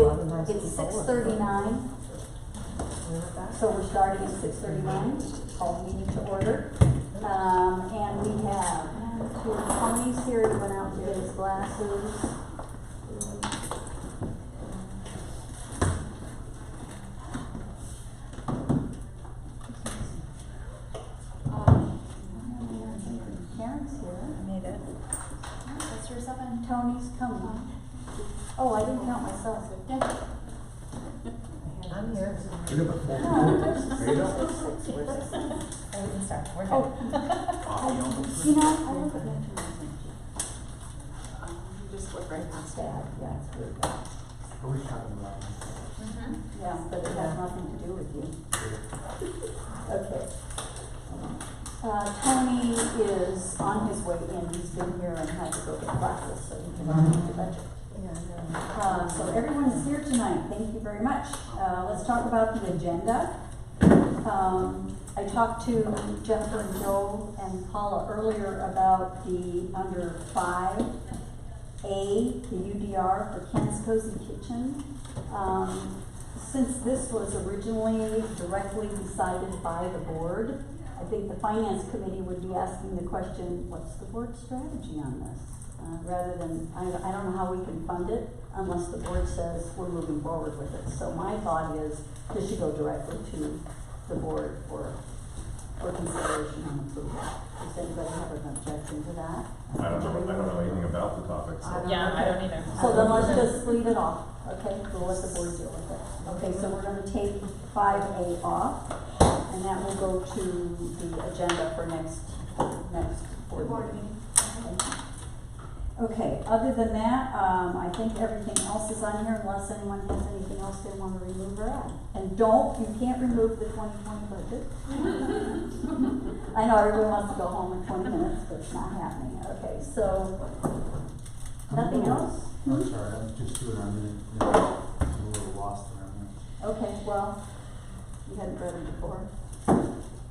It's 6:39, so we're starting at 6:39, call the meeting to order. And we have, Tony's here, he went out to get his glasses. Karen's here. I made it. That's yours up, and Tony's coming. Oh, I didn't count myself. I'm here. No, there's six. We can start. We're Oh. good. You know, I look at that too. You just look right past it. Sad, yeah, it's really bad. Are we talking about? Yeah, but it has nothing to do with you. Okay. Tony is on his way in. He's been here and had to go get glasses so he can read the budget. So everyone is here tonight. Thank you very much. Let's talk about the agenda. I talked to Jennifer and Joe and Paula earlier about the under 5A, the UDR for Ken's Cozy Kitchen. Since this was originally directly decided by the board, I think the finance committee would be asking the question, what's the board's strategy on this? Rather than, I don't know how we can fund it unless the board says we're moving forward with it. So my thought is this should go directly to the board for consideration and approval. Does anybody have an objection to that? I don't know anything about the topic, so. Yeah, I don't either. So then let's just leave it off, okay? We'll let the board deal with it. Okay, so we're gonna take 5A off, and that will go to the agenda for next board meeting. Okay, other than that, I think everything else is on here unless anyone has anything else they want to remove or add. And you can't remove the 2020 budget. I know everyone wants to go home in 20 minutes, but it's not happening. Okay, so, nothing else? I'm sorry, I'm just doing our minute. I'm a little lost in our minutes. Okay, well, you hadn't read it before.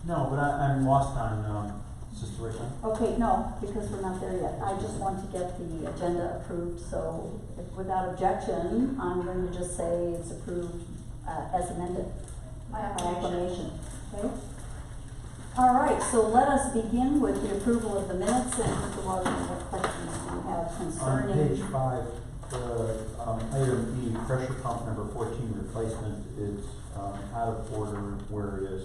No, but I'm lost on, is this the right time? Okay, no, because we're not there yet. I just want to get the agenda approved, so without objection, I'm going to just say it's approved as amended by acclamation. Okay? All right, so let us begin with the approval of the minutes, and Mr. Waters, what questions do you have On concerning? page 5, item E, pressure pump number 14 replacement is out of order where it is.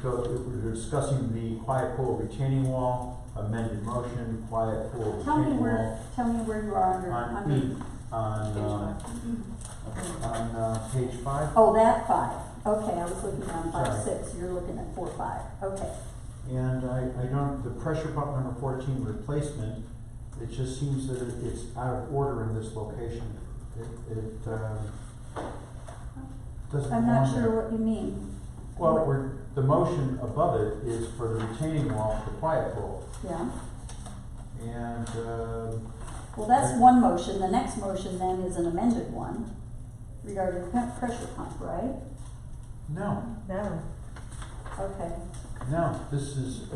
Because we're discussing the quiet pool retaining wall, amended motion, quiet pool Tell me retaining wall. tell me where you are under. On E, on page 5. Oh, that 5. Okay, I was looking on 5.6. Sorry. You're looking at 4.5. Okay. And I don't, the pressure pump number 14 replacement, it just seems that it's out of order in this location. It doesn't I'm belong not there. sure what you mean. Well, the motion above it is for the retaining wall for quiet pool. Yeah. And, Well, that's one motion. The next motion then is an amended one regarding pressure pump, right? no, Okay. no, this is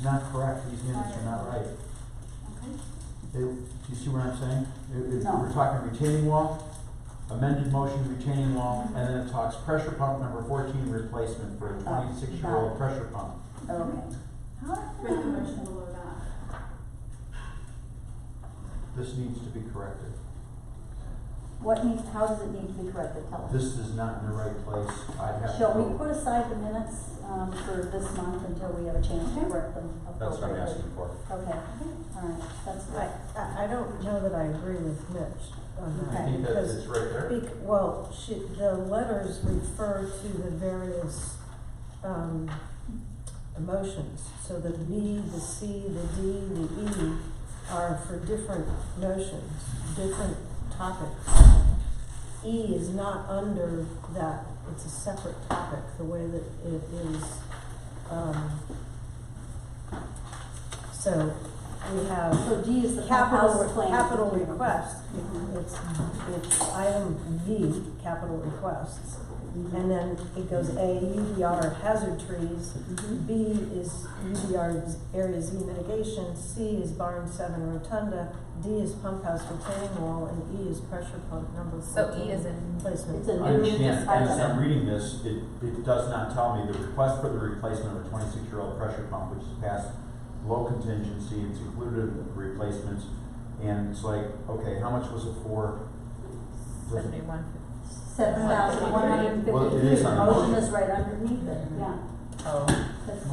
not correct. These minutes are not right. Okay. Do you see what I'm saying? No. We're talking retaining wall, amended motion retaining wall, and then it talks pressure pump number 14 replacement for a 26-year-old pressure pump. Okay. Make the motion below that. This needs to be corrected. How does it need to be corrected? Tell us. This is not in the right place. I'd have to Shall we go- put aside the minutes for this month until we have a chance to correct them That's what I'm appropriately? asking for. Okay, all right, that's good. I don't know that I agree with Mitch on that. I think that because it's right there. Well, the letters refer to the various, emotions. So the B, the C, the D, the E are for different motions, different topics. E is not under that, it's a separate topic, the way that it is, so we have. So D is the house plan. Capital request, Mhm. it's item V, capital requests. And then it goes A, UDR hazard trees, Mhm. B is UDR area Z mitigation, C is barn 7 rotunda, D is pump house retaining wall, and E is pressure pump number 14. So E is in- Placement. It's a I new understand, as I'm item. reading this, it does not tell me the request for the replacement of a 26-year-old pressure pump, which is past low contingency, it's included replacements, and it's like, okay, how much was it for? Was it- 71. 7,153. Well, it is on the Motion motion. is right underneath it, yeah. Oh, That's,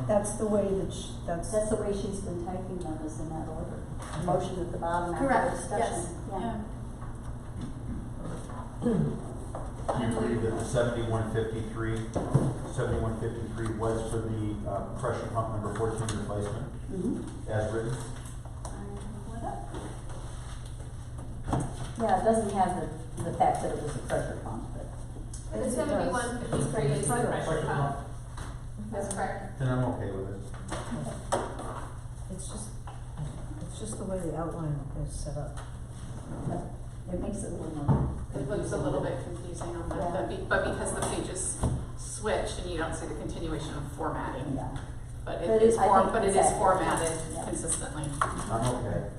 That's the way that that's the way she's been typing them, is in that order. Motion at the bottom after Correct, discussion. yes, Yeah. yeah. Do you believe that the 7153 was for the pressure pump number 14 replacement, as written? Yeah, it doesn't have the fact that it was a pressure pump, but. The 7153 is the pressure pump. That's correct. Then I'm okay with it. it's just the way the outline is set up. It makes it a little more. It looks a little bit confusing on that, but because the pages switched and you don't see the continuation of formatting. Yeah. But But it is I think but it it's is accurate. formatted Yeah. consistently. I'm okay.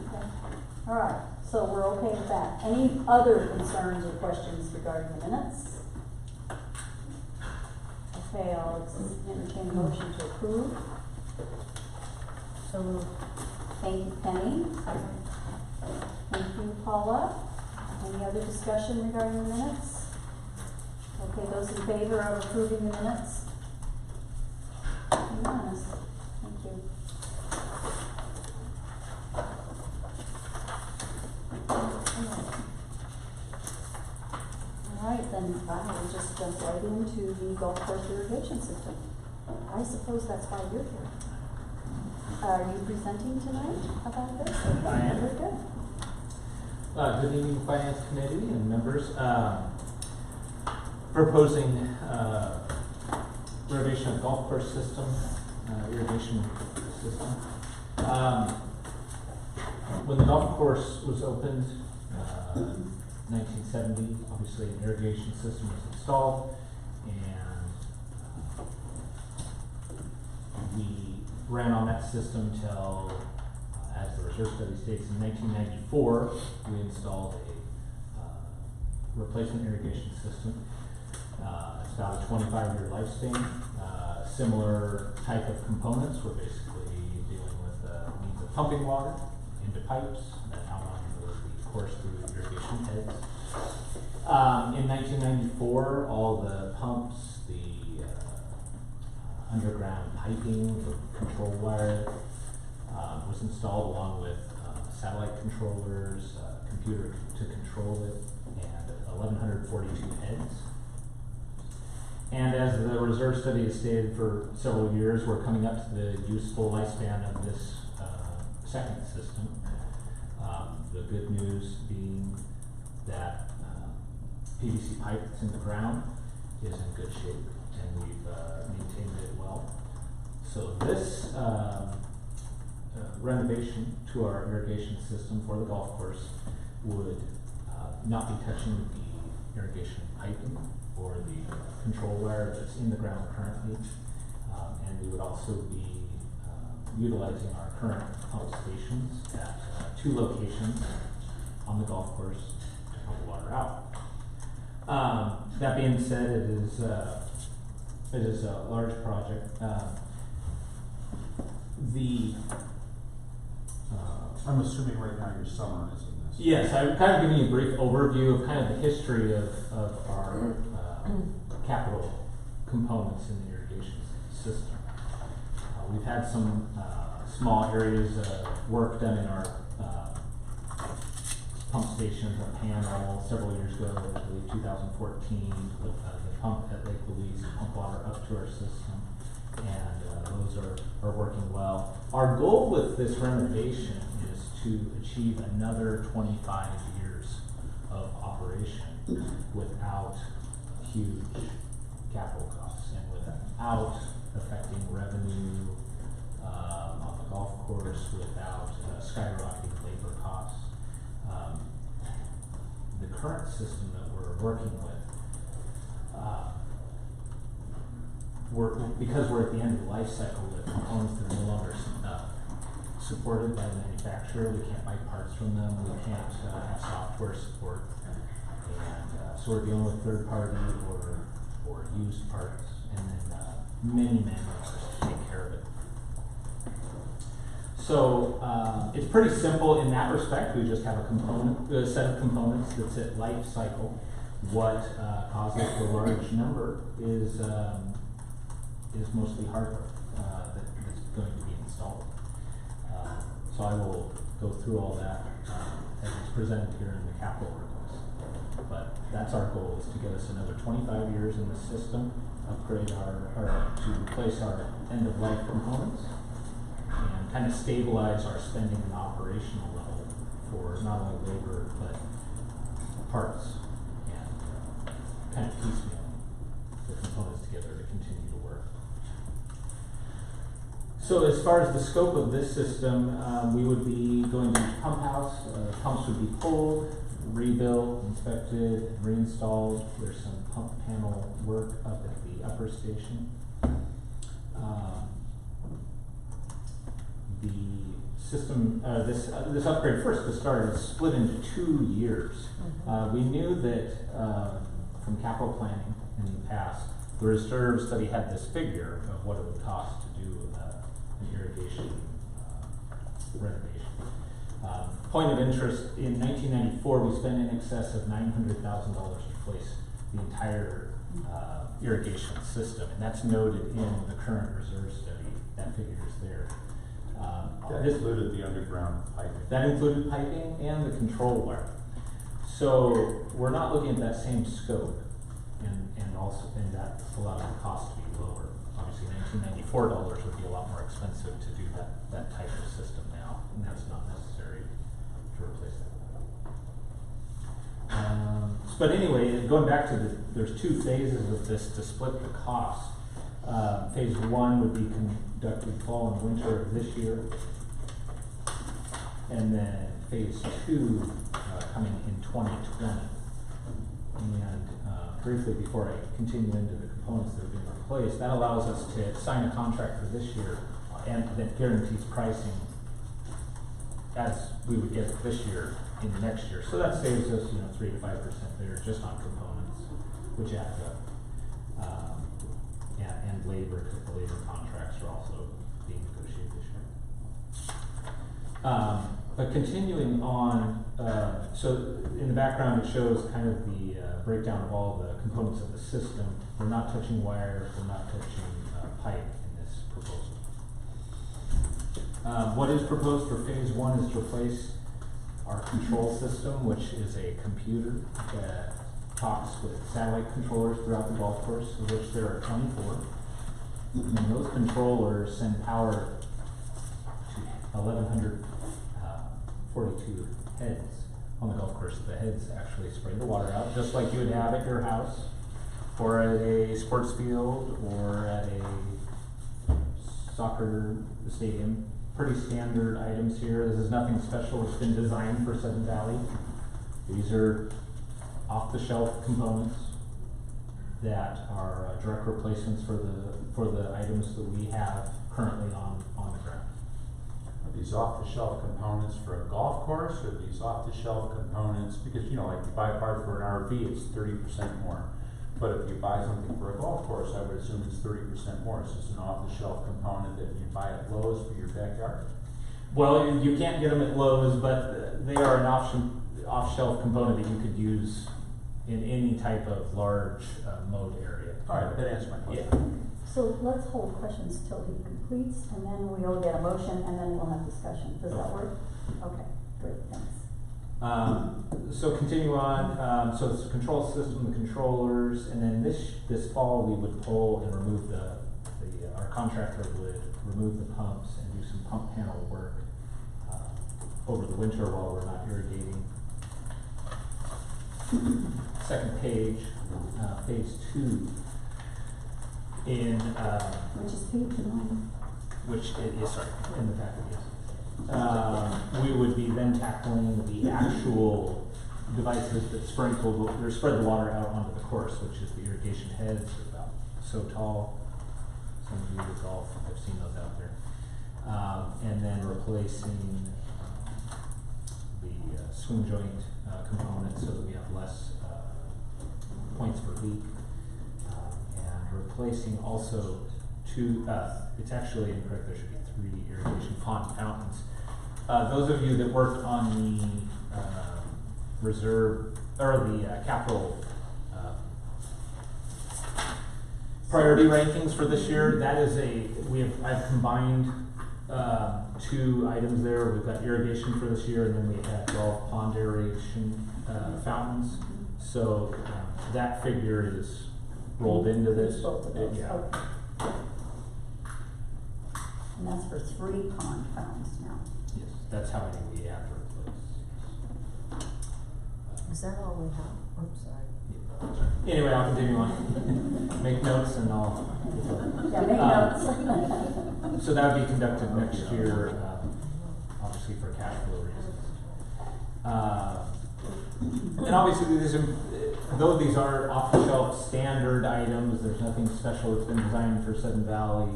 Okay. All right, so we're okay with that. Any other concerns or questions regarding the minutes? Okay, I'll entertain a motion to approve. So moved. Thank you, Penny. Thank you, Paula. Any other discussion regarding the minutes? Okay, those in favor of approving the minutes? Unanimous. Thank you. All right, then I will just jump right into the golf course irrigation system. I suppose that's why you're here. Are you presenting tonight about this? I am. Very good. Good evening, Finance Committee and members. Proposing renovation of golf course system, irrigation system. When the golf course was opened, 1970, obviously an irrigation system was installed, and we ran on that system till, as the reserve study states, in 1994, we installed a replacement irrigation system. It's about a 25-year lifespan. Similar type of components. We're basically dealing with the means of pumping water into pipes that outline the course through irrigation heads. In 1994, all the pumps, the underground piping, the control wire was installed along with satellite controllers, computer to control it, and 1,142 heads. And as the reserve study has stated for several years, we're coming up to the useful lifespan of this second system. The good news being that PVC pipe that's in the ground is in good shape, and we've maintained it well. So this renovation to our irrigation system for the golf course would not be touching the irrigation piping or the control wire that's in the ground currently, and we would also be utilizing our current pump stations at 2 locations on the golf course to pump water out. That being said, it is a large project. I'm assuming right now you're summarizing this. Yes, I'm kind of giving you a brief overview of kind of the history of our capital components in the irrigation system. We've had some small areas of work done in our pump stations, our panel, several years ago, I believe 2014, with the pump at Lake Louise, pump water up to our system, and those are working well. Our goal with this renovation is to achieve another 25 years of operation without huge capital costs and without affecting revenue on the golf course, without skyrocketing labor costs. The current system that we're working with, because we're at the end of the life cycle, the components that are no longer supported by the manufacturer. We can't buy parts from them. We can't have software support. And so we're dealing with third party or used parts, and then many hours to take care of it. So it's pretty simple in that respect. We just have a set of components that's at life cycle. What causes the large number is mostly hardware that's going to be installed. So I will go through all that as it's presented here in the capital request. But that's our goal, is to get us another 25 years in the system, upgrade to replace our end-of-life components, and kind of stabilize our spending and operational level for not only labor, but parts, and kind of piecemeal the components together to continue to work. So as far as the scope of this system, we would be going to each pump house. Pumps would be pulled, rebuilt, inspected, reinstalled. There's some pump panel work up at the upper station. The system, this upgrade, first to start, is split into 2 years. We knew that from capital planning in the past, the reserve study had this figure of what it would cost to do an irrigation renovation. Point of interest, in 1994, we spent in excess of $900,000 to replace the entire irrigation system, and that's noted in the current reserve study. That figure is there. That included the underground piping. That included piping and the control wire. So we're not looking at that same scope, and that allowed the cost to be lower. Obviously, $1994 would be a lot more expensive to do that type of system now, and that's not necessary to replace that. But anyway, going back to there's 2 phases of this to split the cost. Phase 1 would be conducted fall and winter of this year, and then phase 2 coming in 2020. And briefly, before I continue into the components that have been replaced, that allows us to sign a contract for this year, and that guarantees pricing as we would get this year in the next year. So that saves us, 3 to 5% there just on components, which adds up. And labor, because the labor contracts are also being negotiated this year. But continuing on, so in the background it shows kind of the breakdown of all the components of the system. We're not touching wires, we're not touching pipe in this proposal. What is proposed for phase 1 is to replace our control system, which is a computer that talks with satellite controllers throughout the golf course, of which there are 24. And those controllers send power to 1,142 heads on the golf course. The heads actually spray the water out, just like you would have at your house, or at a sports field, or at a soccer stadium. Pretty standard items here. This is nothing special. It's been designed for Seven Valley. These are off-the-shelf components that are direct replacements for the items that we have currently on the ground. Are these off-the-shelf components for a golf course, or are these off-the-shelf components, because like you buy a part for an RV, it's 30% more. But if you buy something for a golf course, I would assume it's 30% more. Is this an off-the-shelf component that you buy at Lowe's for your backyard? Well, you can't get them at Lowe's, but they are an off-shelf component that you could use in any type of large mode area. All right, that answers my question. Yeah. So let's hold questions till he completes, and then we'll get a motion, and then we'll have discussion. Does that work? Okay, great, thanks. So continue on. So it's the control system, the controllers, and then this fall we would pull and remove our contractor would remove the pumps and do some pump panel work over the winter while we're not irrigating. Second page, phase 2 in Which is page 9. which is sorry in the packet. Yes. We would be then tackling the actual devices that spread the water out onto the course, which is the irrigation heads, about so tall. Some of you with golf have seen those out there. and then replacing the swing joint component so that we have less points per leak, and replacing also two, it's actually incorrect, there should be 3 irrigation pond fountains. Those of you that worked on the reserve, or the capital priority rankings for this year, that is I've combined 2 items there. We've got irrigation for this year, and then we have golf pond aeration fountains. So that figure is rolled into this. Both of those, Yeah. okay. And that's for 3 pond fountains now. Yes, that's how many we have to replace. Is that all we have? I'm sorry. Anyway, I'll continue on. Make notes and I'll. Yeah, make notes. So that would be conducted next year, obviously for cash flow reasons. And obviously, though these are off-the-shelf standard items, there's nothing special that's been designed for Sudden Valley.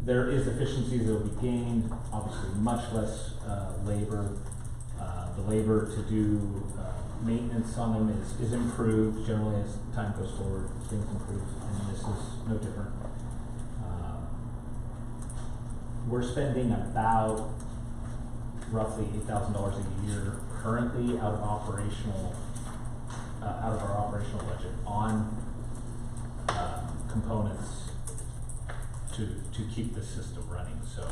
There is efficiencies that will be gained, obviously much less labor. The labor to do maintenance on them is improved generally as time goes forward, things improve, and this is no different. We're spending about roughly $8,000 a year currently out of our operational budget on components to keep the system running. So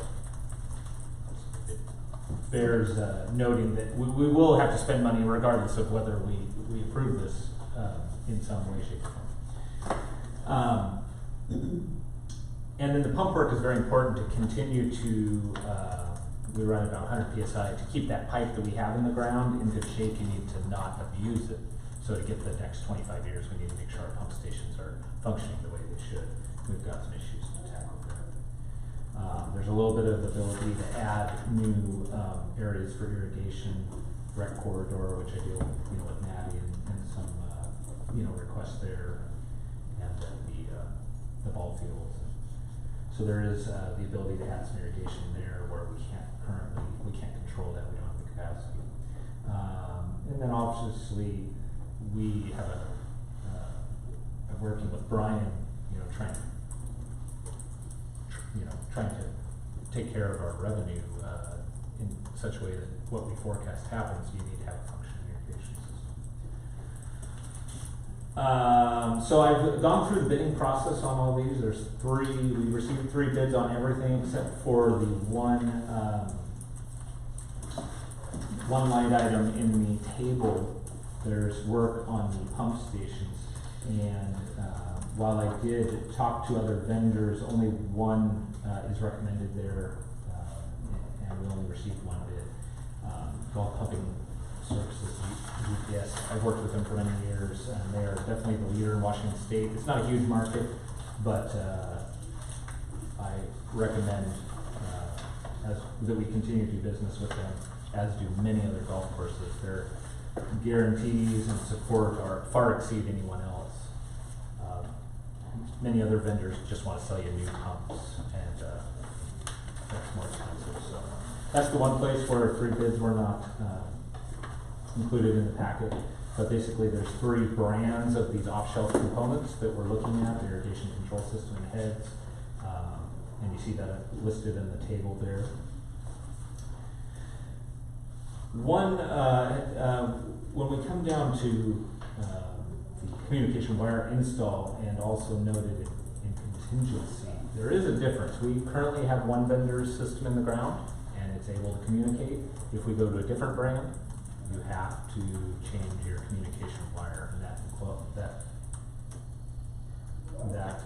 it bears noting that we will have to spend money regardless of whether we approve this in some way, shape, or form. And then the pump work is very important to continue to, we run about 100 PSI, to keep that pipe that we have in the ground in good shape. You need to not abuse it. So to get the next 25 years, we need to make sure our pump stations are functioning the way they should. We've got some issues to tackle there. There's a little bit of ability to add new areas for irrigation, rec corridor, which I deal with Maddie and some requests there, and the ball fields. So there is the ability to add some irrigation there where we can't control that. We don't have the capacity. And then obviously we have working with Brian, trying to take care of our revenue in such a way that what we forecast happens. You need to have a functioning irrigation system. So I've gone through the bidding process on all these. There's 3. We received 3 bids on everything except for the one line item in the table. There's work on the pump stations, and while I did talk to other vendors, only one is recommended there, and we only received 1 bid. Gulf Pumping Services, GPS. I've worked with them for many years, and they are definitely the leader in Washington State. It's not a huge market, but I recommend that we continue to do business with them, as do many other golf courses. Their guarantees and support far exceed anyone else. Many other vendors just want to sell you new pumps, and that's more expensive. So that's the one place where 3 bids were not included in the packet. But basically there's 3 brands of these off-shelf components that we're looking at, the irrigation control system and heads. And you see that listed in the table there. When we come down to the communication wire install, and also noted in contingency, there is a difference. We currently have one vendor's system in the ground, and it's able to communicate. If we go to a different brand, you have to change your communication wire, and that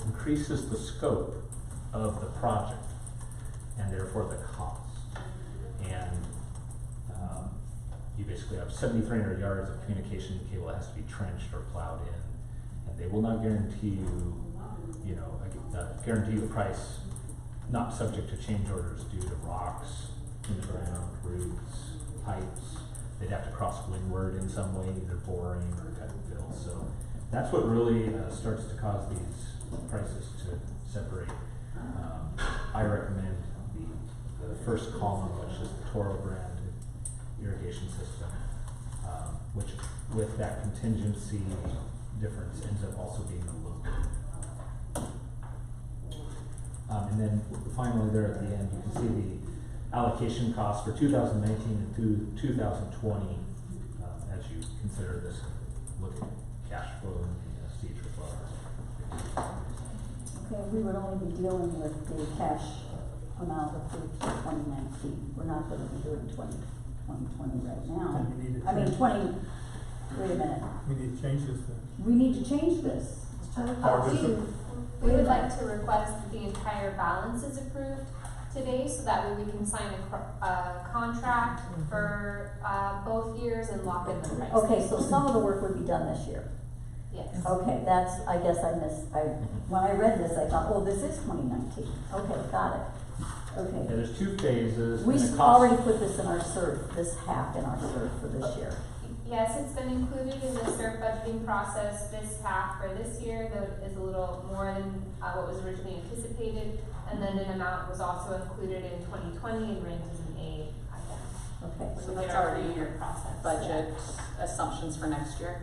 increases the scope of the project, and therefore the cost. And you basically have 7,300 yards of communication cable that has to be trenched or plowed in, and they will not guarantee guarantee you a price not subject to change orders due to rocks in the ground, roots, pipes. They'd have to cross windward in some way, either boring or cut and fill. So that's what really starts to cause these prices to separate. I recommend the first column, which is the Toro brand irrigation system, which with that contingency difference ends up also being a low. And then finally there at the end, you can see the allocation costs for 2019 and through 2020, as you consider this, look at cash flow and the stage requirements. Okay, we would only be dealing with the cash amount approved for 2019. We're not gonna be doing 2020 right now. And we need to I mean, change- wait a minute. We need to change this then. We need to change this. We would like to request that the entire balance is approved today, so that way we can sign a contract for, both years and lock in the price. Okay, so some of the work would be done this year. Yes. Okay, that's, I guess I missed, when I read this, I thought, oh, this is 2019. Okay, got it. Yeah, Okay. there's two phases. We and the cost- already put this in our CERF, this half in our CERF for this year. Yes, it's been included in the CERF budgeting process. This half for this year, though, is a little more than, what was originally anticipated. And then an amount was also included in 2020 and rent as an aid item. Okay. So We that's did our already in your three-year process. budget assumptions for next year?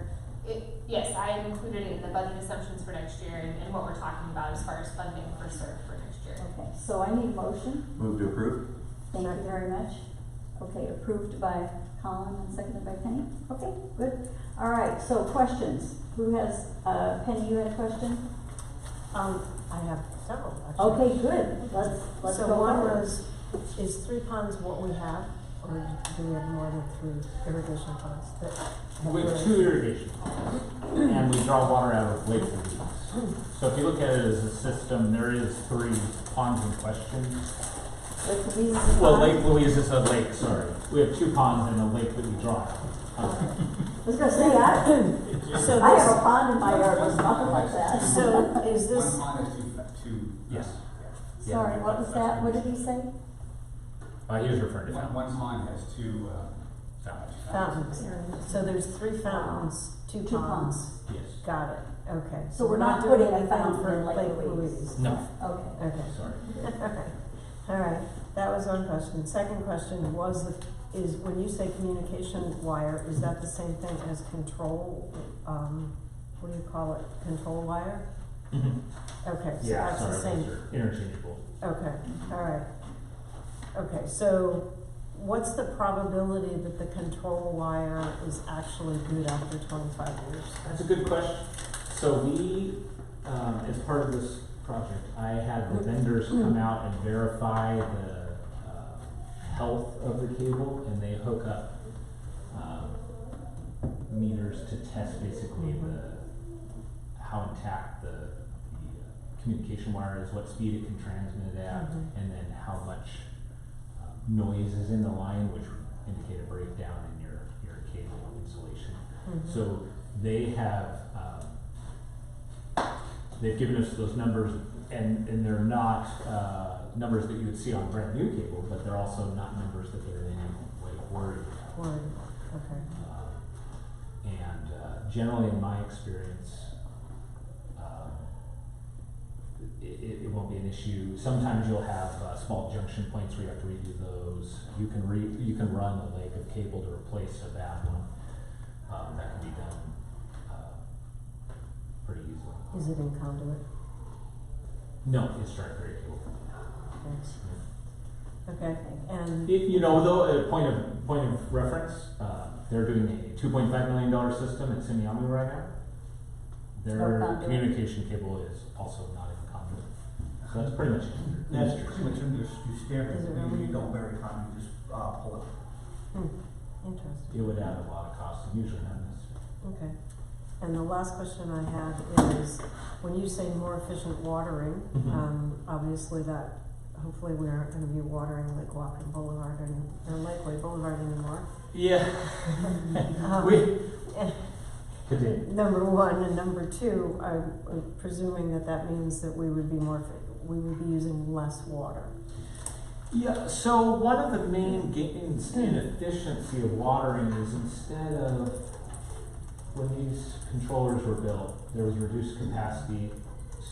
Yes, I have included it in the budget assumptions for next year and what we're talking about as far as funding for CERF for next year. Okay, so I need a motion. Move to approve? Thank you very much. Okay, approved by Colin and seconded by Penny. Okay, good. All right, so questions. Who has, Penny, you had a question? I have several, actually. Okay, good. Let's So go one forward. was, is 3 ponds what we have, or do we have more than 3 irrigation ponds? We have 2 irrigation ponds, and we draw water out of Lake Louise. So if you look at it as a system, there is 3 ponds in question. Lake Louise is a Well, pond? Lake Louise is a lake, sorry. We have 2 ponds and a lake that we draw out. I was gonna say, So I have a this, pond in my yard, it's nothing like that. so is this, One pond is two. Yes. Sorry, what was that? What did he say? He was referring to One fountains. pond has two, fountains? So there's 3 fountains, 2 Two ponds. ponds. Yes. Got it, okay. So we're not doing putting a anything fountain for in Lake Louise. No, Okay. Okay, sorry. okay. All right, that was one question. Second question was, is when you say communication wire, is that the same thing as control, what do you call it, control wire? Mhm. Okay, so Yeah, that's the sorry, same. those are interchangeable. Okay, all right. Okay, so what's the probability that the control wire is actually good after 25 years? That's a good question. So we, as part of this project, I had the vendors come out and verify the health of the cable, and they hook up meters to test basically how intact the communication wire is, what speed it can transmit it at, and then how much noise is in the line, which would indicate a breakdown in your cable insulation. So they have, they've given us those numbers, and they're not numbers that you would see on brand new cable, but they're also not numbers that they're in any way worried about. Word, okay. And generally, in my experience, it won't be an issue. Sometimes you'll have small junction points where you have to redo those. You can run a leg of cable to replace a bad one. That can be done pretty easily. Is it in conduit? No, it's direct grade cable. Thanks. Okay, and, You know, though, a point of reference, they're doing a $2.5 million system at Simiami right now. Their conduit. communication cable is also not in conduit. So that's pretty much That's industry. pretty much in your standard, Is it really? you don't bury time, you just, pull it. interesting. It would add a lot of cost, and usually not necessary. Okay. And the last question I had is, when you say more efficient watering, obviously that, hopefully we aren't gonna be watering Lake Whatcom Boulevard or Lakeway Boulevard anymore. Yeah. Continue. Number one, and number two, I'm presuming that means that we would be using less water. Yeah, so one of the main gains in efficiency of watering is instead of, when these controllers were built, there was reduced capacity.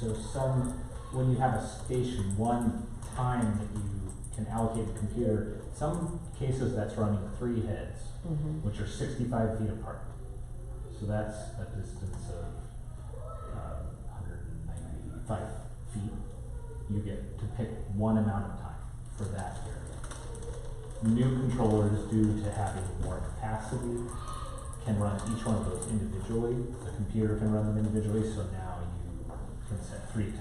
So some when you have a station, one time that you can allocate a computer, some cases that's running 3 heads, which are 65 feet apart. So that's a distance of 195 feet. You get to pick one amount of time for that area. New controllers, due to having more capacity, can run each one of those individually. The computer can run them individually, so now you can set 3 times.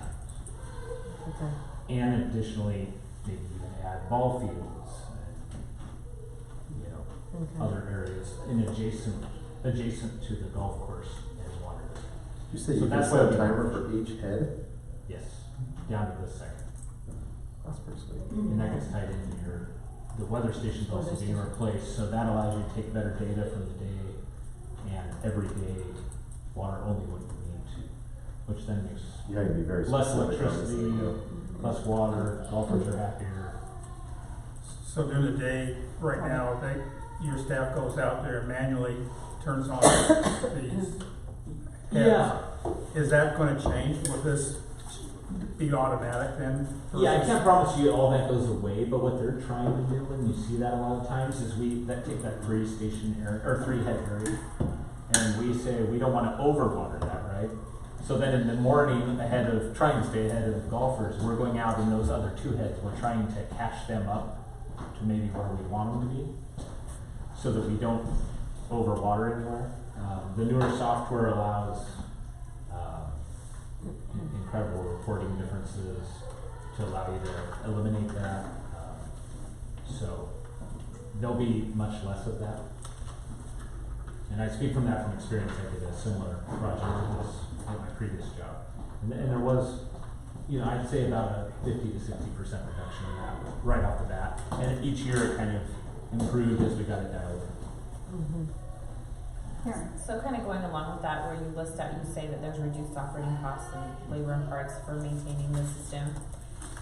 Okay. And additionally, maybe even add ball fields and, you know, Okay. other areas in adjacent to the golf course and water. You say So you can that's set why a we- timer for each head? Yes, down to the second. That's pretty sweet. And that gets tied into the weather station's also Weather being station. replaced, so that allows you to take better data from the day and every day, water only when you need to, which then makes Yeah, you'd be very less specific, electricity, obviously, less water, golfers are happier. So during the day, right now, your staff goes out there and manually turns on these heads. Is that gonna change? Will this be automatic then? Yeah, I can't promise you all that goes away, but what they're trying to do, and you see that a lot of times, is take that 3 station area, or 3 head area, and we say we don't wanna overwater that, right? So then in the morning, trying to stay ahead of golfers, we're going out in those other 2 heads, we're trying to catch them up to maybe where we want them to be, so that we don't overwater anywhere. The newer software allows incredible reporting differences to allow you to eliminate that. So there'll be much less of that. And I speak from that from experience. I did a similar project to this at my previous job. And there was, I'd say about a 50 to 60% reduction in that right off the bat. And each year it kind of improved as we got it dialed in. Karen? So kind of going along with that, where you list out, you say that there's reduced operating costs and labor and parts for maintaining the system.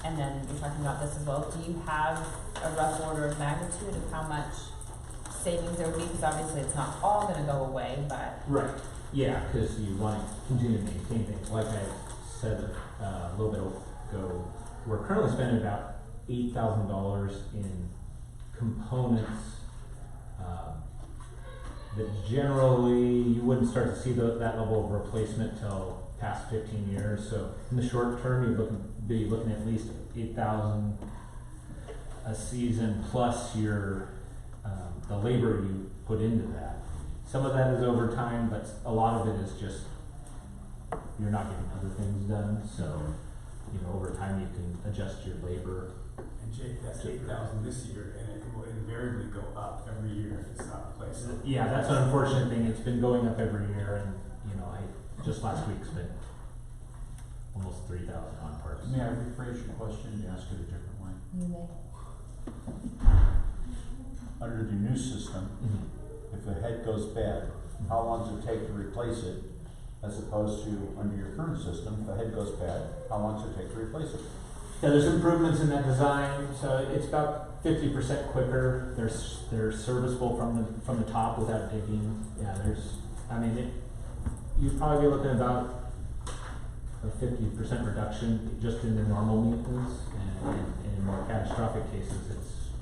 And then you're talking about this as well. Do you have a rough order of magnitude of how much savings there would be? Because obviously it's not all gonna go away, but. Right. Yeah, because you want to continue to maintain things. Like I said a little bit ago, we're currently spending about $8,000 in components that generally you wouldn't start to see that level of replacement till past 15 years. So in the short term, you'd be looking at least $8,000 a season plus your the labor you put into that. Some of that is overtime, but a lot of it is just you're not getting other things done. So over time you can adjust your labor. And Jake, that's 8,000 this year, and it will invariably go up every year if it's not replaced. Yeah, that's an unfortunate thing. It's been going up every year, and I just last week spent almost 3,000 on parts. May I rephrase your question and ask it a different way? You may. Under the new system, if a head goes bad, how long does it take to replace it? As opposed to under your current system, if a head goes bad, how long does it take to replace it? Yeah, there's improvements in that design, so it's about 50% quicker. They're serviceable from the top without digging. Yeah, you'd probably be looking at about a 50% reduction just in the normal maintenance, and in more catastrophic cases,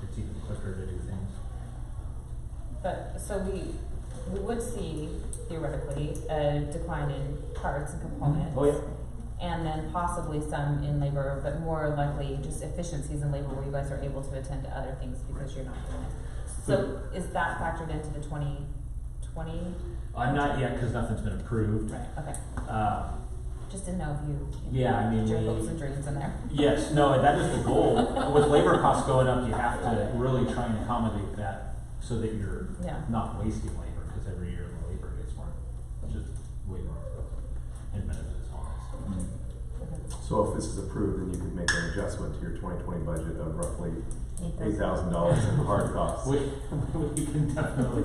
it's even quicker to do things. But, so we would see theoretically a decline in parts and components. Oh, yeah. And then possibly some in labor, but more likely just efficiencies in labor where you guys are able to attend to other things because you're not doing it. So is that factored into the 2020? Not yet, because nothing's been approved. Right, okay. Just didn't know if you Yeah, I mean, put your hopes and dreams in there. Yes, no, that is the goal. With labor costs going up, you have to really try and accommodate that so that you're Yeah. not wasting labor, because every year the labor gets just way more expensive. And benefits all this. So if this is approved, then you could make an adjustment to your 2020 budget of roughly $8,000 in hard costs. We can definitely.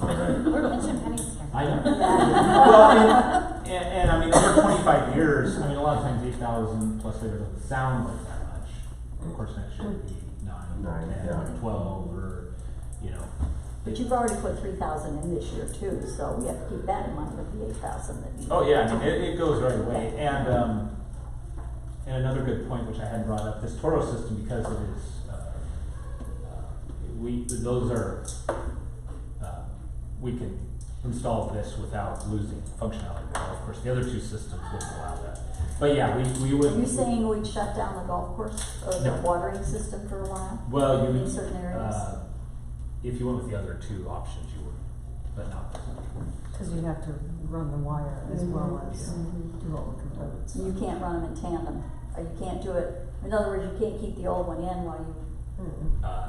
All right. We're pinching pennies here. I know. Well, and I mean, over 25 years, a lot of times 8,000 plus labor doesn't sound like that much. Of course, next year would be 9, 10, yeah. 12, or, But you've already put 3,000 in this year too, so we have to keep that in mind with the 8,000 that you. Oh yeah, it goes right away, and and another good point, which I hadn't brought up, this Toro system, because it is, we can install this without losing functionality. Of course, the other two systems wouldn't allow that. But yeah, we would. Are you saying we'd shut down the golf course or the No. watering system for a while? Well, you In would, certain areas? if you went with the other two options, you would, but not this one. Cause you have to run the wire as well Mhm. as do all the components. You can't run them in tandem, or you can't do it, in other words, you can't keep the old one in while you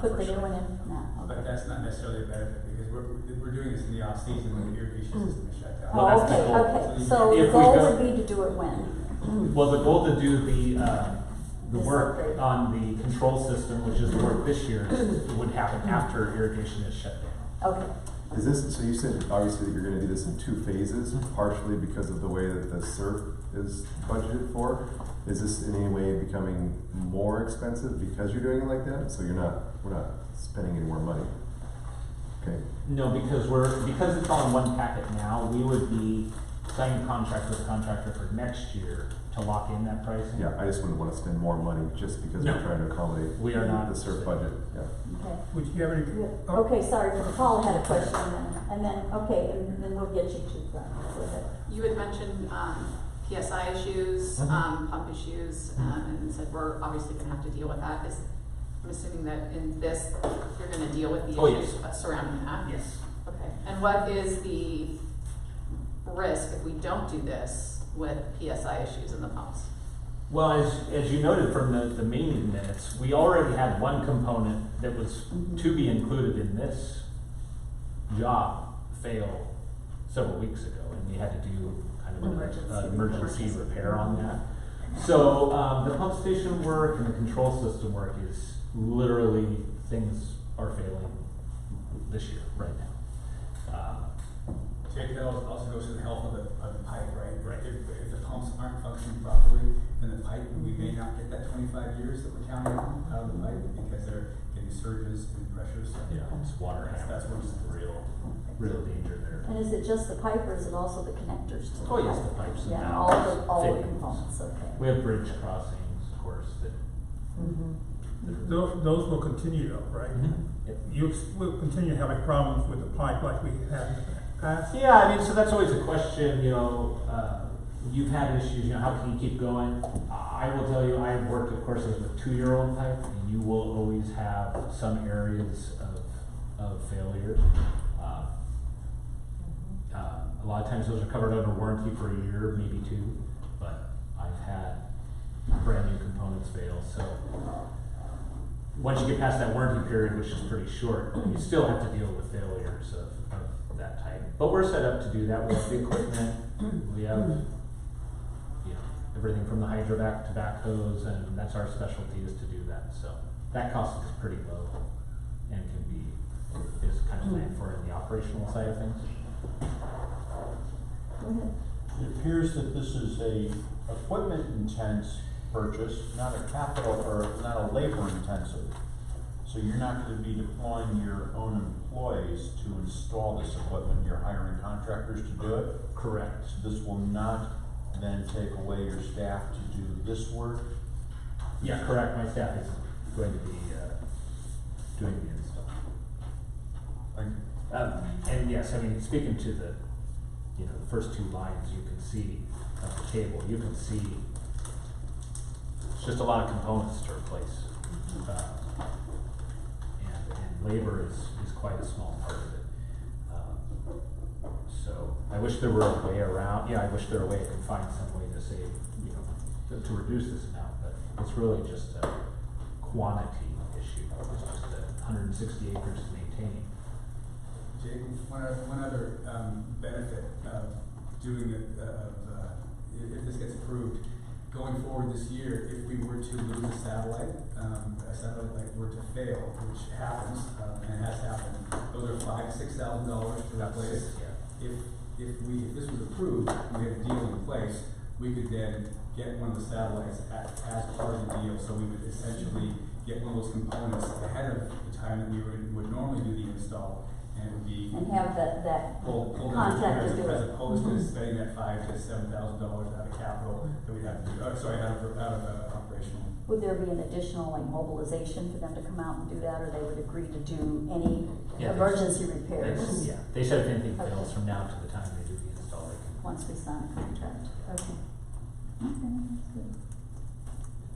put For the sure. new one in? No, But okay. that's not necessarily a benefit, because we're doing this in the off-season when the irrigation system is shut down. Well, Oh, that's the okay, goal. okay, so If the we goal go- would be to do it when? Well, the goal to do the This work upgrade. on the control system, which is the work this year, would happen after irrigation is shut down. Okay, Is this, so you said obviously that you're gonna do this in 2 phases, partially because of the way that the SERP is budgeted for? Is this in any way becoming more expensive because you're doing it like that? So we're not spending any more money? Okay, No, because because it's all in one packet now, we would be signing a contract with the contractor for next year to lock in that pricing. yeah, I just wouldn't wanna spend more money just because we're No. trying to accommodate We are not. the SERP budget, yeah. okay. Would you have any? Yeah. Okay, sorry, but Paul had a question and then, okay, and then we'll get you to that. Go ahead. You had mentioned, PSI issues, pump issues, and said we're obviously gonna have to deal with that. I'm assuming that in this, you're gonna deal with the Oh, issues yes. surrounding that? Yes. Okay, and what is the risk if we don't do this with PSI issues in the pumps? Well, as you noted from the meeting minutes, we already had one component that was to be included in this job fail several weeks ago, and we had to do kind of an emergency repair on that. So, the pump station work and the control system work is literally, things are failing this year, right now. Jake, that also goes to the health of the pipe, right? Right. If the pumps aren't functioning properly, then the pipe, we may not get that 25 years that we're counting on out of the pipe because they're getting surges and pressures. Yeah, it's water That's hammer, what's real danger there. And is it just the pipe or is it also the connectors to the pipe? Oh, yes, the pipes and Yeah, valves, all the fittings. components, okay. We have bridge crossings, of course, that. Those will continue though, right? Yep. We'll continue having problems with the pipe like we have in the past? Yeah, I mean, so that's always a question, you've had issues, how can you keep going? I will tell you, I've worked, of course, with 2-year-old pipe, and you will always have some areas of failure. A lot of times those are covered under warranty for a year, maybe 2, but I've had brand new components fail, so. Once you get past that warranty period, which is pretty short, you still have to deal with failures of that type. But we're set up to do that. We have the equipment, we have, everything from the hydrovac to backhoes, and that's our specialty is to do that. So that cost is pretty low and is kind of planned for in the operational side of things. Go ahead. It appears that this is a equipment intense purchase, not a capital or not a labor intensive. So you're not gonna be deploying your own employees to install this equipment, you're hiring contractors to do it? Correct. So this will not then take away your staff to do this work? Yeah, correct. My staff is going to be doing the install. Thank you. And yes, I mean, speaking to the first 2 lines, you can see of the table, you can see it's just a lot of components to replace. And labor is quite a small part of it. So I wish there were a way around, I wish there were a way I could find some way to save, to reduce this amount, but it's really just a quantity issue. It's just 160 acres to maintain. Jake, one other benefit of doing it, if this gets approved, going forward this year, if we were to lose a satellite were to fail, which happens, and has happened, those are $5,000 to $6,000 to replace. If this was approved, we had a deal in place, we could then get one of the satellites as part of the deal, so we would essentially get one of those components ahead of the time that we would normally do the install, and it would be And have that pulled contractor do as it. opposed to spending that $5,000 to $7,000 out of capital that we have to do, out of operational. Would there be an additional like mobilization for them to come out and do that, or they would agree to do any Yeah, they- emergency repairs? Yeah, they said if anything Okay. fails from now to the time they do the install, they can. Once we sign a contract, okay. Okay, that's good.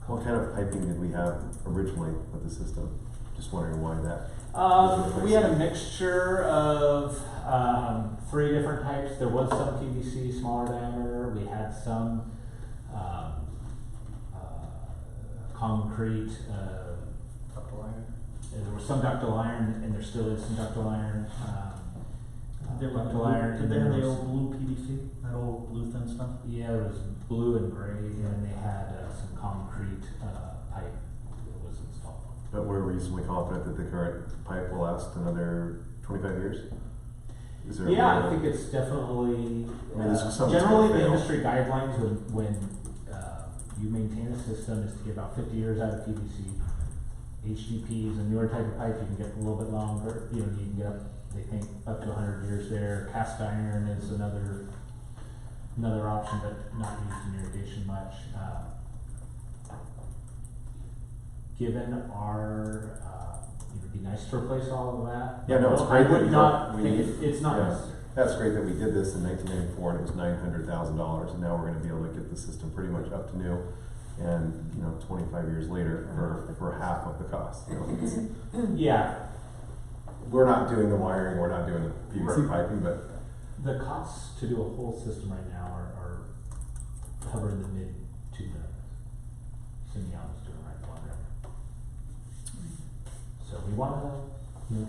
What kind of piping did we have originally with the system? Just wondering why that. We had a mixture of, 3 different types. There was some PVC, smaller diameter. We had some, concrete, Ductile iron. there was some ductile iron, and there still is some ductile iron. Ductile iron. Did they and have there the was- old blue PVC, that old blue thin stuff? Yeah, it was blue and gray, and they had, some concrete, pipe that was installed. But we're reasonably confident that the current pipe will last another 25 years? Is there a Yeah, way I think it's definitely, I mean, there's some generally that the fail. industry guidelines when you maintain a system is to get about 50 years out of PVC. HDP is a newer type of pipe, you can get a little bit longer, you can get up, they think, up to 100 years there. Cast iron is another option, but not used in irrigation much. Given our, it'd be nice to replace all of that. Yeah, no, it's I great that would we not don't- think it's not yeah. necessary. That's great that we did this in 1994 and it was $900,000, and now we're gonna be able to get the system pretty much up to new. And, 25 years later, for half of the cost, it's- Yeah, We're not doing the wiring, we're not doing the PVC Right. piping, but the costs to do a whole system right now are hover in the mid $2 million. Syneon's doing right one right now. So we wanna,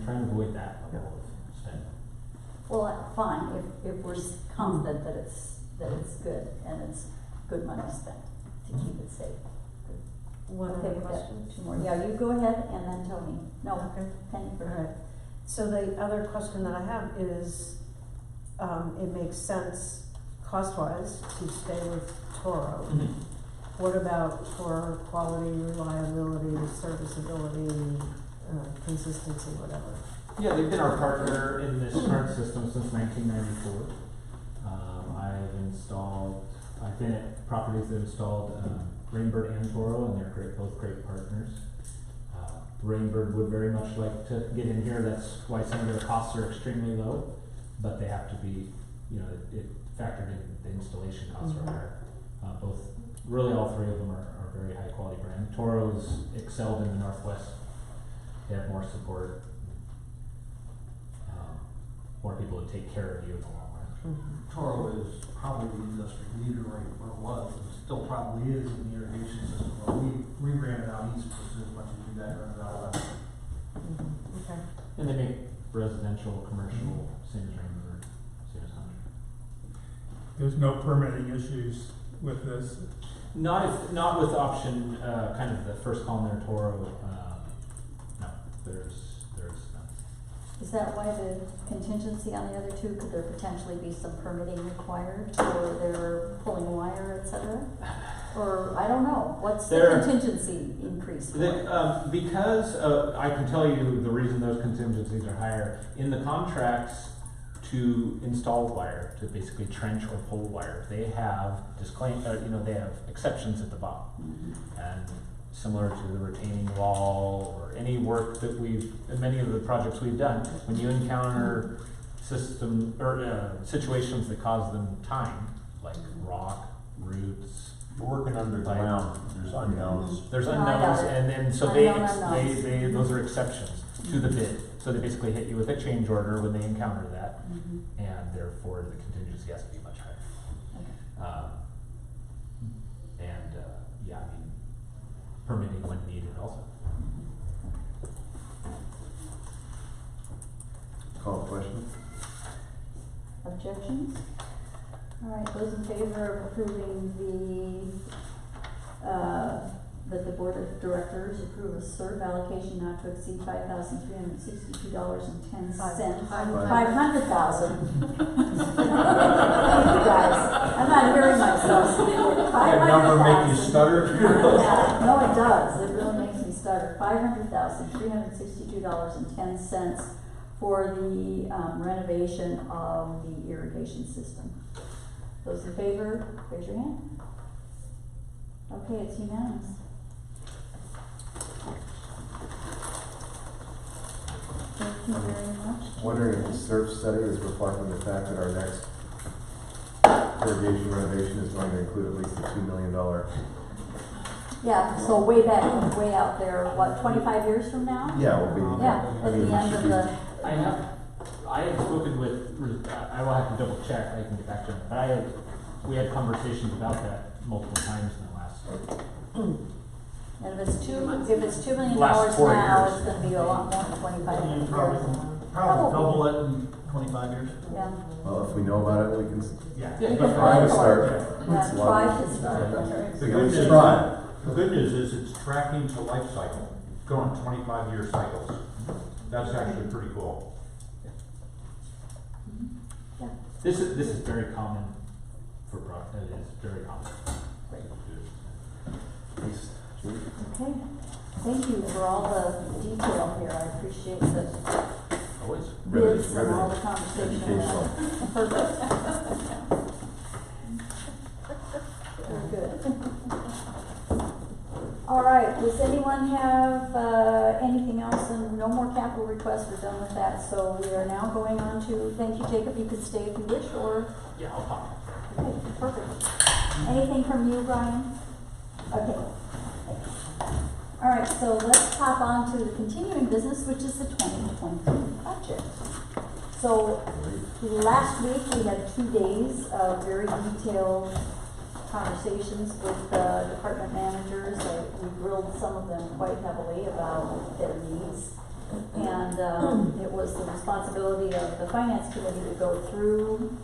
try and avoid that level of spending. Well, fine, if we're confident that it's good and it's good money spent to keep it safe. Good. One Okay, other we've got question? 2 more. Yeah, you go ahead and then Tony. No, Okay. Penny All first. right. So the other question that I have is, it makes sense cost-wise to stay with Toro. What about for quality, reliability, serviceability, consistency, whatever? Yeah, they've been our partner in this current system since 1994. I've been at properties that installed Rainbird and Toro, and they're both great partners. Rainbird would very much like to get in here, that's why some of their costs are extremely low, but they have to be, it factored in, the installation costs are higher. Really all 3 of them are very high quality brand. Toro's excelled in the Northwest, they have more support, more people to take care of you in the long run. Toro is probably the industry leader right where it was, and still probably is in the irrigation system. Well, we ran it out east just as much as you guys ran it out west. Okay. And they make residential, commercial, same as Rainbird, same as Hunter. There's no permitting issues with this. Not with option, kind of the first column there, Toro, no, there's none. Is that why the contingency on the other 2, could there potentially be some permitting required for their pulling wire, et cetera? Or, I don't know, what's the There- contingency increase for? Because, I can tell you the reason those contingencies are higher, in the contracts to install wire, to basically trench or pull wire, they have they have exceptions at the bottom. And similar to the retaining wall or any work that many of the projects we've done, when you encounter system or situations that cause them time, like rock, roots, We're working underground, there's unknowns. there's No, I unknowns, got it. and then so Unknown unknowns. they those are exceptions to the bid. So they basically hit you with a change order when they encounter that, and therefore the contingency has to be much higher. Permitting when needed also. call a question. Objections? All right, those in favor of approving that the board of directors approve a CERB allocation not to exceed $5,362.10. $500,000. Guys, I'm not hearing myself. That number make you stutter? Yeah, no, it does, it really makes me stutter. $500,362.10 for the renovation of the irrigation system. Those in favor, raise your hand. Okay, it's unanimous. Thank you very much. Wondering if the surf study is reflecting the fact that our next irrigation renovation is going to include at least a $2 million. Yeah, so way back, way out there, what, 25 years from now? Yeah, will be. Yeah, I at mean, the we end should of be- the, I have spoken with, I will have to double check, I can get back to him, but we had conversations about that multiple times in the last. and if it's $2 million Last 4 now, years. it's gonna be a lot more than 25 You years. probably double it in 25 years. Yeah, Well, if we know about it, we can Yeah. You try can to apply for start. it. Yeah, try to start. The good news, Try. the good news is it's tracking to life cycle, going 25-year cycles. That's actually pretty cool. Yeah. This is very common for it is very common. Thanks, Judy. Okay, thank you for all the detail here, I appreciate the Always. bids and all the Riveting. conversation. Educational. Perfect. Very good. All right, does anyone have, anything else, and no more capital requests, we're done with that, so we are now going on to, thank you, Jacob, you can stay if you wish, or, Yeah, I'll talk. okay, perfect. Anything from you, Brian? Okay. All right, so let's hop on to the continuing business, which is the 2020 budget. So, last week we had 2 days of very detailed conversations with the department managers. We grilled some of them quite heavily about their needs. And it was the responsibility of the finance committee to go through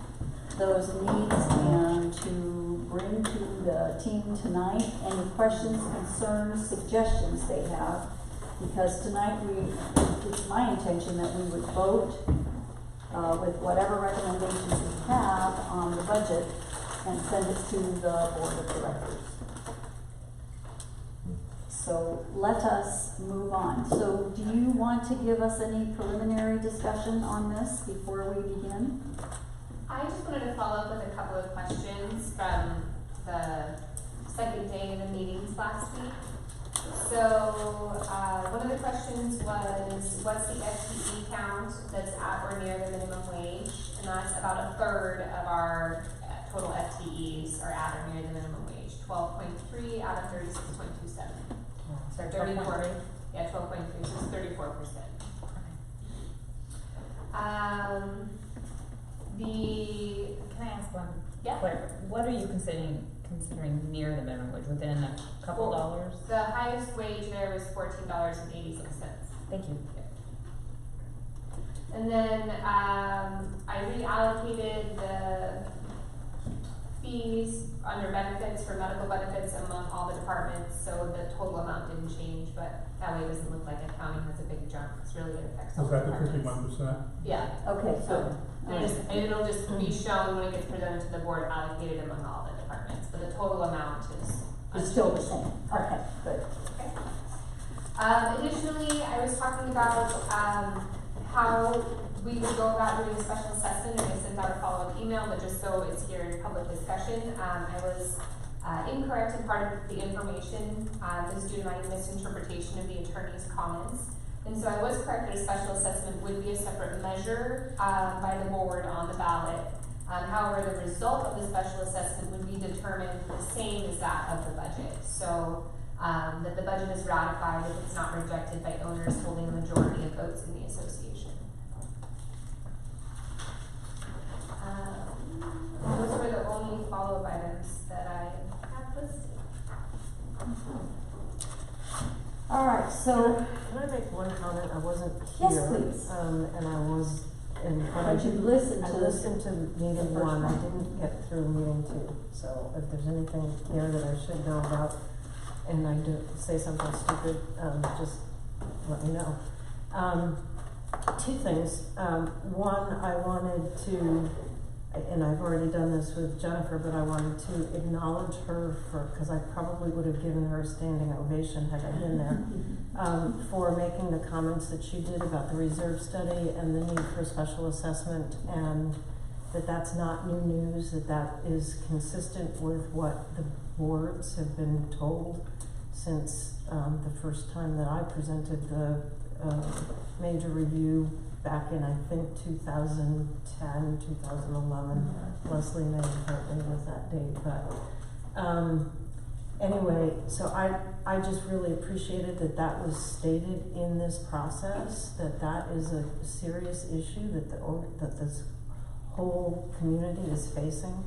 those needs and to bring to the team tonight any questions, concerns, suggestions they have. Because tonight it's my intention that we would vote with whatever recommendations we have on the budget and send it to the board of directors. So let us move on. So do you want to give us any preliminary discussion on this before we begin? I just wanted to follow up with a couple of questions from the second day of the meetings last week. So, one of the questions was, what's the FTE count that's at or near the minimum wage? And that's about a third of our total FTEs are at or near the minimum wage, 12.3 out of 36.27. So 34, yeah, 12.3, so it's 34%. Can I ask one? Yeah. What are you considering near the minimum wage, within a couple dollars? The highest wage there was $14.86. Thank you. And then, I reallocated the fees under benefits for medical benefits among all the departments, so the total amount didn't change, but that way it doesn't look like accounting has a big jump, because really it affects all Was the that the departments. 51%? Yeah, Okay, so, good. and it'll just be shown when it gets presented to the board, allocated among all the departments, but the total amount is It's still the same. Okay, good. Additionally, I was talking about, how we would go about doing a special assessment, and I sent out a follow-up email, but just so it's here in public discussion, I was, incorrect in part of the information, was due to my misinterpretation of the attorney's comments. And so I was correct that a special assessment would be a separate measure, by the board on the ballot. However, the result of the special assessment would be determined the same as that of the budget. So, that the budget is ratified if it's not rejected by owners holding a majority of votes in the association. Those were the only follow-up items that I have listed. All right, so, Can I make one comment? I wasn't Yes, here. please. And I was in. but you listened I to listened to the meeting first one, I one. didn't get through meeting two, so if there's anything there that I should know about, and I do say something stupid, just let me know. Two things, one, I wanted to, and I've already done this with Jennifer, but I wanted to acknowledge her cause I probably would have given her a standing ovation had I been there, for making the comments that she did about the reserve study and the need for a special assessment, and that's not new news, that is consistent with what the boards have been told since, the first time that I presented the major review back in, I think, 2010, 2011. Leslie may help me with that date, but, anyway, so I just really appreciated that that was stated in this process, that that is a serious issue that that this whole community is facing,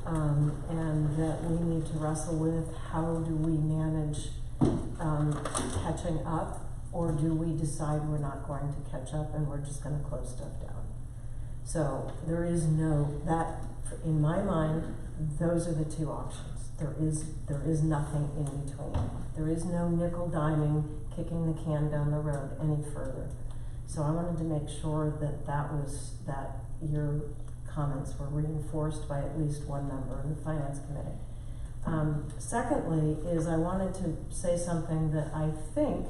and that we need to wrestle with how do we manage catching up, or do we decide we're not going to catch up and we're just gonna close stuff down? So there is in my mind, those are the two options. There is nothing in between. There is no nickel diming, kicking the can down the road any further. So I wanted to make sure that your comments were reinforced by at least one member in the Finance Committee. Secondly, is I wanted to say something that I think,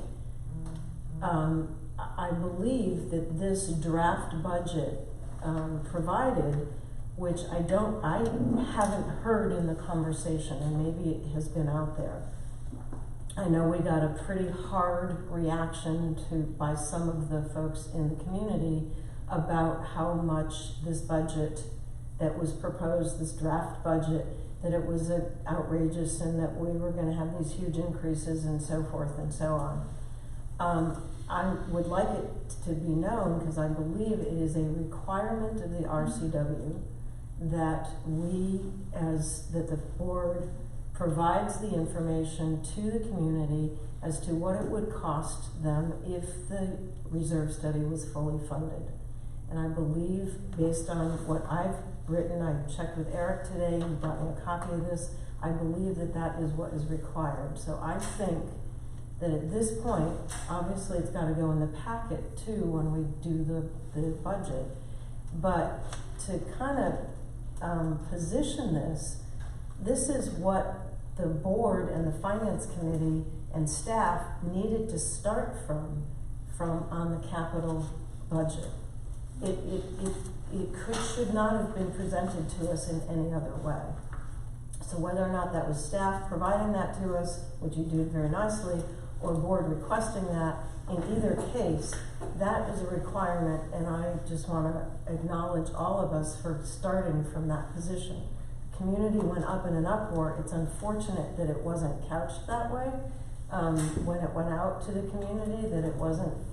I believe that this draft budget provided, which I haven't heard in the conversation, and maybe it has been out there. I know we got a pretty hard reaction by some of the folks in the community about how much this budget that was proposed, this draft budget, that it was outrageous and that we were gonna have these huge increases and so forth and so on. I would like it to be known, because I believe it is a requirement of the RCW that that the board provides the information to the community as to what it would cost them if the reserve study was fully funded. And I believe, based on what I've written, I checked with Eric today, he brought me a copy of this, I believe that that is what is required. So I think that at this point, obviously it's gotta go in the packet too when we do the budget, but to kind of position this is what the board and the Finance Committee and staff needed to start from on the capital budget. It should not have been presented to us in any other way. So whether or not that was staff providing that to us, which you did very nicely, or board requesting that, in either case, that is a requirement, and I just want to acknowledge all of us for starting from that position. The community went up in an uproar. It's unfortunate that it wasn't couched that way when it went out to the community, that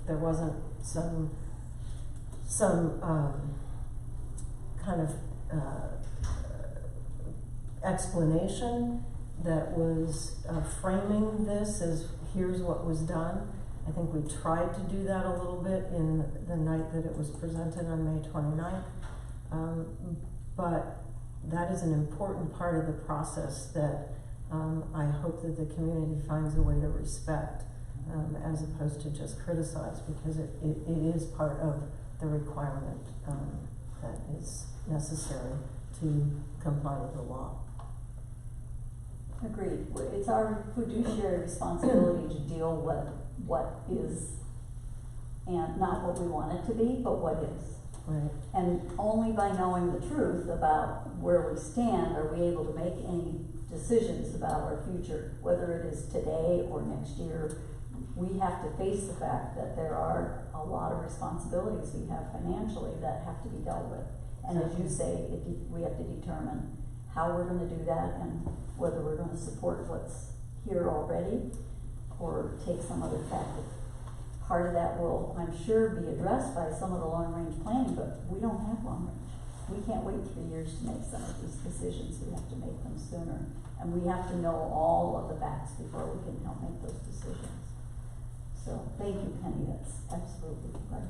there wasn't some kind of explanation that was framing this as here's what was done. I think we tried to do that a little bit in the night that it was presented on May 29th. But that is an important part of the process that I hope that the community finds a way to respect as opposed to just criticize, because it is part of the requirement that is necessary to comply with the law. Agreed. It's our fiduciary responsibility to deal with what is, and not what we want it to be, but what is. Right. And only by knowing the truth about where we stand are we able to make any decisions about our future, whether it is today or next year. We have to face the fact that there are a lot of responsibilities we have financially that have to be dealt with. And as you say, we have to determine how we're gonna do that and whether we're gonna support what's here already or take some other tactic. Part of that will, I'm sure, be addressed by some of the long-range planning, but we don't have long-range. We can't wait 3 years to make some of these decisions. We have to make them sooner. And we have to know all of the facts before we can help make those decisions. So, thank you, Penny, that's absolutely right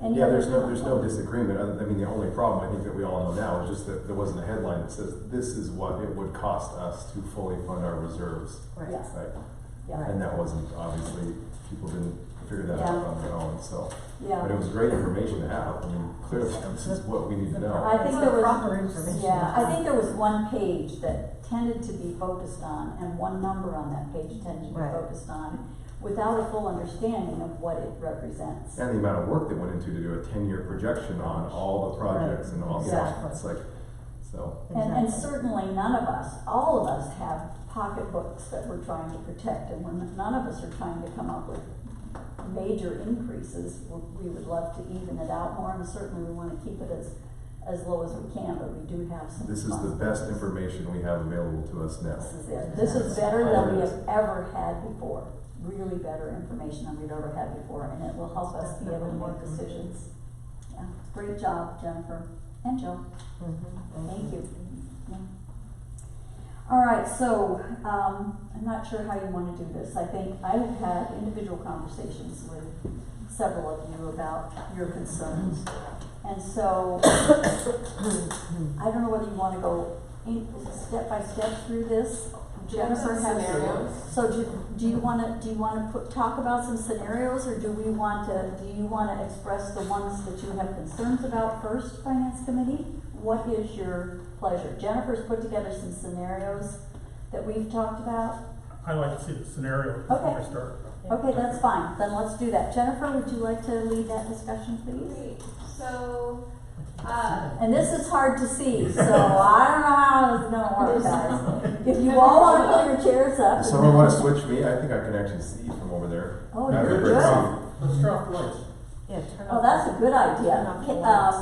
on. Yeah, there's no disagreement. I mean, the only problem I think that we all know now is just that there wasn't a headline that says this is what it would cost us to fully fund our reserves. Right. Yes. Right. Yeah. And that wasn't, obviously, people didn't figure that out on their own, so. Yeah. But it was great information to have. I mean, clearly, this is what we need to know. I think there was proper information. Yeah, I think there was one page that tended to be focused on, and one number on that page tended to be Right. focused on, without a full understanding of what it represents. And the amount of work that went into to do a 10-year projection on all the projects and all Exactly. stuff. It's like, so. And certainly none of us, all of us have pocketbooks that we're trying to protect, and none of us are trying to come up with major increases, we would love to even it out more, and certainly we wanna keep it as low as we can, but we do have some. This is the best information we have available to us now. This is it. This is better than we have ever had before. Really better information than we've ever had before, and it will help us be able to make decisions. Yeah, great job, Jennifer and Joe. Thank you. Yeah. All right, so, I'm not sure how you wanna do this. I think I've had individual conversations with several of you about your concerns. And so, I don't know whether you wanna go step by step through this. Jennifer has Scenarios. So do you wanna talk about some scenarios, or do you wanna express the ones that you have concerns about first, Finance Committee? What is your pleasure? Jennifer's put together some scenarios that we've talked about. I'd like to see the scenario before Okay. we start. Okay, that's fine, then let's do that. Jennifer, would you like to lead that discussion, please? Great, so, And this is hard to see, so I don't know how this is gonna work, guys. If you all wanna pull your chairs up. If someone wants to switch me, I think I can actually see from over there. Oh, That'd you're be great to good. see. Let's drop lights. Yeah, turn Oh, off. that's a good idea. Turn off the lights.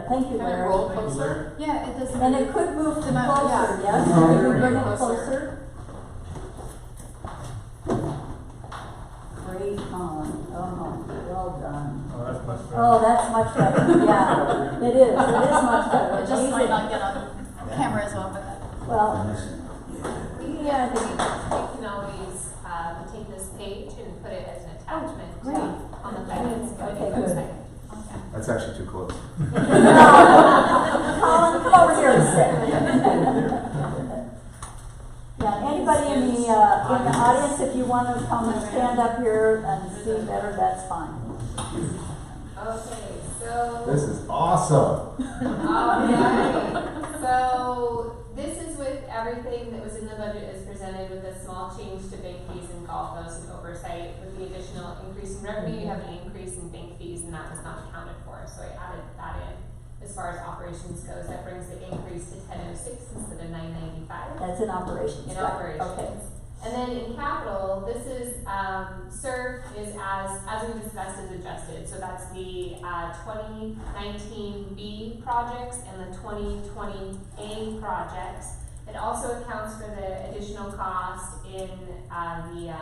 Thank you, Can I Larry. roll closer? yeah, it doesn't. And it could move to closer, Yeah. yes? Yeah. Can we bring it Closer. closer? Great, Colin. Oh, well done. Oh, that's much better. Oh, that's much better, yeah. It is much better. It just might Amazing. not get on camera as well, but Well, yeah, I think, We can always, take this page and put it as an attachment great. on the Finance Committee Okay, good. website. That's actually too close. Colin, come over here and sit. Yeah, anybody in the audience, if you want to come and stand up here and see better, that's fine. Okay, so. This is awesome. Alright, so this is with everything that was in the budget as presented with a small change to bank fees and golf notes and oversight. With the additional increase in revenue, you have an increase in bank fees and that was not accounted for, so I added that in. As far as operations goes, that brings the increase to 1006 instead of 995. That's in operations, In right? operations. Okay. And then in capital, this is, SURF is as we discussed, is adjusted. So that's the 2019B projects and the 2020A projects. It also accounts for the additional cost in the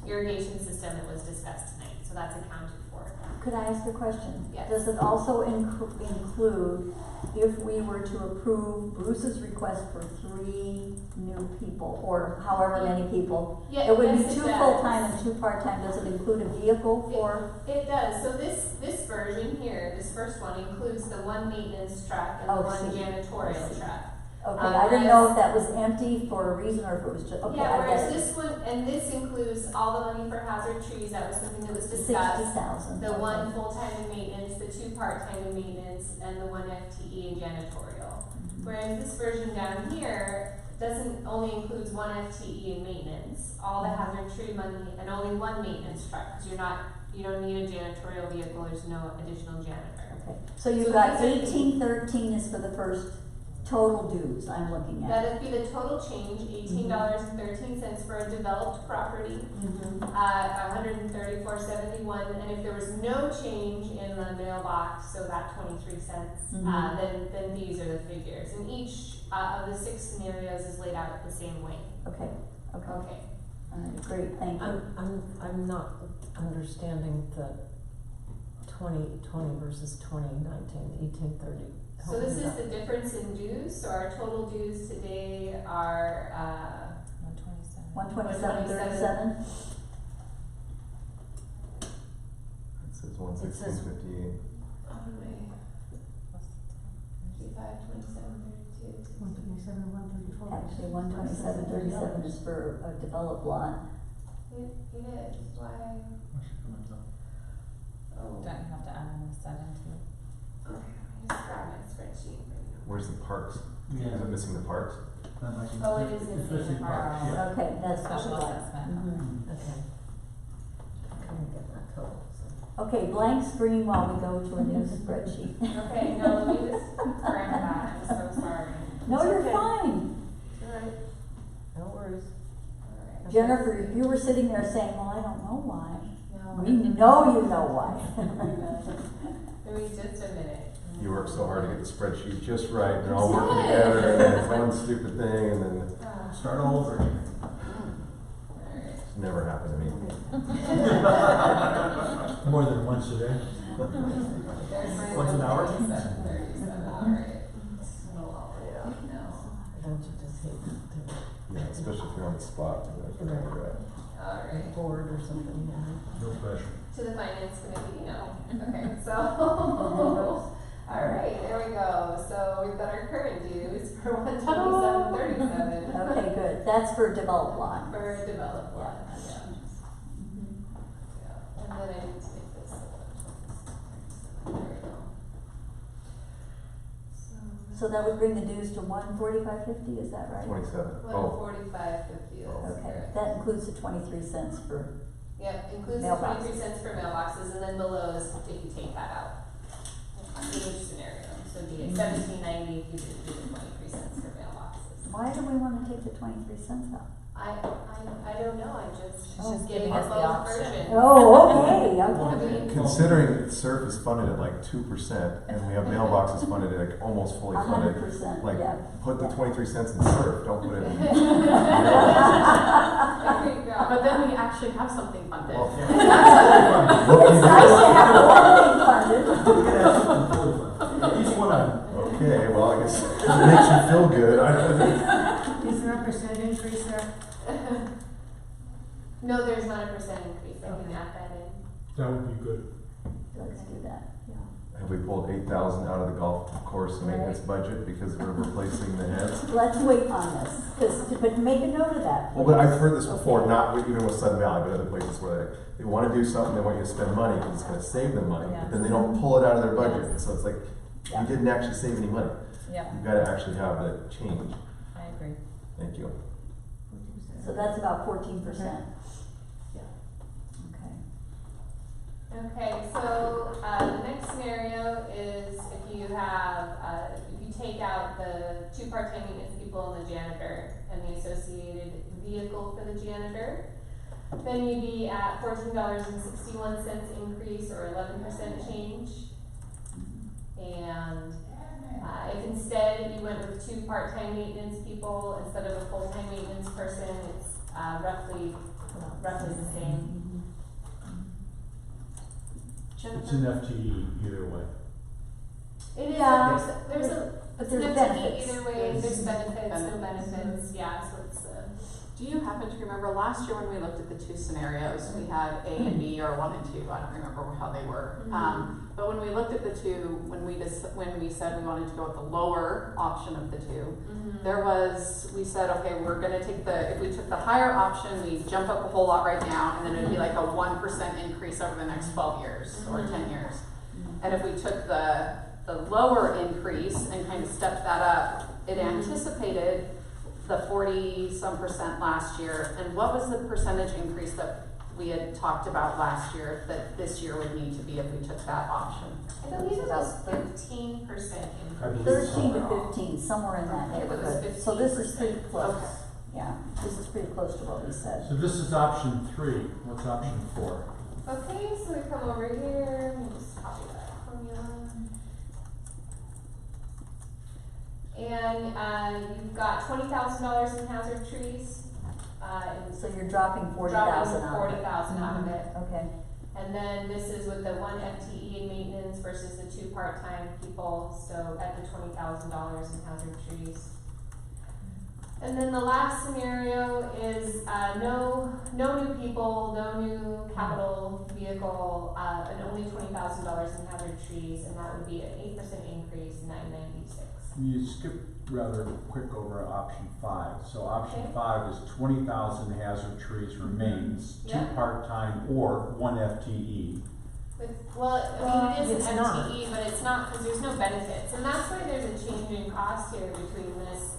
irrigation system that was discussed tonight. So that's accounted for. Could I ask a question? Yes. Does it also include if we were to approve Bruce's request for 3 new people, or however many people? Yeah, It would yes, be it 2 does. full-time and 2 part-time. Does it include a vehicle for? It does. So this version here, this first one, includes the 1 maintenance truck and the Oh, 1 see. janitorial truck. Okay, I didn't know if that was empty for a reason or if it was just, okay, Yeah, I whereas guess this one, and this includes all the money for hazard trees, that was something that was discussed. 60,000. The 1 full-time in maintenance, the 2 part-time in maintenance, and the 1 FTE in janitorial. Whereas this version down here doesn't, only includes 1 FTE in maintenance, all the hazard tree money, and only 1 maintenance truck, because you don't need a janitorial vehicle, there's no additional janitor. Okay, so you've So got these are- 1813 is for the first total dues I'm looking at. That'd be the total change, $18.13 for a developed property. $134.71, and if there was no change in the mailbox, so that 23 cents, then these are the figures. And each of the 6 scenarios is laid out the same way. Okay, okay. Okay. All right, great, thank you. I'm not understanding the 2020 versus 2019, 1830. So this is the difference in dues. So our total dues today are 127.37. It says 116.58. 127.32. Actually, 127.37 is for a developed lot. It is. Why? Oh. Don't you have to add in a 7 too? Okay, I just grabbed my spreadsheet. Where's the parks? Yeah. Is it missing the parks? Oh, it is It's missing the parks, parks. yeah. Okay, that's Special what I like. assessment. Okay. I couldn't get that total, so. Okay, blank screen while we go to a new spreadsheet. Okay, no, let me just correct that. I'm so sorry. No, It's you're okay. fine. Alright. No worries. Alright. Jennifer, you were sitting there saying, well, I don't know why. No, We know you know why. Give me just a minute. You work so hard to get the spreadsheet just right, and they're all working together, and then it's one stupid thing, and then Start all over again. it's never happened to me. More than once a day. Once an hour? 37, alright. Don't you just hate to Yeah, especially if you're on the spot. Alright, board or something, No pressure. to the finance committee, no. Okay, so, alright, there we go. So we've got our current dues for 127.37. Okay, good. That's for developed lot. For developed lot, yeah. Yeah, and then I need to make this. There we go. So that would bring the dues to 145.50, is that right? 27. 145.50 is Okay, correct. that includes the 23 cents for, Yep, includes the Mailboxes. 23 cents for mailboxes, and then below is if you take that out. In each scenario, so it'd be at $17.90 if you didn't do the 23 cents for mailboxes. why do we want to take the 23 cents out? I don't know, I just. She's just giving us the both option. versions. Oh, okay, I okay. mean, Considering SURF is funded at like 2%, and we have mailboxes funded at like almost fully funded, 100%, like, yeah. put the 23 cents in SURF, don't put it in. there you go. But then we actually have something funded. Well, It's nice to have one thing funded. Each one of them. Okay, well, I guess it makes you feel good. Is there a percent increase there? No, there's not a percent increase, I can add that in. That would be good. Let's do that, yeah. Have we pulled 8,000 out of the golf course maintenance budget because we're replacing the heads? Let's wait on this, but make a note of that. Well, but I've heard this Okay. before, not even with Sudden Valley, but other places where they want to do something, they want you to spend money because it's going to save them money, but then they don't pull it out of their budget. Yes. So it's like, Yeah. you didn't actually save any money. Yeah, You've got to actually have the change. I agree. Thank you. So that's about 14%. Yeah. Okay. Okay, so, the next scenario is if you have, if you take out the 2 part-time maintenance people and the janitor and the associated vehicle for the janitor, then you'd be at $14.61 increase or 11% change. And, if instead you went with 2 part-time maintenance people instead of a full-time maintenance person, it's, roughly the same. It's an FTE either way. It is, Yeah. there's a, But it's there's an FTE benefits. either way, there's benefits, no benefits, yeah, so it's, Do you happen to remember last year when we looked at the 2 scenarios, we had A and B or 1 and 2, I don't remember how they were. But when we looked at the 2, when we said we wanted to go with the lower option of the 2, there was, we said, okay, we're gonna take if we took the higher option, we jump up a whole lot right now, and then it'd be like a 1% increase over the next 12 years or 10 years. And if we took the lower increase and kind of stepped that up, it anticipated the 40-some% last year. And what was the percentage increase that we had talked about last year that this year would need to be if we took that option? I believe it was 15% I increase. believe 13 to 15, somewhere in that It was neighborhood. So this is pretty 15%. close. Okay. Yeah, this is pretty close to what we said. So this is option 3. What's option 4? Okay, so we come over here, let me just copy that formula. And, you've got $20,000 in hazard trees, So you're dropping 40,000 out of it. 40,000 out of it. Okay. And then this is with the 1 FTE in maintenance versus the 2 part-time people, so at the $20,000 in hazard trees. And then the last scenario is, no new people, no new capital vehicle, and only $20,000 in hazard trees, and that would be an 8% increase, $996. You skipped rather quick over option 5. So option Okay. 5 is 20,000 hazard trees remains, 2 Yeah. part-time or 1 FTE. Well, I mean, it is It's an not. FTE, but it's not, because there's no benefits, and that's why there's a change in cost here between this.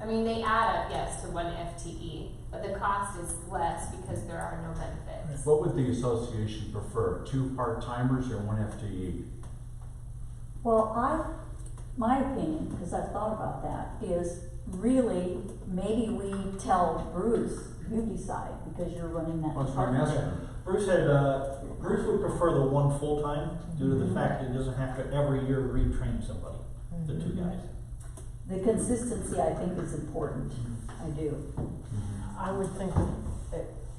I mean, they add up, yes, to 1 FTE, but the cost is less because there are no benefits. What would the association prefer, 2 part-timers or 1 FTE? Well, my opinion, because I've thought about that, is really maybe we tell Bruce, you decide, because you're running that That's what I'm department. asking. Bruce Bruce would prefer the one full-time due to the fact that he doesn't have to every year retrain somebody, the two guys. The consistency, I think, is important. I do. I would think,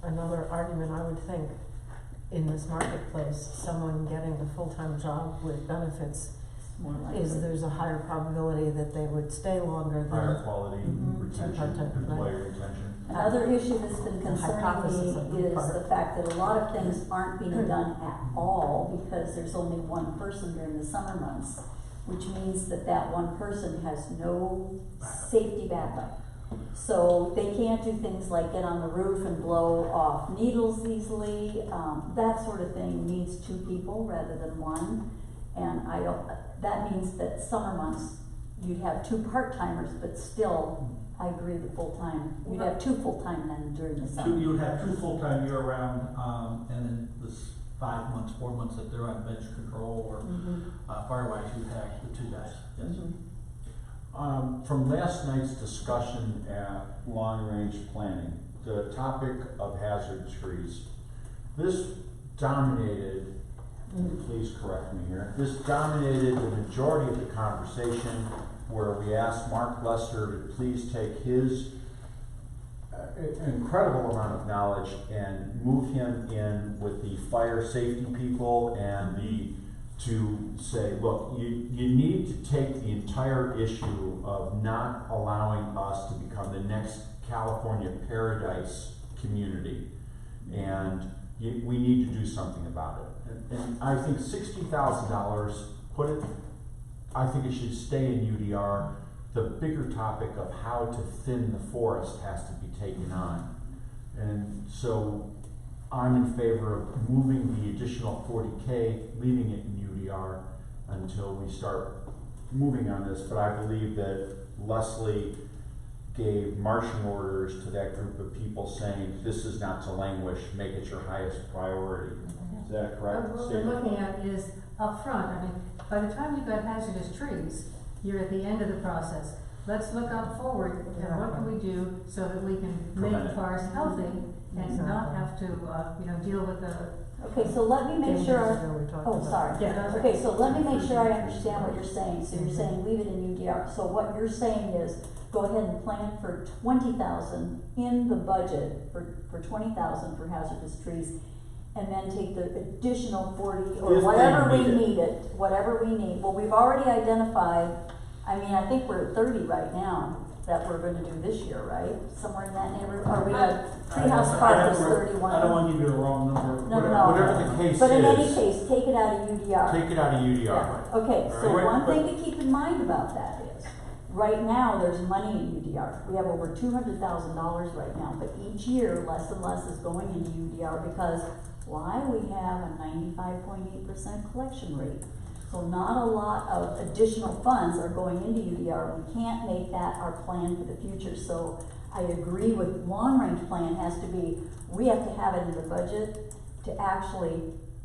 another argument, I would think, in this marketplace, someone getting a full-time job with benefits More likely. is there's a higher probability that they would stay longer Higher than. quality retention, Part-time, right. employee retention. Another issue that's been Hypothesis on concerning me my is part. the fact that a lot of things aren't being done at all because there's only one person during the summer months, which means that that one person has no safety backup. So they can't do things like get on the roof and blow off needles easily. That sort of thing needs two people rather than one. And that means that summer months, you'd have two part-timers, but still, I agree the full-time, you'd have two full-time then during the summer. You would have two full-time year-round, and then this 5 months, 4 months that they're on bench control or firewise, you have the two guys, yes. From last night's discussion at long-range planning, the topic of hazard trees, this dominated, please correct me here, this dominated the majority of the conversation where we asked Mark Lester to please take his incredible amount of knowledge and move him in with the fire safety people and to say, look, you need to take the entire issue of not allowing us to become the next California paradise community, and we need to do something about it. And I think $60,000, I think it should stay in UDR. The bigger topic of how to thin the forest has to be taken on. And so I'm in favor of moving the additional $40K, leaving it in UDR until we start moving on this. But I believe that Leslie gave marching orders to that group of people saying, this is not to languish, make it your highest priority. Is that correct? What we're looking at is upfront. I mean, by the time you've got hazardous trees, you're at the end of the process. Let's look out forward and what can we do so that we can make Prevent it. cars healthy and not have to, deal with the. Okay, so let me make sure, oh, sorry. Yeah. Okay, so let me make sure I understand what you're saying. So you're saying leave it in UDR. So what you're saying is go ahead and plan for 20,000 in the budget for 20,000 for hazardous trees, and then take the additional 40 or If whatever we we need need whatever we need. Well, we've already identified, I think we're at 30 right now that we're gonna do this year, right? Somewhere in that neighborhood, or we have Treehouse Park is 31. I don't want to give you the wrong number. No. Whatever the case But in any is, case, take it out of UDR. take it out of UDR. Yeah. Okay, so Right. one thing to keep in mind about that is, right now, there's money in UDR. We have over $200,000 right now, but each year, less and less is going into UDR because why? We have a 95.8% collection rate. So not a lot of additional funds are going into UDR. We can't make that our plan for the future. So I agree with long-range plan has to be, we have to have it in the budget to actually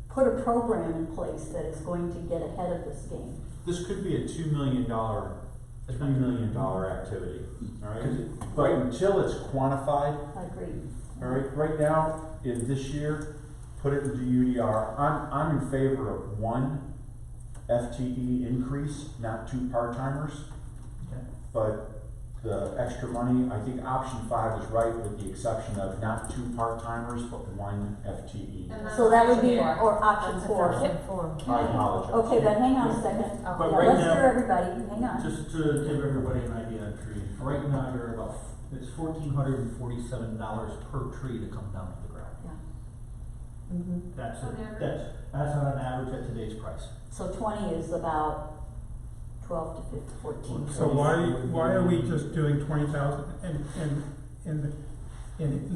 put a program in place that is going to get ahead of this game. This could be a $2 million, $3 million activity, all right? But until it's quantified, I agree. all right, right now, in this year, put it into UDR. I'm in favor of one FTE increase, not two part-timers. Okay. But the extra money, I think option 5 is right with the exception of not two part-timers, but one FTE. And that's So that would be, option or option 4. I apologize. Okay, but hang on a second. But Yeah, right let's now- hear everybody, hang on. Just to give everybody an idea on trees, right now you're about, it's $1,447 per tree to come down to the ground. That's On it, average? that's on an average at today's price. So 20 is about 12 to 15, 14. So why are we just doing 20,000 in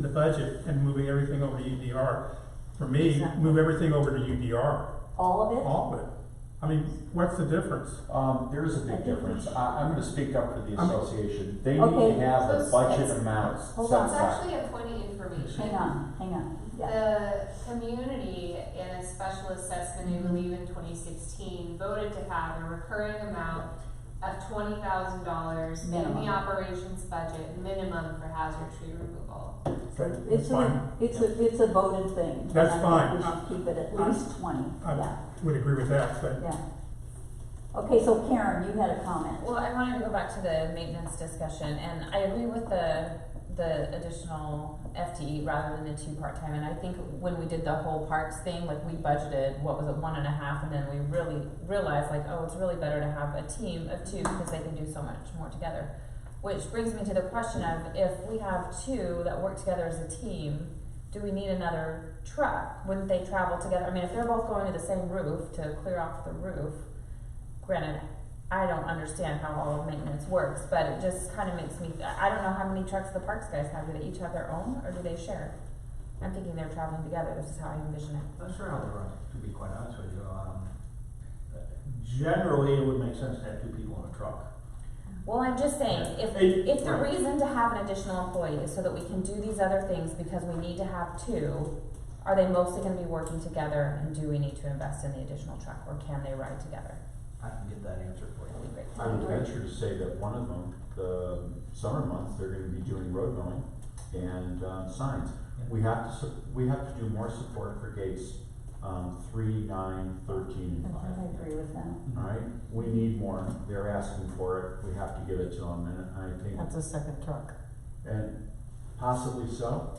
the budget and moving everything over to UDR? For me, Exactly. move everything over to UDR, All of it? all of it. I mean, what's the difference? There is a big difference. I'm gonna speak up for the I'm- association. They need Okay. to have a So budget it's- amount hold set on. It's aside. actually a point of information. Hang on, yeah. The community in a special assessment, I believe in 2016, voted to have a recurring amount of $20,000 in Minimum. the operations budget, minimum for hazard tree removal. It's fine. it's a voted thing. That's I think fine. We should keep it at least 20, I yeah, would agree with that, but yeah. Okay, so Karen, you had a comment. Well, I wanted to go back to the maintenance discussion, and I agree with the additional FTE rather than the 2 part-time, and I think when we did the whole parks thing, like we budgeted, what was it, 1.5, and then we really realized like, oh, it's really better to have a team of 2 because they can do so much more together. Which brings me to the question of, if we have 2 that work together as a team, do we need another truck? Wouldn't they travel together? I mean, if they're both going to the same roof to clear off the roof, granted, I don't understand how all of maintenance works, but it just kind of makes me, I don't know how many trucks the parks guys have. Do they each have their own, or do they share? I'm thinking they're traveling together. This is how I envision it. Not sure how they run, to be quite honest with you. Generally, it would make sense to have 2 people in a truck. Well, I'm just saying, if the reason to have an additional employee is so that we can do these other things because we need to have 2, are they mostly gonna be working together, and do we need to invest in the additional truck, or can they ride together? I can get that answer for That'd you. be great. I would venture to say that one of them, the summer months, they're gonna be doing road mowing and, signs. We have to do more support for gates, 3, 9, 13, and 5. I agree with that. All right, we need more. They're asking for it. We have to give it to them, and I think, That's a second truck. and possibly so,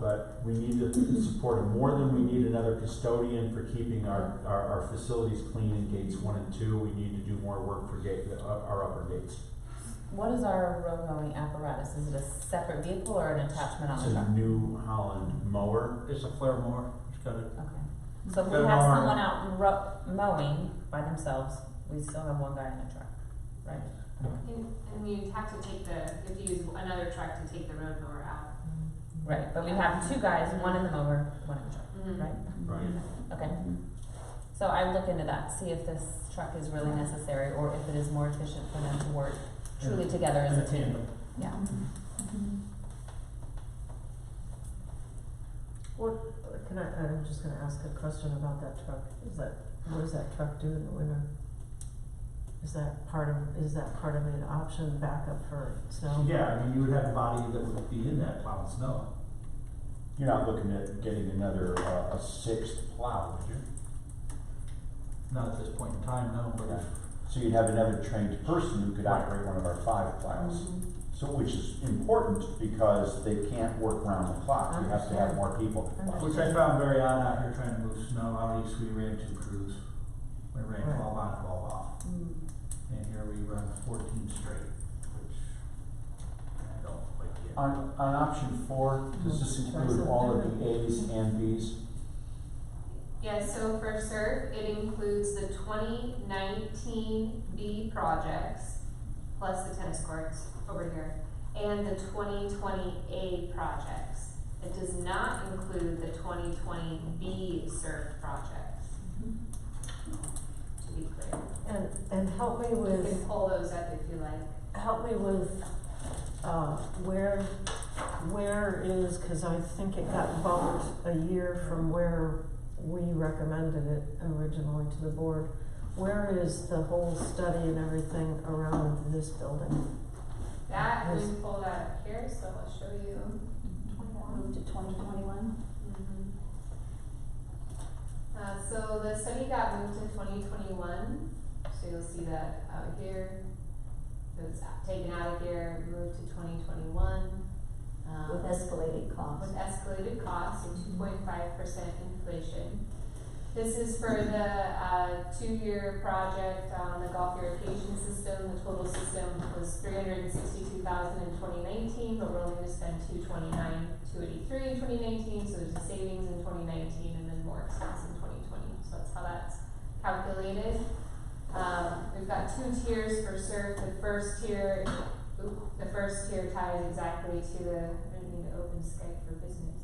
but we need to support them more than we need another custodian for keeping our facilities clean in gates 1 and 2. We need to do more work for our upper gates. What is our road mowing apparatus? Is it a separate vehicle or an attachment on It's the truck? a New Holland mower. It's a flare mower, it's got a, Okay. So if we Good have arm. someone out mowing by themselves, we still have one guy in the truck, right? And you have to use another truck to take the road mower out. Right, but we have 2 guys, one in the mower, one in the truck, Mhm. right? Right. Okay. So I would look into that, see if this truck is really necessary, or if it is more efficient for them to work truly together as a team. tandem. Yeah. I'm just gonna ask a question about that truck. What does that truck do in the winter? Is that part of an option backup for snow? Yeah, I mean, you would have a body that would be in that plowing snow. You're not looking at getting another, a 6th plow, would you? Not at this point in time, no, but Okay. So you'd have another trained person who could operate one of our 5 plows. So, which is important because they can't work around the clock. You have to have more people. which I found very odd out here trying to move snow. Out east, we ran 2 crews. We ran 12 on, 12 off. And here we run 14 straight, which I don't quite get. On option 4, does this include all of the A's and B's? Yes, so for SURF, it includes the 2019 B projects, plus the tennis courts over here, and the 2020 A projects. It does not include the 2020 B SURF projects. To be clear. And help me You with, can pull those up if you like. where is, cause I think it got bumped a year from where we recommended it originally to the board. Where is the whole study and everything around this building? That, we pulled that up here, so I'll show you. Move to 2021. So the study got moved to 2021, so you'll see that out here. It was taken out of here, moved to 2021. With escalated costs. With escalated costs and 2.5% inflation. This is for the 2-year project on the Gulf irrigation system. The total system was $362,000 in 2019, but we're only going to spend $283 in 2019. So there's a savings in 2019 and then more expense in 2020. So that's how that's calculated. We've got 2 tiers for SURF. The first tier ties exactly to the. I didn't mean to open Skype for business.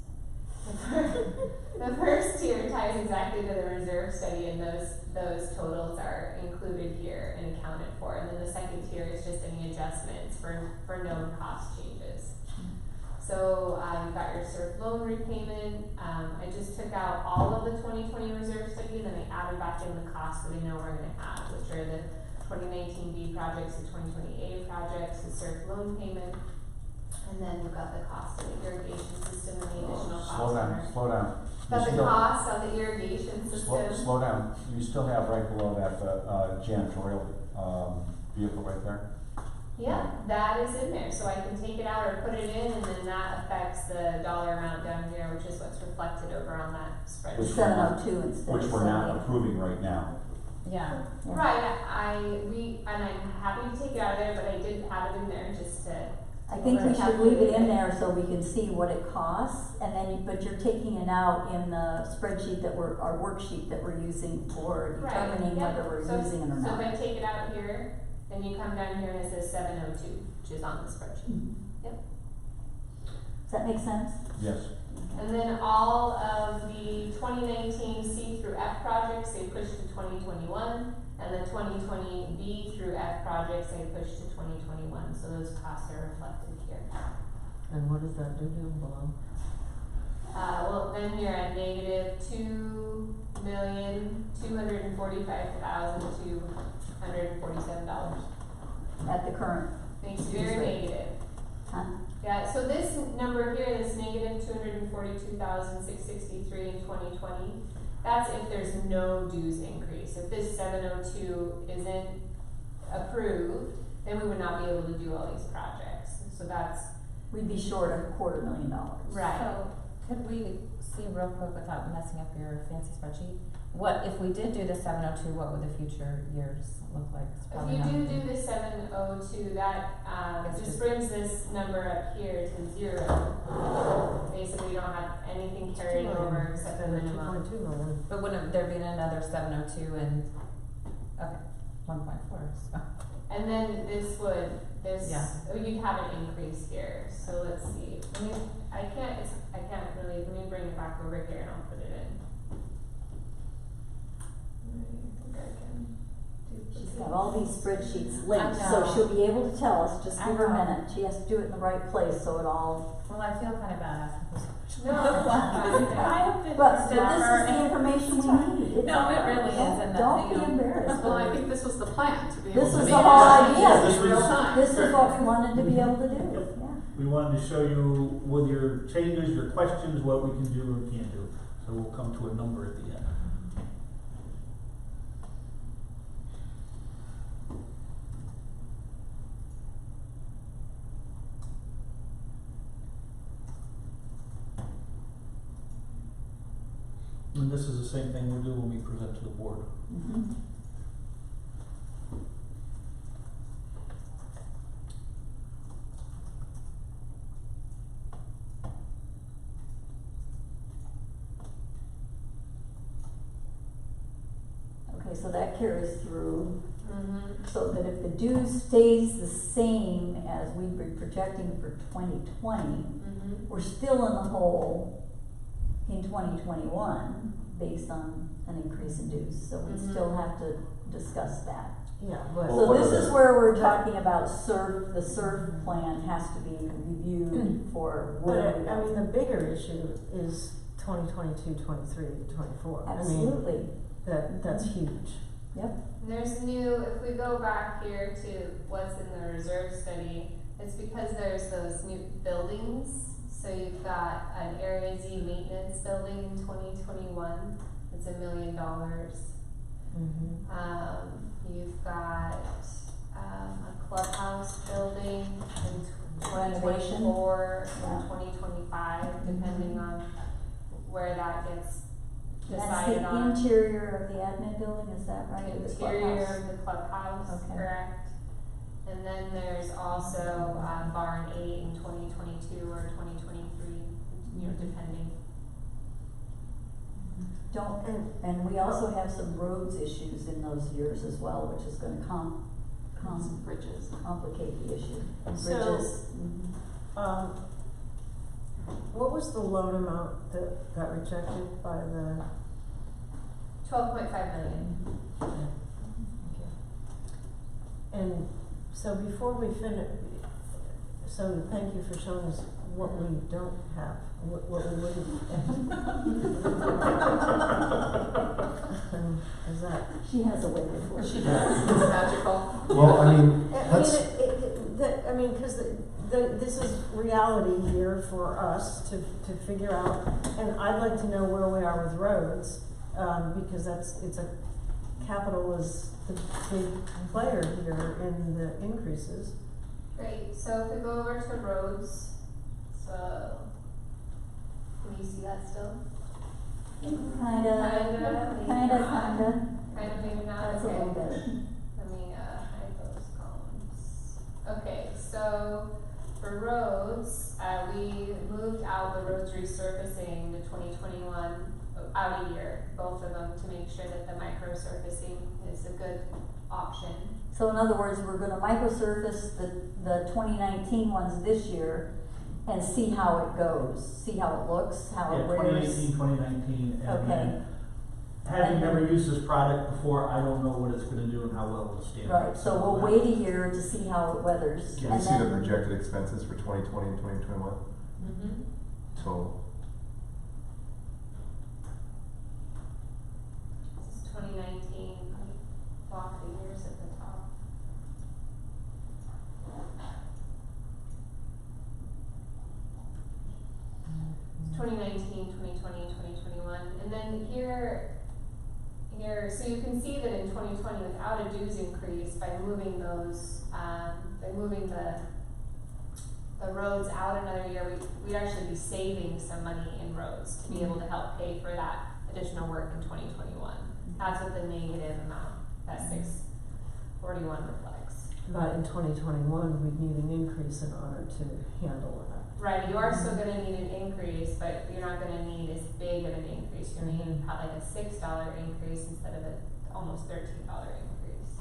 The first tier ties exactly to the reserve study, and those totals are included here and accounted for. And then the second tier is just any adjustments for known cost changes. So you've got your SURF loan repayment. I just took out all of the 2020 reserve study, then I added back in the costs that we know we're going to have, which are the 2019 B projects, the 2020 A projects, the SURF loan payment, and then you've got the cost of the irrigation system and the additional cost. Slow down, slow down. You Got the still- cost of the irrigation system. Slow down. You still have right below that, janitorial, vehicle right there. Yeah, that is in there, so I can take it out or put it in, and then that affects the dollar amount down here, which is what's reflected over on that Which spreadsheet. we're not- 702 instead of Which we're not 78. approving right now. Yeah. Right, and I'm happy to take it out of there, but I did have it in there just to. I think we should leave it in there so we can see what it costs, and then, but you're taking it out in the spreadsheet that our worksheet that we're using for Right, determining yeah. whether we're So- using it or So not. if I take it out here, then you come down here and it says 702, which is on the spreadsheet. Does that make sense? Yes. And then all of the 2019 C through F projects, they pushed to 2021, and the 2020 B through F projects, they pushed to 2021, so those costs are reflected here. And what does that do down below? Well, then you're at negative $2,245,247. At the current, Makes it very negative. huh? Yeah, so this number here, this negative 242,663 in 2020, that's if there's no dues increase. If this 702 isn't approved, then we would not be able to do all these projects. So that's We'd be short of $250,000. right. So, could we see real quick without messing up your fancy spreadsheet? What, if we did do the 702, what would the future years look like? It's If probably you not- do the 702, that It's just just- brings this number up here to 0. Basically, you don't have anything carried over except the minimum. 2.2 million. But wouldn't there be another 702 and, okay, 1.4, so. And then Yeah. you'd have an increase here, so let's see. I can't really, let me bring it back over here and I'll put it in. I think I can She's duplicate got all these this. spreadsheets linked, I so know. she'll be able to tell us, just I give her a know. minute. She has to do it in the right place, so it all. Well, I feel kind of bad asking this question. No, that's fine. But this is the information we need. It's No, all it right. really is, and that, Don't you be know, embarrassed. Well, I think this was the plan, to be able This to was make the it whole happen idea. in real time. This is what we wanted to be able to do, yeah. We wanted to show you with your changes, your questions, what we can do and can't do. So we'll come to a number at the end. And this is the same thing we'll do when we present to the board. Mhm. Okay, so that carries through, so that if the dues stays the same as we were projecting for 2020, we're still in the hole in 2021 based on an increase in dues, so we still have to discuss that. Yeah, but. Well, So what this are is the- where we're talking about the SURF plan has to be reviewed for But what. I mean, the bigger issue is 2022, 23, 24. I mean, Absolutely, that's huge. yep. And there's if we go back here to what's in the reserve study, it's because there's those new buildings. So you've got an Area Z maintenance building in 2021, it's $1 million. You've got, a clubhouse building in 2024 and 2025, depending on where that gets That's decided the on. interior of the admin building, is that right? Or the Interior clubhouse? of the clubhouse, Okay. correct. And then there's also, barn 8 in 2022 or 2023, depending. And we also have some roads issues in those years as well, which is gonna Some bridges. complicate the issue. And So- bridges, What was the loan amount that got rejected by the? 12.5 million. And so before we finish, So thank you for showing us what we don't have, what we wouldn't. Is that? She has a way before. She does, it's magical. Well, I mean, I that's, mean, because this is reality here for us to figure out, and I'd like to know where we are with roads, because it's a, capital is the big player here in the increases. Great, so if we go over to roads, so, can you see that still? Kinda, Maybe not, that's a okay. little better. Let me, hide those columns. Okay, so for roads, we moved out the roads resurfacing to 2021 out a year, both of them, to make sure that the micro surfacing is a good option. So in other words, we're gonna microsurface the 2019 ones this year and see how it goes, see how it looks, how Yeah, it wears. 2019, and Okay. then, having never used this product before, I don't know what it's gonna do and how well it'll stand. Right, so we'll wait a year to see how it weathers. can we and see the then- projected expenses for 2020 and 2021? Mm-hmm. Total. This is 2019, block the years at the top. It's 2019, 2020, 2021, and then here, so you can see that in 2020, without a dues increase, by moving those, by moving the roads out another year, we'd actually be saving some money in roads to be able to help pay for that additional work in 2021. That's what the negative amount, that 641 reflects. But in 2021, we'd need an increase in order to handle that. Right, you are still gonna need an increase, but you're not gonna need as big of an increase. You're gonna need like a $6 increase instead of a almost $13 increase.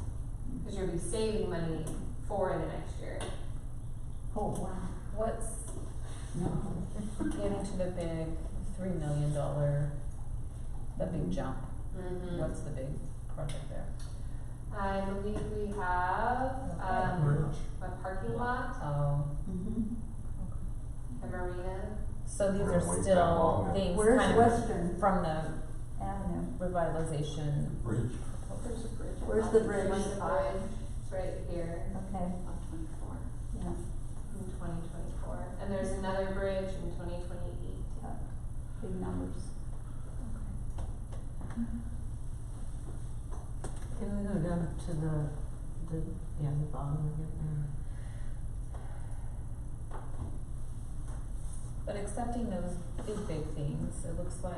Cause you'll be saving money for the next year. Oh, wow. What's getting to the big $3 million, the big jump? Mm-hmm. What's the big project there? I believe we have, a parking lot, Oh, Mhm. a marina. so these Or are waste still that long, yeah. things Where's kind of Western from the Avenue? revitalization. Bridge. There's a bridge. Where's the bridge? Where's the bridge? It's right here Okay, On 24. yeah, in 2024. And there's another bridge in 2028. yeah, big numbers. Can we go down to the bottom again? But accepting those big things, it looks like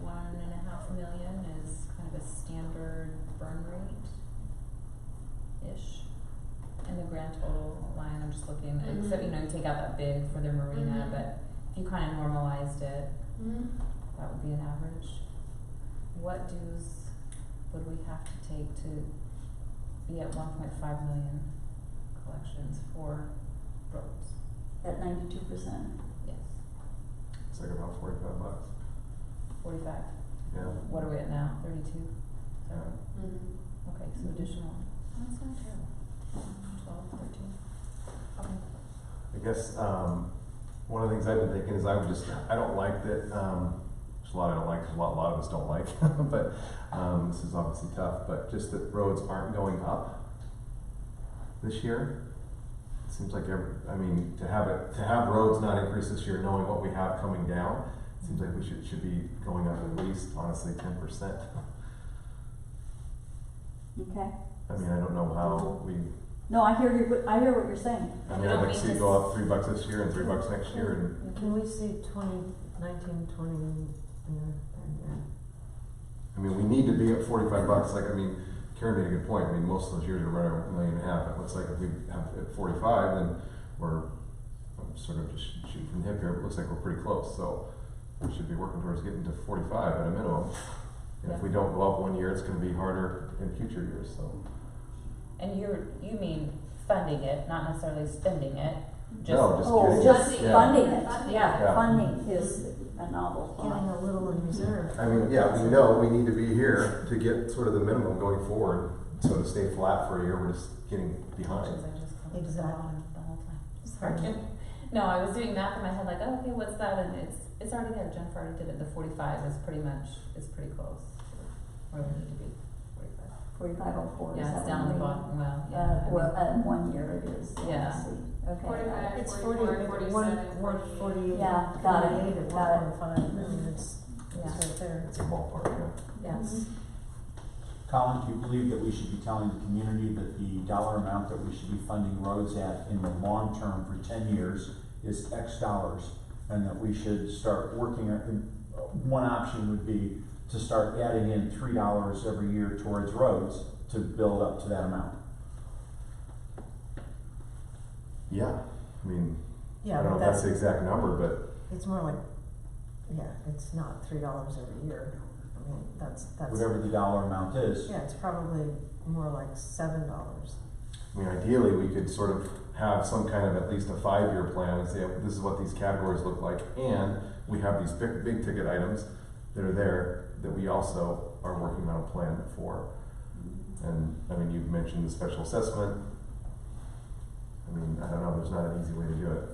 1.5 million is kind of a standard burn rate-ish. In the grand total line, I'm just looking, except, you know, you take out that big for the marina, Mhm. but if you kind of normalized it, Mm-hmm. that would be an average. What dues would we have to take to be at 1.5 million collections for roads? At 92%. Yes, It's like about $45. 45. Yeah. What are we at now? 32? Yeah. Mm-hmm. Okay, so additional, that's not terrible. 12, 13. Okay. I guess, one of the things I've been thinking is I don't like that, there's a lot I don't like, there's a lot of us don't like, but, this is obviously tough, but just that roads aren't going up this year. It seems like to have roads not increase this year, knowing what we have coming down, it seems like we should be going up at least, honestly, 10%. Okay. I mean, I don't know how we, No, I hear what you're saying. I mean, I'd like to see it go up $3 this year and $3 next year and, Can we see 2019, 20, I mean, we need to be at $45, like, I mean, Karen made a good point, I mean, most of those years are running $1.5 million, it looks like if we have at 45, then I'm sort of just shooting from the hip here, but it looks like we're pretty close, so we should be working towards getting to 45 at a minimum. And if we don't go up one year, it's gonna be harder in future years, so. And you mean funding it, not necessarily spending it, just. No, just Oh, getting. just yeah. funding it. Yeah. Yeah. Funding is a novel Getting thought. a little in reserve. I mean, yeah, we know we need to be here to get sort of the minimum going forward, so to stay flat for a year, we're just getting behind. As much as I just come to the Exactly. bottom of the whole Sorry. No, I was doing math in my head, like, oh, okay, what's that? And it's already there. Jennifer already did it. The 45 is pretty close to where we need to be. 45. 4504, is Yeah, that it's down what the you mean? bottom. Well, yeah. I mean, Well, 1 year it is. Yeah. I see. Okay. 45, It's 44, 47, 48. Yeah, got it, 48 at got it. 1.5, I mean, it's Yeah. right there. It's a ballpark, yeah. Yes. Colin, do you believe that we should be telling the community that the dollar amount that we should be funding roads at in the long term for 10 years is X dollars? And that we should start working, one option would be to start adding in $3 every year towards roads to build up to that amount. Yeah, I mean, Yeah, I don't know but if that's the exact number, but it's more like, yeah, it's not $3 every year. I mean, that's. Whatever the dollar amount is. Yeah, it's probably more like $7. I mean, ideally, we could sort of have some kind of at least a 5-year plan and say, this is what these categories look like, and we have these big ticket items that are there that we also are working on a plan for. And, I mean, you've mentioned the special assessment. I mean, I don't know, there's not an easy way to do it.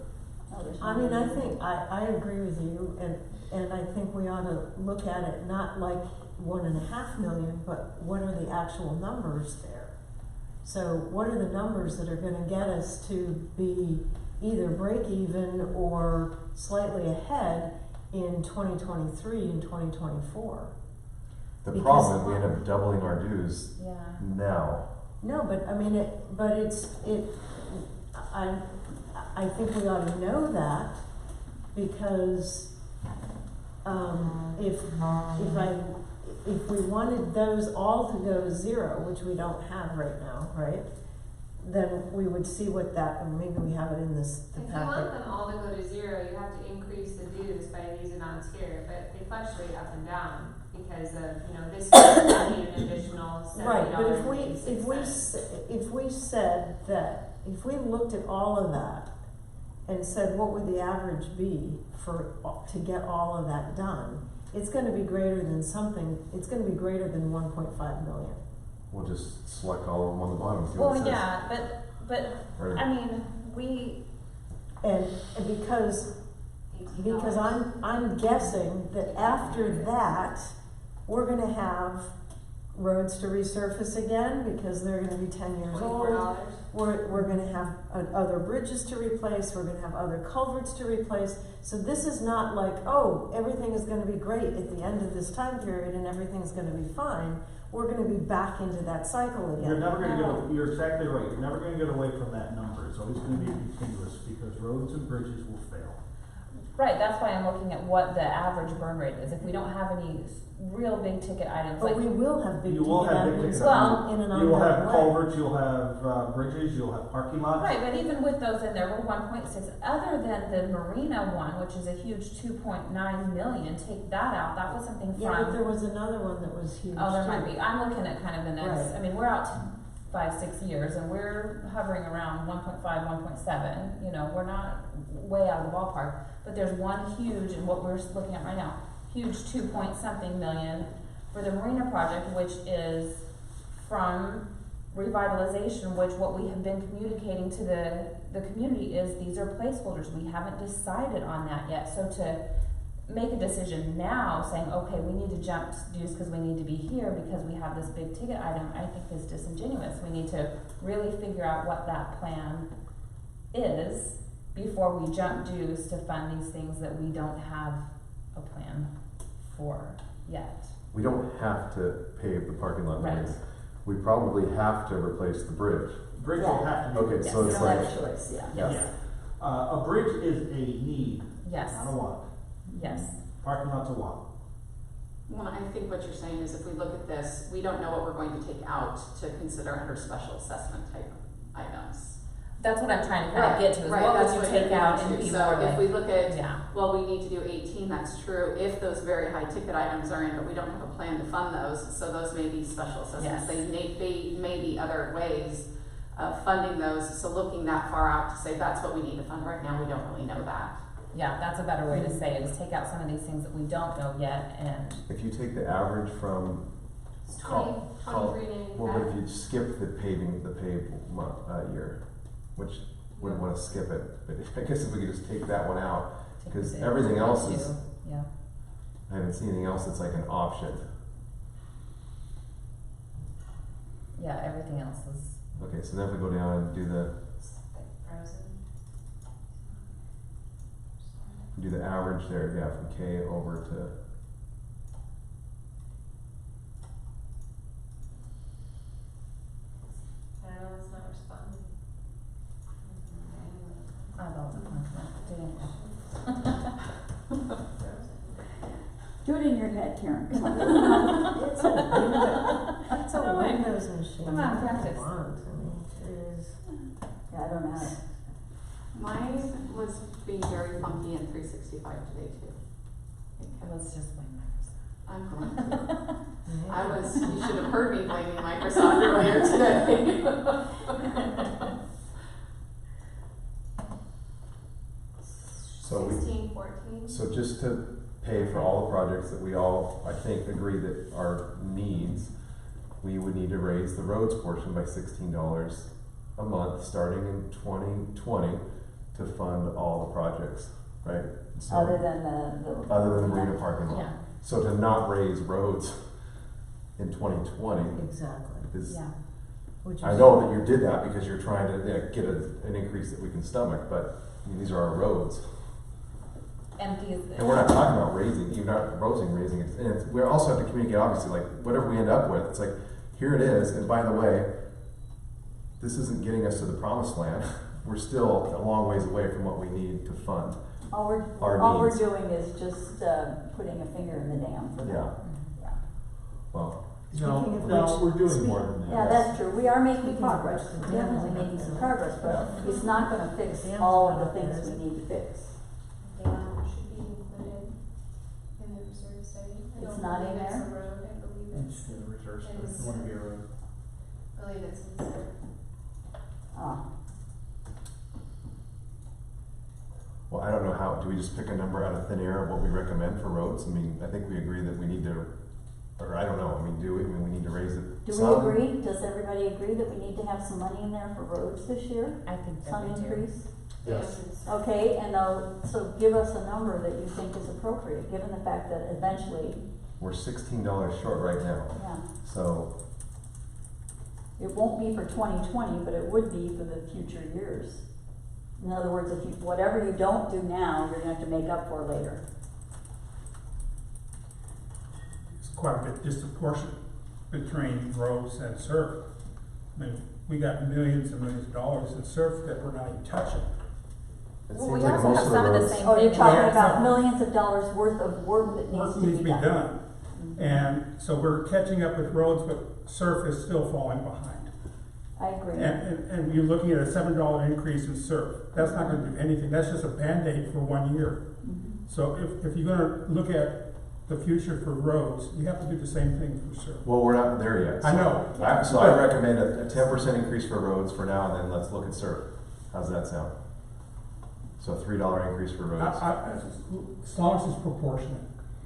I mean, I think, I agree with you, and I think we ought to look at it not like 1.5 million, but what are the actual numbers there? So what are the numbers that are gonna get us to be either break even or slightly ahead in 2023 and 2024? The Because- problem is we end up doubling our dues Yeah. now. No, but I mean, I think we ought to know that, because, if we wanted those all to go to 0, which we don't have right now, right? Then we would see what that, and maybe we have it in this, the If you packet. want them all to go to 0, you have to increase the dues by these amounts here, but they fluctuate up and down because of, this year we need an additional Right, but $70.86. if we said that, if we looked at all of that and said, what would the average be to get all of that done, it's gonna be greater than it's gonna be greater than 1.5 million. We'll just select all of them on the bottom, see what it Well, says. yeah, but Right. I mean, we. And because $18. I'm guessing that after that, we're gonna have roads to resurface again, because they're gonna be 10 years old. $24. We're gonna have other bridges to replace, we're gonna have other culverts to replace. So this is not like, oh, everything is gonna be great at the end of this time period and everything's gonna be fine. We're gonna be back into that cycle again. You're never gonna go, you're exactly right, you're never gonna get away from that number, it's always gonna be continuous, because roads and bridges will fail. Right, that's why I'm looking at what the average burn rate is. If we don't have any real big ticket items, But like. we will have big You will ticket have big items ticket items. in an You will have ongoing way. culverts, you'll have, bridges, you'll have parking lots. Right, but even with those in there, we're 1.6, other than the marina one, which is a huge 2.9 million, take that out, that was something from. Yeah, but there was another one that was huge Oh, there too. might be, I'm looking at kind of the next, Right. I mean, we're out to 5-6 years, and we're hovering around 1.5, 1.7, we're not way out of the ballpark, but there's one huge, and what we're looking at right now, huge 2-point-something million for the marina project, which is from revitalization, which what we have been communicating to the community is these are placeholders, we haven't decided on that yet, so to make a decision now saying, okay, we need to jump dues because we need to be here because we have this big ticket item, I think is disingenuous. We need to really figure out what that plan is before we jump dues to fund these things that we don't have a plan for yet. We don't have to pave the parking lot. Right. We probably have to replace the bridge. Bridge will have to be. Okay, Yes. so You it's don't like, have a choice, yeah. Yes, A bridge is a need, yes, not a want. yes. Parking lot's a want. Well, I think what you're saying is if we look at this, we don't know what we're going to take out to consider under special assessment type items. That's what I'm trying to kind of get to, is Right, what that's would you what take you're out getting and to. be So more if like, we look at, yeah, well, we need to do 18, that's true, if those very high ticket items are in, but we don't have a plan to fund those, so those may be special assessments. Yes. They may be other ways of funding those, so looking that far out to say that's what we need to fund right now, we don't really know that. yeah, that's a better way to say it, is take out some of these things that we don't know yet, and if you take the average from, It's Call- 23 well, but if you skip the paved year, which wouldn't wanna skip it, but I guess if we could just take that one out, Take cause the everything else is, two, yeah. I haven't seen anything else that's like an option. Yeah, everything else is, Okay, so then if we go down and do the average there, yeah, from K over to, I don't know, it's not responding. eyeballs are pointing. Do it in your head, Karen, come on. It's a It's a No, Windows machine. I'm out of practice. Come on, I mean, it is. Yeah, I don't know how to. Mine was being very funky in 365 today too. Let's just blame Microsoft. I'm going to. You should have heard me blaming Microsoft earlier today. so we, 16, 14. so just to pay for all the projects that we all, I think, agree that are needs, we would need to raise the roads portion by $16 a month, starting in 2020, to fund all the projects, right? So- Other than the. Other than the marina parking lot. Yeah. So to not raise roads in 2020 Exactly, is, Yeah. which is. I know that you did that because you're trying to get an increase that we can stomach, but I mean, these are our roads. And these. And we're not talking about raising, you're not proposing raising it, and we also have to communicate, obviously, like, whatever we end up with, it's like, here it is, and by the way, this isn't getting us to the promised land, we're still a long ways away from what we need to fund. All we're needs. doing is just, putting a finger in the dam for that. Yeah. Yeah. Well, No, Speaking of no, which- we're doing speak- more than that. Yeah, that's true, we are making Speaking of progress, which, the we're dam definitely is making some not- progress, but it's not gonna fix Dam's all of not the up things there, is we it? need to fix. Dam should be included in the reserve study. I It's don't not in believe it's there? a road, I believe It's it's, in the reserve, It so is. it wouldn't be a road. I believe it's in there. Ah, well, I don't know how, do we just pick a number out of thin air of what we recommend for roads? I mean, I think we agree that we need to, or I don't know, I mean, we need to raise it do some? we agree, does everybody agree that we need to have some money in there for roads this year? I think that Some we do. increase? Yes. Okay, and so give us a number that you think is appropriate, given the fact that eventually, We're $16 short right now, yeah, so, it won't be for 2020, but it would be for the future years. In other words, if you, whatever you don't do now, you're gonna have to make up for later. It's quite a bit disproportionate between roads and surf. I mean, we got millions and millions of dollars in surf that we're not even touching. it Well, seems we like also most have of the some of the roads. same Oh, you're thing. talking Yeah. about millions of dollars worth of work that Work needs to be done. And so we're catching up with roads, but surf is still falling behind. I agree. And you're looking at a $7 increase in surf. That's not gonna do anything. That's just a Band-Aid for 1 year. Mhm. So if you're gonna look at the future for roads, you have to do the same thing for surf. Well, we're not there yet. I know. So I recommend a 10% increase for roads for now, and then let's look at surf. How's that sound? So a $3 increase for roads. As long as it's proportionate,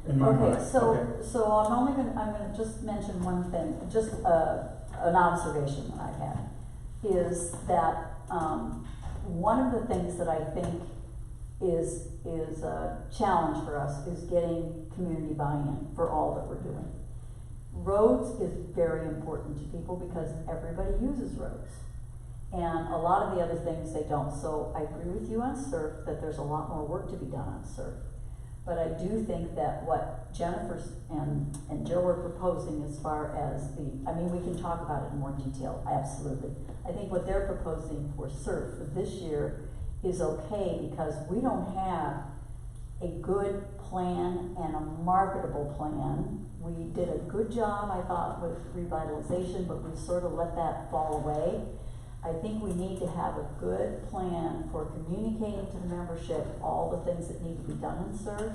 in my mind. Okay, so I'm gonna just mention one thing, just, an observation that I've had, is that, one of the things that I think is a challenge for us is getting community buy-in for all that we're doing. Roads is very important to people because everybody uses roads. And a lot of the other things they don't. So I agree with you on surf, that there's a lot more work to be done on surf. But I do think that what Jennifer and Joe are proposing as far as we can talk about it in more detail, absolutely. I think what they're proposing for surf for this year is okay because we don't have a good plan and a marketable plan. We did a good job, I thought, with revitalization, but we sort of let that fall away. I think we need to have a good plan for communicating to the membership all the things that need to be done in SURF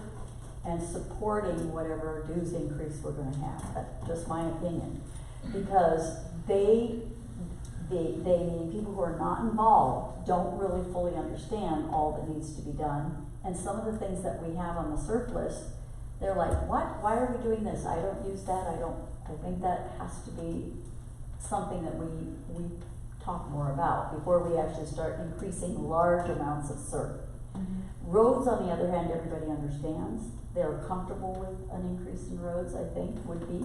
and supporting whatever dues increase we're gonna have. That's just my opinion. Because people who are not involved don't really fully understand all that needs to be done. And some of the things that we have on the SURF list, they're like, what? Why are we doing this? I don't use that. I think that has to be something that we talk more about before we actually start increasing large amounts of SERF. Roads, on the other hand, everybody understands. They're comfortable with an increase in roads, I think, would be,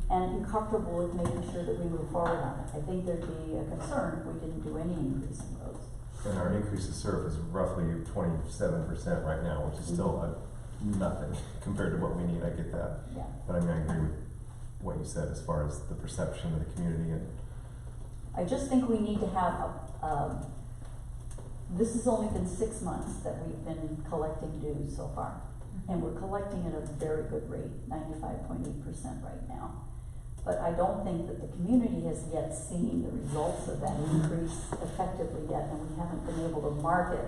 and comfortable with making sure that we move forward on it. I think there'd be a concern if we didn't do any increase in roads. And our increase to SERF is roughly 27% right now, which is still nothing compared to what we need, I get that. Yeah. But I mean, I agree with what you said as far as the perception of the community and. I just think we need to have this has only been 6 months that we've been collecting dues so far. And we're collecting at a very good rate, 95.8% right now. But I don't think that the community has yet seen the results of that increase effectively yet, and we haven't been able to market,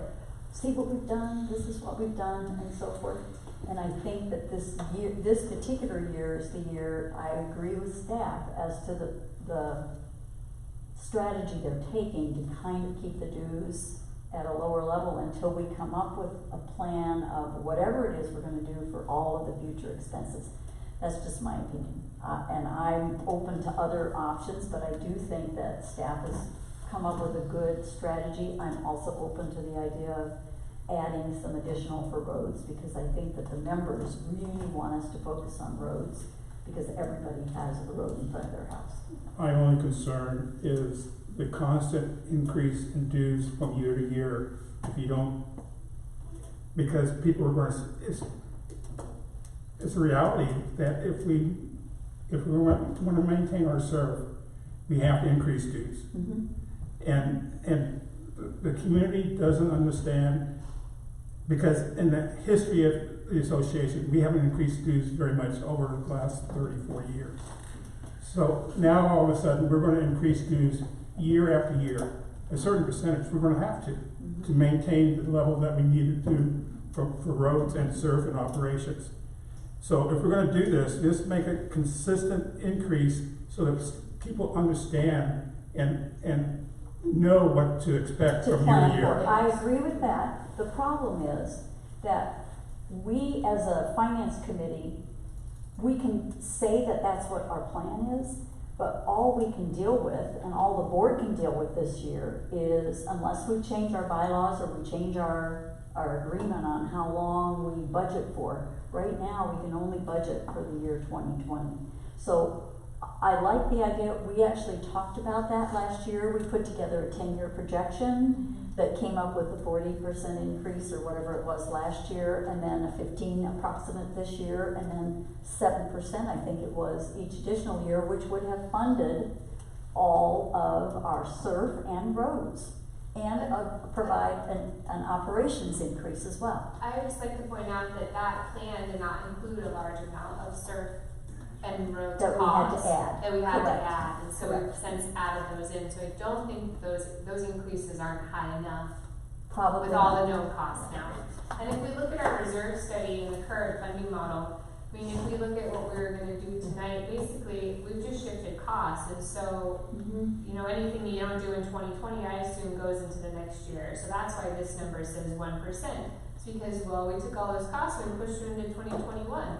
see what we've done, this is what we've done, and so forth. And I think that this particular year is the year I agree with staff as to the strategy they're taking to kind of keep the dues at a lower level until we come up with a plan of whatever it is we're going to do for all of the future expenses. That's just my opinion. And I'm open to other options, but I do think that staff has come up with a good strategy. I'm also open to the idea of adding some additional for roads, because I think that the members really want us to focus on roads, because everybody has a road in front of their house. My only concern is the constant increase in dues from year to year. If you don't, because people are going to, it's a reality that if we want to maintain our SERF, we have to increase dues. And the community doesn't understand, because in the history of the association, we haven't increased dues very much over the last 34 years. So now all of a sudden, we're going to increase dues year after year, a certain percentage. We're going to have to maintain the level that we need to do for roads and SERF and operations. So if we're going to do this, just make a consistent increase so that people understand and know what to expect from year to year. I agree with that. The problem is that we, as a finance committee, we can say that that's what our plan is, but all we can deal with, and all the board can deal with this year, is unless we change our bylaws or we change our agreement on how long we budget for. Right now, we can only budget for the year 2020. So I like the idea. We actually talked about that last year. We put together a 10-year projection that came up with a 40% increase or whatever it was last year, and then a 15 approximate this year, and then 7%, I think it was, each additional year, which would have funded all of our SERF and roads, and provide an operations increase as well. I would just like to point out that that plan did not include a large amount of SERF and road That costs we had to add. that we had Correct. to add, and so Correct. we've since added those in. So I don't think those increases aren't high enough Probably with all not. the known costs now. And if we look at our reserve study and the current funding model, I mean, if we look at what we're going to do tonight, basically we've just shifted costs, and so you know, anything you don't do in 2020, I assume goes into the next year. So that's why this number says 1%. It's because, well, we took all those costs and pushed them into 2021.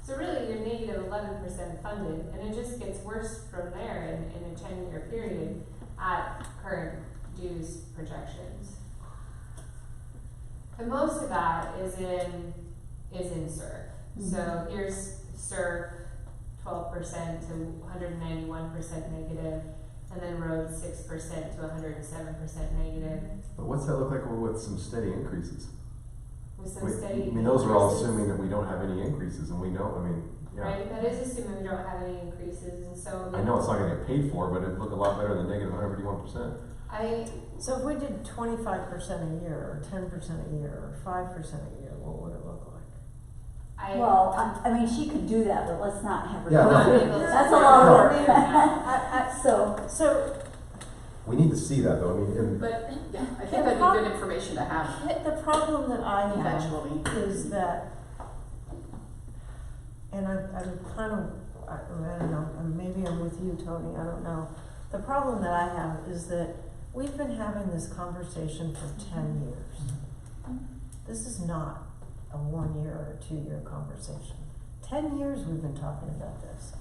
So really, you're negative 11% funded, and it just gets worse from there in a 10-year period at current dues projections. And most of that is in SERF. So here's SERF 12% to 191% negative, and then roads 6% to 107% negative. But what's that look like with some steady increases? With some steady I mean, those are all increases. assuming that we don't have any increases, and we know, I mean, yeah. Right, that is assuming we don't have any increases, and so. I know it's not gonna get paid for, but it'd look a lot better than negative 151%. So if we did 25% a year, or 10% a year, or 5% a year, what would it look like? Well, I mean, she could do that, but let's not have her do Yeah, it. no. That's a lot of work. So We need to see that though, I mean, and But, yeah, I think that'd be good information to have the problem that I have eventually. is that, and I'm kind of, I don't know, maybe I'm with you, Tony, I don't know. The problem that I have is that we've been having this conversation for 10 years. This is not a 1 year or 2 year conversation. 10 years we've been talking about this.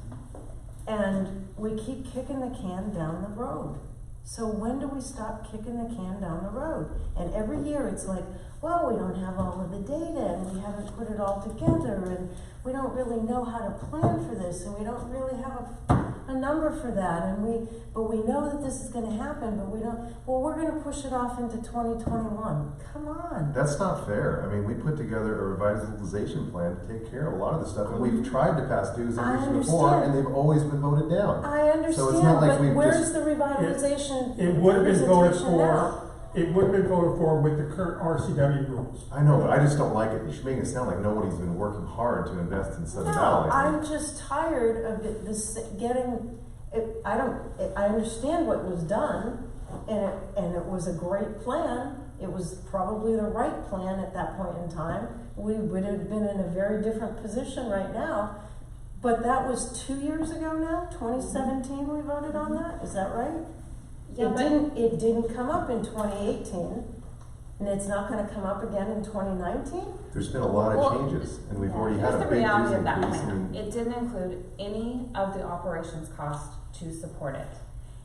And we keep kicking the can down the road. So when do we stop kicking the can down the road? And every year it's like, well, we don't have all of the data and we haven't put it all together and we don't really know how to plan for this and we don't really have a number for that and but we know that this is gonna happen, but we don't, well, we're gonna push it off into 2021. Come on. That's not fair. I mean, we put together a revitalization plan to take care of a lot of this stuff, and we've tried to pass dues I increases before, and understand. they've always been voted down. I understand, So it's not like but we've where's just- the revitalization? It would have been voted representation now? for, it would have been voted for with the current RCW rules. I know, but I just don't like it. You're making it sound like nobody's been working hard to invest in Southern No, Valley. I'm just tired of this getting, I understand what was done, and it was a great plan. It was probably the right plan at that point in time. We would have been in a very different position right now. But that was 2 years ago now, 2017 we voted on that, is that right? Yeah, but- It didn't come up in 2018, and it's not gonna come up again in 2019? There's been a lot of Well, changes, and we've already had Here's a the big dues reality of that increase. plan. and- It didn't include any of the operations cost to support it.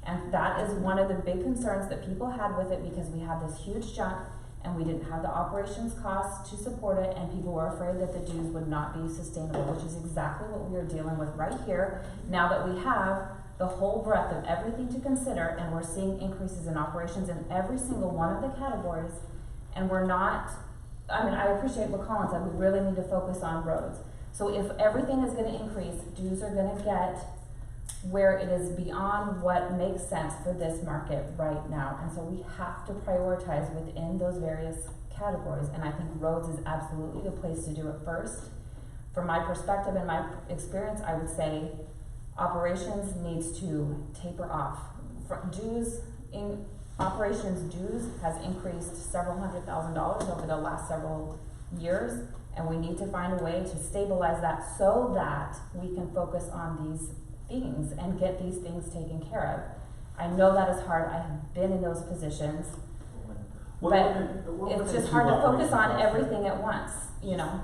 And that is one of the big concerns that people had with it because we had this huge jump and we didn't have the operations costs to support it and people were afraid that the dues would not be sustainable, which is exactly what we are dealing with right here. Now that we have the whole breadth of everything to consider and we're seeing increases in operations in every single one of the categories and we're not, I mean, I appreciate what Colin said, we really need to focus on roads. So if everything is gonna increase, dues are gonna get where it is beyond what makes sense for this market right now. And so we have to prioritize within those various categories. And I think roads is absolutely the place to do it first. From my perspective and my experience, I would say operations needs to taper off. Operations dues has increased several $100,000s over the last several years. And we need to find a way to stabilize that so that we can focus on these things and get these things taken care of. I know that is hard, I have been in those positions, but it's just hard to focus on everything at once, you know?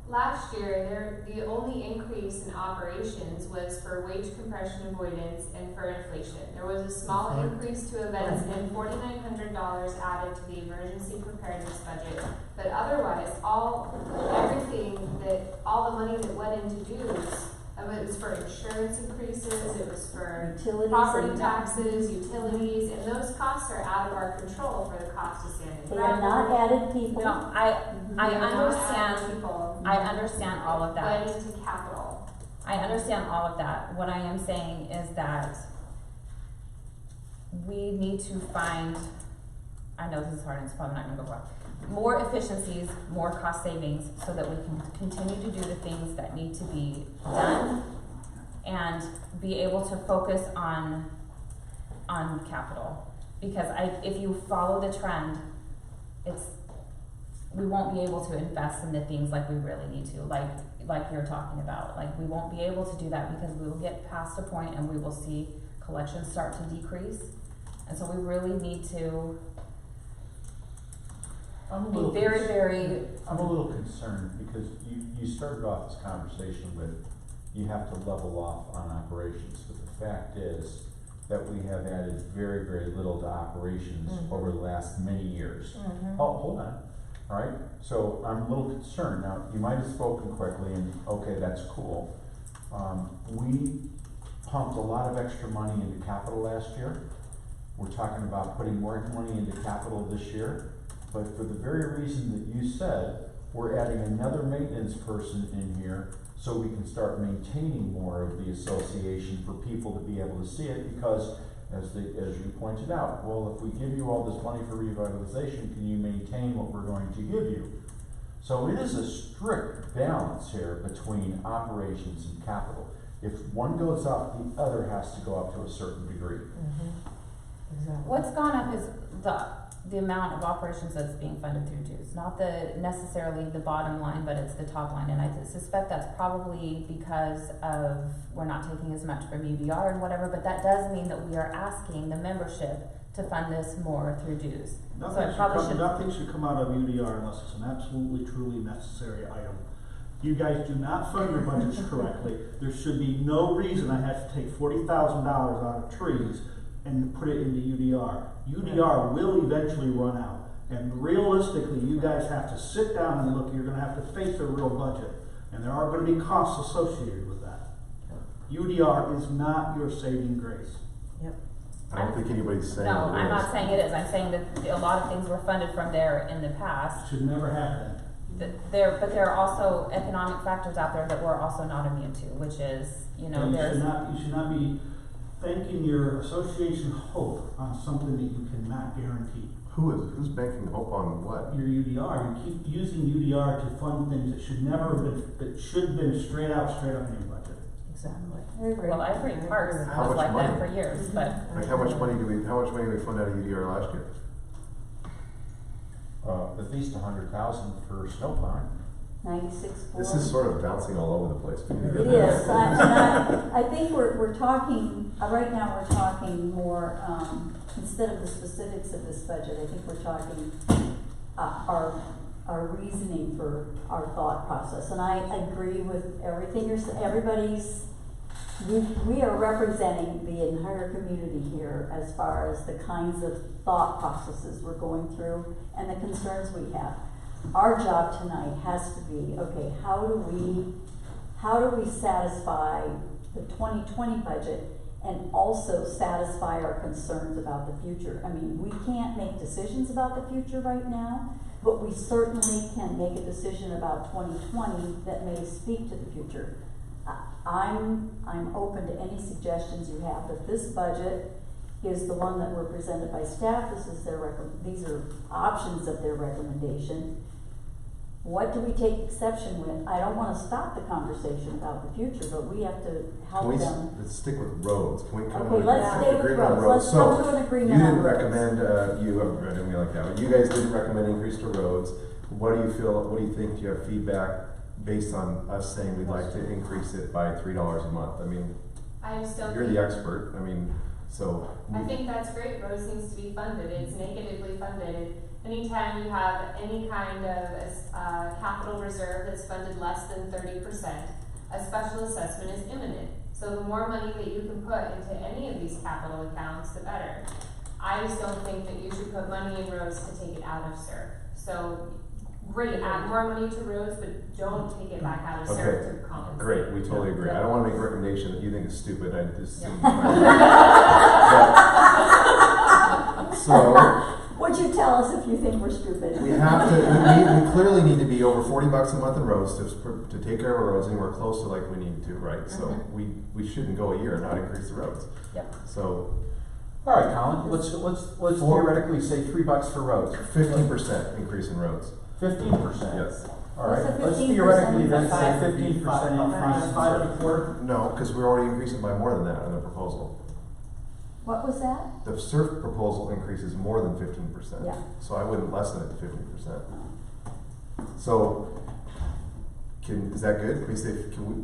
Last year, the only increase in operations was for wage compression avoidance and for inflation. There was a small increase to events and $4,900 added to the emergency preparedness budget. But otherwise, all the money that went into dues, it was for insurance increases, it was for Utilities property and- taxes, utilities, and those costs are out of our control for the cost of sand and They are not gravel. added people. No, I They are not understand, added people. I understand all of that. Went into capital. I understand all of that. What I am saying is that we need to find, I know this is hard and it's probably not gonna go well, more efficiencies, more cost savings, so that we can continue to do the things that need to be done and be able to focus on capital. Because if you follow the trend, we won't be able to invest in the things like we really need to, like you're talking about. Like, we won't be able to do that because we will get past a point and we will see collections start to decrease. And so we really need to be very, very, I'm a little concerned because you started off this conversation with you have to level off on operations, but the fact is that we have added very, very little to operations over the last many years. Oh, hold on, all right? So I'm a little concerned. Now, you might have spoken quickly and okay, that's cool. We pumped a lot of extra money into capital last year. We're talking about putting more money into capital this year. But for the very reason that you said, we're adding another maintenance person in here so we can start maintaining more of the association for people to be able to see it, because as you pointed out, well, if we give you all this money for revitalization, can you maintain what we're going to give you? So it is a strict balance here between operations and capital. If one goes up, the other has to go up to a certain degree. Exactly. what's gone up is the amount of operations that's being funded through dues, not necessarily the bottom line, but it's the top line. And I suspect that's probably because of, we're not taking as much from UBR and whatever, but that does mean that we are asking the membership to fund this more through dues. Nothing should come out of UDR unless it's an absolutely truly necessary item. You guys do not fund your budgets correctly. There should be no reason I have to take $40,000 out of trees and put it into UDR. UDR will eventually run out. And realistically, you guys have to sit down and look, you're gonna have to face a real budget. And there are gonna be costs associated with that. UDR is not your saving grace. I don't think anybody's saying No, it I'm is. not saying it is, I'm saying that a lot of things were funded from there in the past. Should never happen. But there are also economic factors out there that we're also not immune to, which is, you know, And there's. you should not be thanking your association hope on something that you cannot guarantee. Who's banking hope on what? Your UDR, you keep using UDR to fund things that should never have been, that should have been straight up in your budget. Exactly. I agree. Well, I agree, Parks How was much like that money? for years, but. Like how much money did we fund out of UDR last year? At least 100,000 for snow plowing. 96.4. This is sort of bouncing all over the place. We need to It get is, that. I think we're talking, right now we're talking more, instead of the specifics of this budget, I think we're talking, our reasoning for our thought process. And I agree with everything you're saying, we are representing the entire community here as far as the kinds of thought processes we're going through and the concerns we have. Our job tonight has to be, okay, how do we satisfy the 2020 budget and also satisfy our concerns about the future? I mean, we can't make decisions about the future right now, but we certainly can make a decision about 2020 that may speak to the future. I'm open to any suggestions you have, but this budget is the one that were presented by staff. This is these are options of their recommendation. What do we take exception with? I don't wanna stop the conversation about the future, but we have to help them. Let's stick with roads. Can we come Okay, to let's an stay with agreement on roads. Let's come to So, an agreement you on didn't roads. recommend, I didn't mean like that, but you guys didn't recommend increase to roads. What do you think? Do you have feedback based on us saying we'd like to increase it by $3 a month? I mean, I just don't you're think. the expert, I mean, so. I think that's great, roads needs to be funded, it's negatively funded. Anytime you have any kind of capital reserve that's funded less than 30%, a special assessment is imminent. So the more money that you can put into any of these capital accounts, the better. I just don't think that you should put money in roads to take it out of SERF. So, great, add more money to roads, but don't take it back out of SERF to compensate. Great, we totally agree. I don't wanna make a recommendation that you think is stupid, I just. So, What'd you tell us if you think we're stupid? we have to, we clearly need to be over $40 a month in roads to take care of our roads, and we're close to like we need to, right? So we shouldn't go a year and not increase the roads. Yep. So All right, Colin, let's theoretically say $3 for roads. 15% increase in roads. 15%? Yes. All right, What's a let's 15% theoretically then say increase? 15% increase. 5.25? No, because we're already increasing by more than that in the proposal. What was that? The SERF proposal increases more than 15%. Yeah. So I wouldn't lessen it to 15%. So, is that good? Can we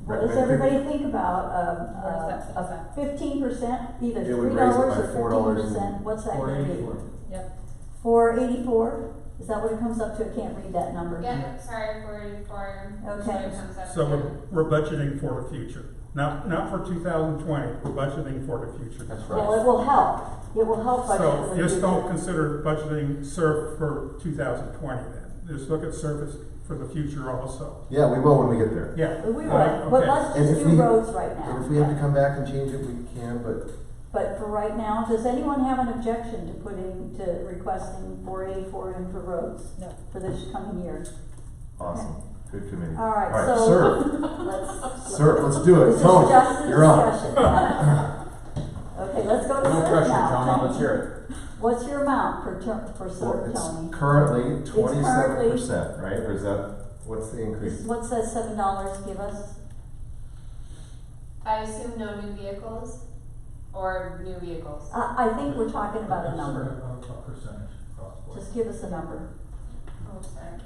What does recommend everybody think about, Where's that? 15%, either It would $3 raise it or by $4 15%, what's that gonna be? $4.84. Yep. $4.84, is that what it comes up to? I can't read that number. Yeah, sorry, 44. Okay. So we're budgeting for the future, not for 2020, we're budgeting for the future. That's Well, right. it will help budget for So the just don't future. consider budgeting SERF for 2020 then, just look at SERF for the future also. Yeah, we will when we get there. Yeah. We will, Okay. but let's And just if do we- roads right now. And if we have to come back and change it, we can, but But for right now, does anyone have an objection to requesting 484 in for roads? No. For this coming year? awesome. Good committee. All right, so SERF. let's. SERF, let's do it. This is Tony, just a you're on. discussion. Okay, let's go to No SERF pressure, now. Tony, let's hear it. What's your amount for Well, SERF, it's Tony? currently It's 27%, right? Or is that, what's the increase? What says $7 give us? I assume no new vehicles or new vehicles. I think we're talking about a number. A percentage across the board. Just give us a number. Oh, sorry.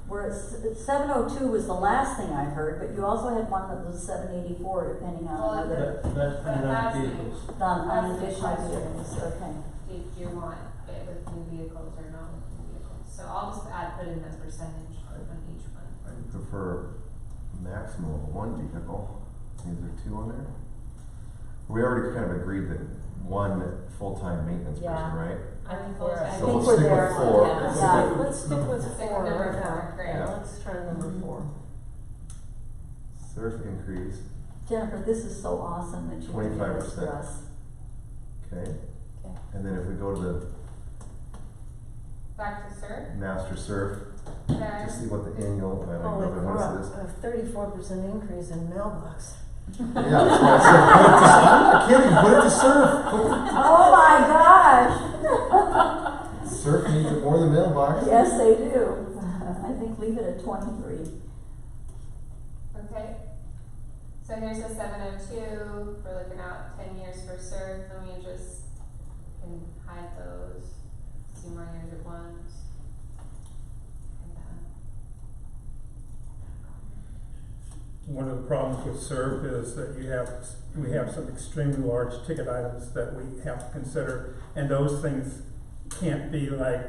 Where 702 was the last thing I heard, but you also had one that was 784, depending on Well, whether, That's But not that's vehicles. on additional vehicles, okay. Did you want it with new vehicles or not with new vehicles? So I'll just put in a percentage on each one. I prefer maximum of one vehicle. Is there two on there? We already kind of agreed that one full-time maintenance Yeah. person, right? I think we're at. So think we'll we're stick there. with 4. Yeah. Let's Yeah. stick with- Let's stick with Stick with 4 number right now. 4, great. Yeah. Let's try number 4. Surf increase, Jennifer, this is so awesome that you did this 25%. for us. okay? Okay. And then if we go to the Back to surf, master surf, okay. to see what the annual, I don't know Holy if I want to see crap, a 34% increase in mailbox. this. Yeah, that's why I said, put it to, I'm not kidding, put it to surf. Oh my gosh! Surf needs it more than mailbox. Yes, they do. I think leave it at 23. Okay. So here's the 702, we're looking out 10 years for surf, let me just, can hide those, 2 more years at once. Hide that. One of the problems with SERP is that we have some extremely large ticket items that we have to consider, and those things can't be like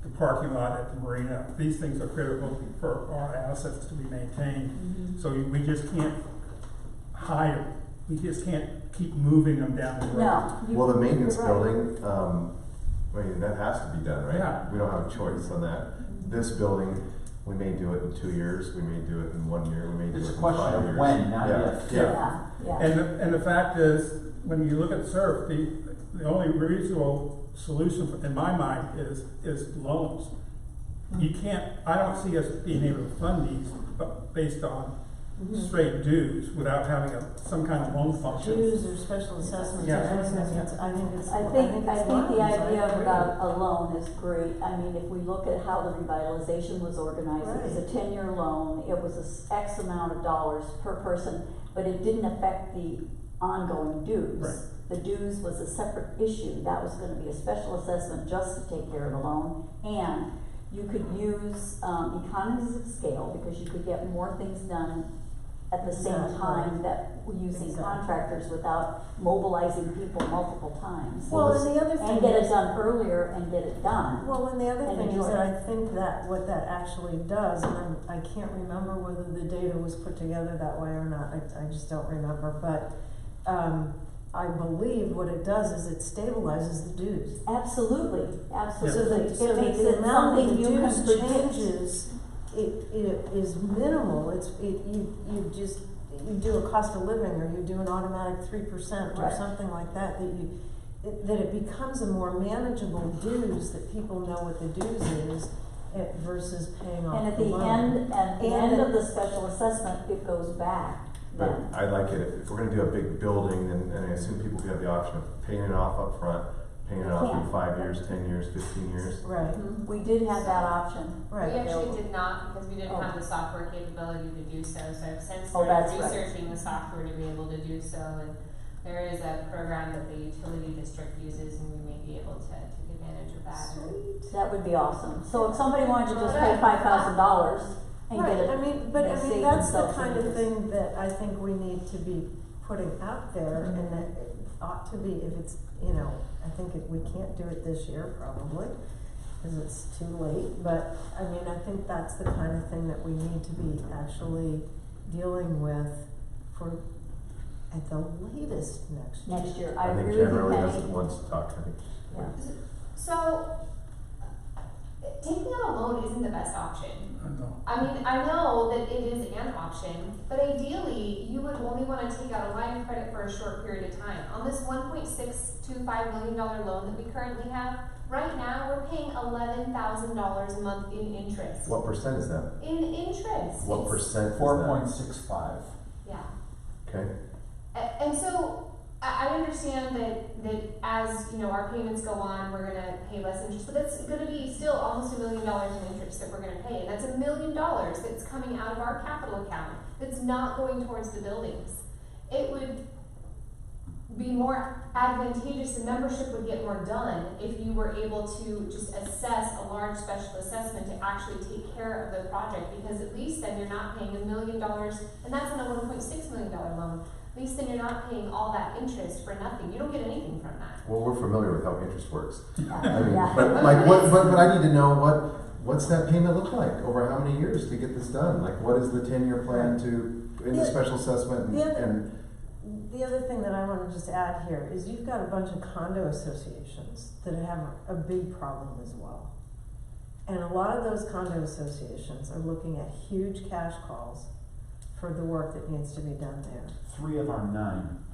the parking lot at the marina. These things are critical for our assets to be maintained, so we just can't hide them. We just can't keep moving them down the road. No. Well, the maintenance you're right. building, I mean, that has to be done, right? Yeah. We don't have a choice on that. This building, we may do it in 2 years, we may do it in 1 year, we may do It's it a in question 5 of years. when, not Yeah, if. Yeah. Yeah. And the fact is, when you look at SERF, the only reasonable solution in my mind is loans. You can't, I don't see us being able to fund these based on straight dues without having some kind of loan function. Dues or special assessments, Yeah. I think it's I think the loans, I idea agree. about a loan is great. I mean, if we look at how the revitalization was organized, it was a Right. 10-year loan, it was X amount of dollars per person, but it didn't affect the ongoing dues. Right. The dues was a separate issue. That was gonna be a special assessment just to take care of the loan. And you could use, economies of scale because you could get more things done at the same Exactly. time that using Exactly. contractors without mobilizing people multiple times. Well, and the other And thing get it is, done earlier and get it done. well, and the other and thing is enjoy that it. I think that what that actually does, and I can't remember whether the data was put together that way or not, I just don't remember, but, I believe what it does is it stabilizes the dues. Absolutely, So absolutely. that, so It that makes the it amount something of you can dues predict. changes, it is minimal, you just, you do a cost of living, or you do an automatic 3% or Right. something like that, that it becomes a more manageable dues, that people know what the dues is, versus paying off And at the the loan. end of the special assessment, it goes back But then. I like it, if we're gonna do a big building, then, and I assume people have the option of paying it off up front, paying it off in Yeah. 5 years, 10 years, 15 years. Right, We did have that option. right. We actually did not, because we didn't Oh. have the software capability to do so, so I've since Oh, started that's right. researching the software to be able to do so, and there is a program that the utility district uses, and we may be able to take advantage of that. That would be awesome. So if somebody wanted to just pay $5,000 and get Right, it. I mean, but they I mean, save that's the themselves kind of interest. thing that I think we need to be putting out there, Mm-hmm. and that it ought to be, if it's, I think we can't do it this year probably, cause it's too late, but, I mean, I think that's the kind of thing that we need to be actually dealing with for, at the latest next year. Next year, I I think agree Jen with you, really Penny. doesn't want to talk, I think. Yeah. So, taking out a loan isn't the best option. I know. I mean, I know that it is an option, but ideally, you would only wanna take out a line of credit for a short period of time. On this $1.625 million loan that we currently have, right now, we're paying $11,000 a month in interest. What percent is that? In interest. What It's- percent is that? 4.65. Yeah. Okay, And so, I understand that as, our payments go on, we're gonna pay less interest, but that's gonna be still almost $1 million in interest that we're gonna pay. And that's $1 million that's coming out of our capital account, that's not going towards the buildings. It would be more advantageous, the membership would get more done if you were able to just assess a large special assessment to actually take care of the project, because at least then you're not paying $1 million, and that's on a $1.6 million loan. At least then you're not paying all that interest for nothing. You don't get anything from that. well, we're familiar with how interest works. I mean, Yeah. but like, but I need to know what's that payment look like over how many years to get this done? Like, what is the 10-year plan to, in the Yeah. special assessment The other- and the other thing that I wanna just add here is you've got a bunch of condo associations that have a big problem as well. And a lot of those condo associations are looking at huge cash calls for the work that needs to be done there. 3 of our 9.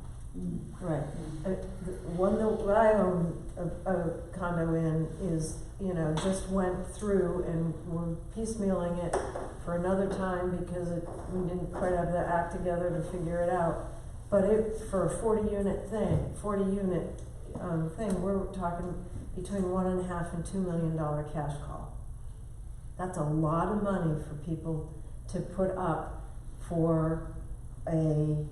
Right. The one that I own a condo in is, you know, just went through and we're piecemealing it for another time because we didn't quite have the act together to figure it out. But for a 40-unit thing, we're talking between $1.5 and $2 million cash call. That's a lot of money for people to put up for a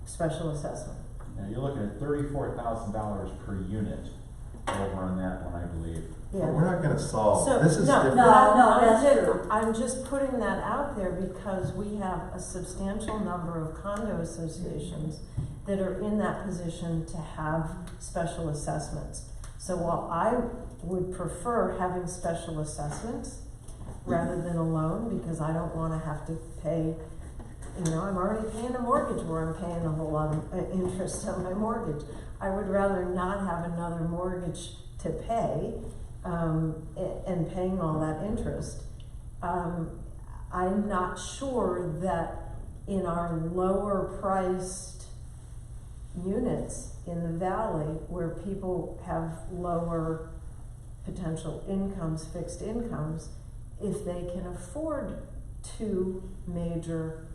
special assessment. Now, you're looking at $34,000 per unit over on that one, I believe. Yeah. But we're not gonna solve, So, this is no, different. No, that's true. I'm just putting that out there because we have a substantial number of condo associations that are in that position to have special assessments. So while I would prefer having special assessments rather than a loan, because I don't wanna have to pay, you know, I'm already paying a mortgage where I'm paying a whole lot of interest on my mortgage. I would rather not have another mortgage to pay, and paying all that interest. I'm not sure that in our lower priced units in the valley where people have lower potential incomes, fixed incomes, if they can afford 2 major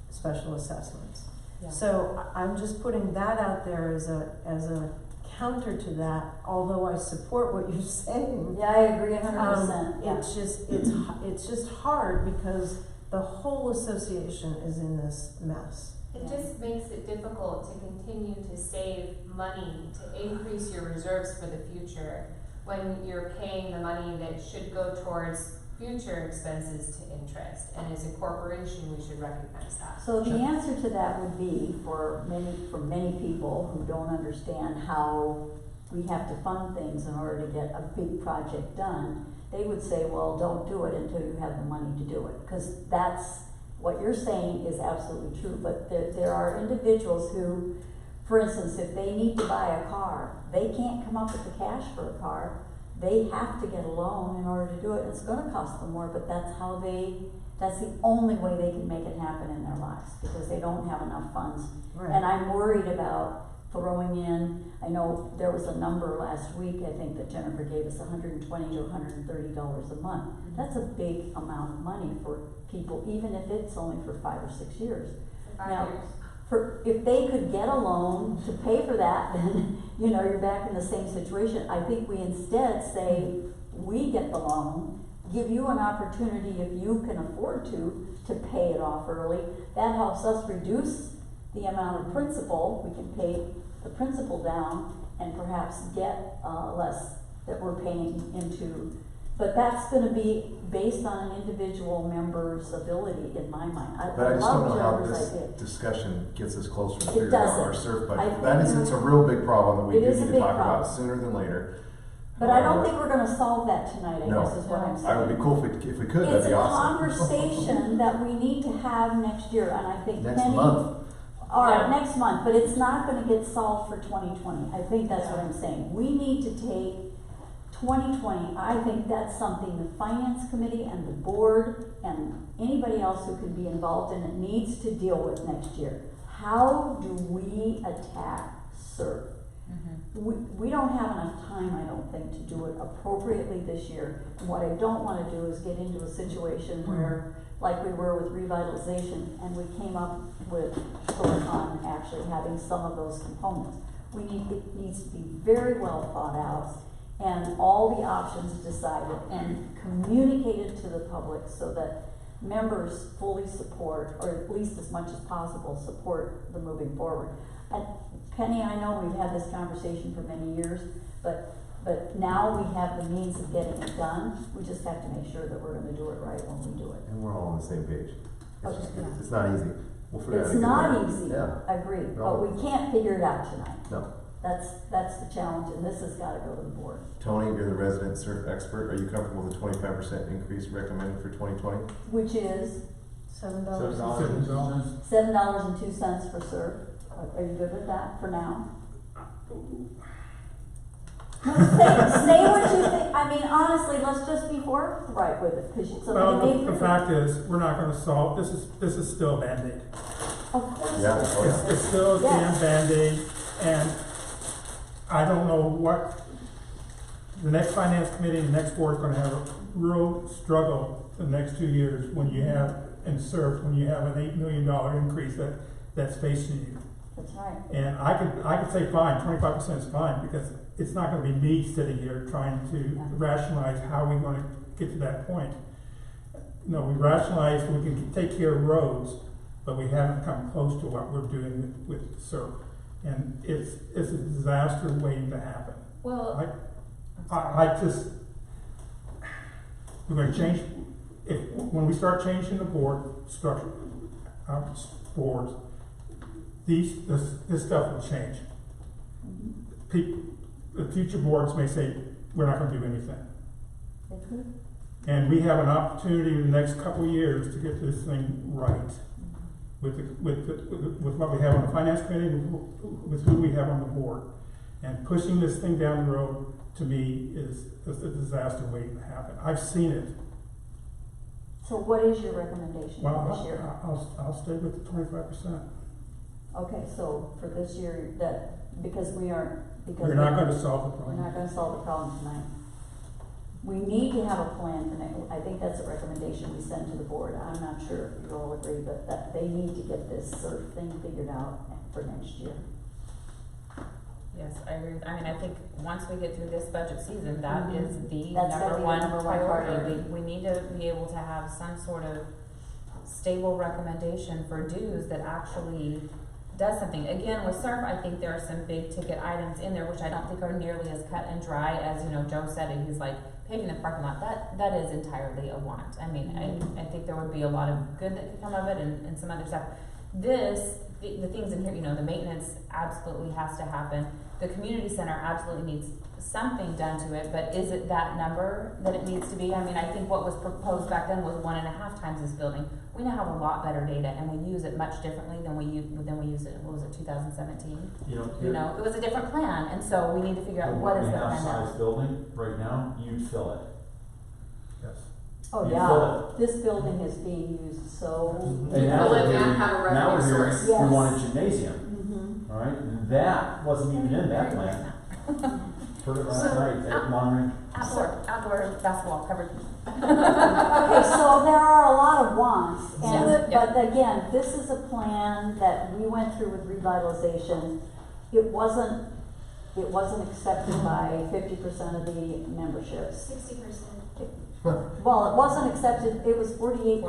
special assessments. Yeah. So I'm just putting that out there as a counter to that, although I support what you're saying. Yeah, I agree 100%. Yeah. It's just hard because the whole association is in this mess. It just makes it difficult to continue to save money, to increase your reserves for the future, when you're paying the money that should go towards future expenses to interest. And as a corporation, we should recognize that. So the answer to that would be, for many people who don't understand how we have to fund things in order to get a big project done, they would say, well, don't do it until you have the money to do it. Because that's, what you're saying is absolutely true, but there are individuals who, for instance, if they need to buy a car, they can't come up with the cash for a car. They have to get a loan in order to do it. It's gonna cost them more, but that's the only way they can make it happen in their lives, because they don't have enough funds. Right. And I'm worried about throwing in, I know there was a number last week, I think that Jennifer gave us, $120 to $130 a month. That's a big amount of money for people, even if it's only for 5 or 6 years. For 5 Now, years. if they could get a loan to pay for that, then, you know, you're back in the same situation. I think we instead say, we get the loan, give you an opportunity, if you can afford to pay it off early. That helps us reduce the amount of principal. We can pay the principal down and perhaps get less that we're paying into. But that's gonna be based on an individual member's ability, in my mind. But I just don't know how Jennifer's this idea. discussion gets us closer to It figuring out our doesn't. surf I budget. think That is, it's a real big problem that we It do is a need to big talk about problem. sooner than later. But I don't think we're gonna solve that tonight, I No. guess is what I'm saying. I would be cool if we could, that'd It's be a awesome. conversation that we need to have next year, and I think Next Penny. month. All right, Yeah. next month, but it's not gonna get solved for 2020. I think that's what I'm saying. We need to take 2020, I think that's something the finance committee and the board and anybody else who can be involved in it needs to deal with next year. How do we attack SERP? We don't have enough time, I don't think, to do it appropriately this year. And what I don't wanna do is get into a situation where, like we were with revitalization, and we came up with short on actually having some of those components. It needs to be very well thought out, and all the options decided and communicated to the public so that members fully support, or at least as much as possible, support the moving forward. And Penny, I know we've had this conversation for many years, but now we have the means of getting it done. We just have to make sure that we're gonna do it right when we do it. And we're all on the same page. It's just, Okay. it's not easy. We'll figure out It's a good not plan. easy, Yeah, agreed, No. but we can't figure it out tonight. no. That's the challenge, and this has gotta go to the board. Tony, you're the resident surf expert. Are you comfortable with the 25% increase recommended for 2020? Which is $7. $7. $7.02 for SERP. Are you good with that for now? No, say what you think, I mean, honestly, let's just be forthright with it, cause you, so Well, maybe. the fact is, we're not gonna solve, this is still a Band-Aid. Of course. Yeah. it is. Oh, yeah. It's still a damn Yes. Band-Aid, and I don't know what, the next finance committee, the next board's gonna have a real struggle the next 2 years when you have, in SURF, when you have an $8 million increase that's facing you. That's right. And I could say fine, 25% is fine, because it's not gonna be me sitting here trying to Yeah. rationalize how we're gonna get to that point. No, we rationalize, we can take care of roads, but we haven't come close to what we're doing with SURF. And it's a disaster waiting to happen. Well, I just, we're gonna change, when we start changing the board structure, boards, this stuff will change. The future boards may say, we're not gonna do anything. They could. And we have an opportunity in the next couple of years to get this thing right. With what we have on the finance committee, with who we have on the board. And pushing this thing down the road, to me, is a disaster waiting to happen. I've seen it. So what is your recommendation for this year? Well, I'll stay with the 25%. Okay, so for this year, that, because we aren't, because. We're not gonna solve the We're problem. not gonna solve the problem tonight. We need to have a plan for next, I think that's a recommendation we send to the board. I'm not sure if you all agree, but that they need to get this sort of thing figured out for next year. yes, I agree. I mean, I think once we get through this budget season, that Mhm. is the That's gotta number be the one number one priority. priority. We need to be able to have some sort of stable recommendation for dues that actually does something. Again, with SURF, I think there are some big ticket items in there, which I don't think are nearly as cut and dry as, Joe said, and he's like, paving the parking lot, that is entirely a want. I mean, I think there would be a lot of good that could come of it and some other stuff. The things in here, the maintenance absolutely has to happen. The community center absolutely needs something done to it, but is it that number that it needs to be? I mean, I think what was proposed back then was 1.5 times this building. We now have a lot better data and we use it much differently than we used it, what was it, 2017? It was a different plan, and so we need to figure out what is the plan now. size building right now, you'd fill it. Yes. Oh, You yeah, fill this building is being used so. And now Fill it we're and doing- have a now we're revenue hearing source. we Yes. want a gymnasium, Mm-hmm. all right? And that wasn't even in that plan. Heard it last night at Long Range. Outdoor basketball covered. Okay, so there are a lot of wants, and, Yes, yep. but again, this is a plan that we went through with revitalization. It wasn't accepted by 50% of the memberships. 60%. Well, it wasn't accepted, it was 48%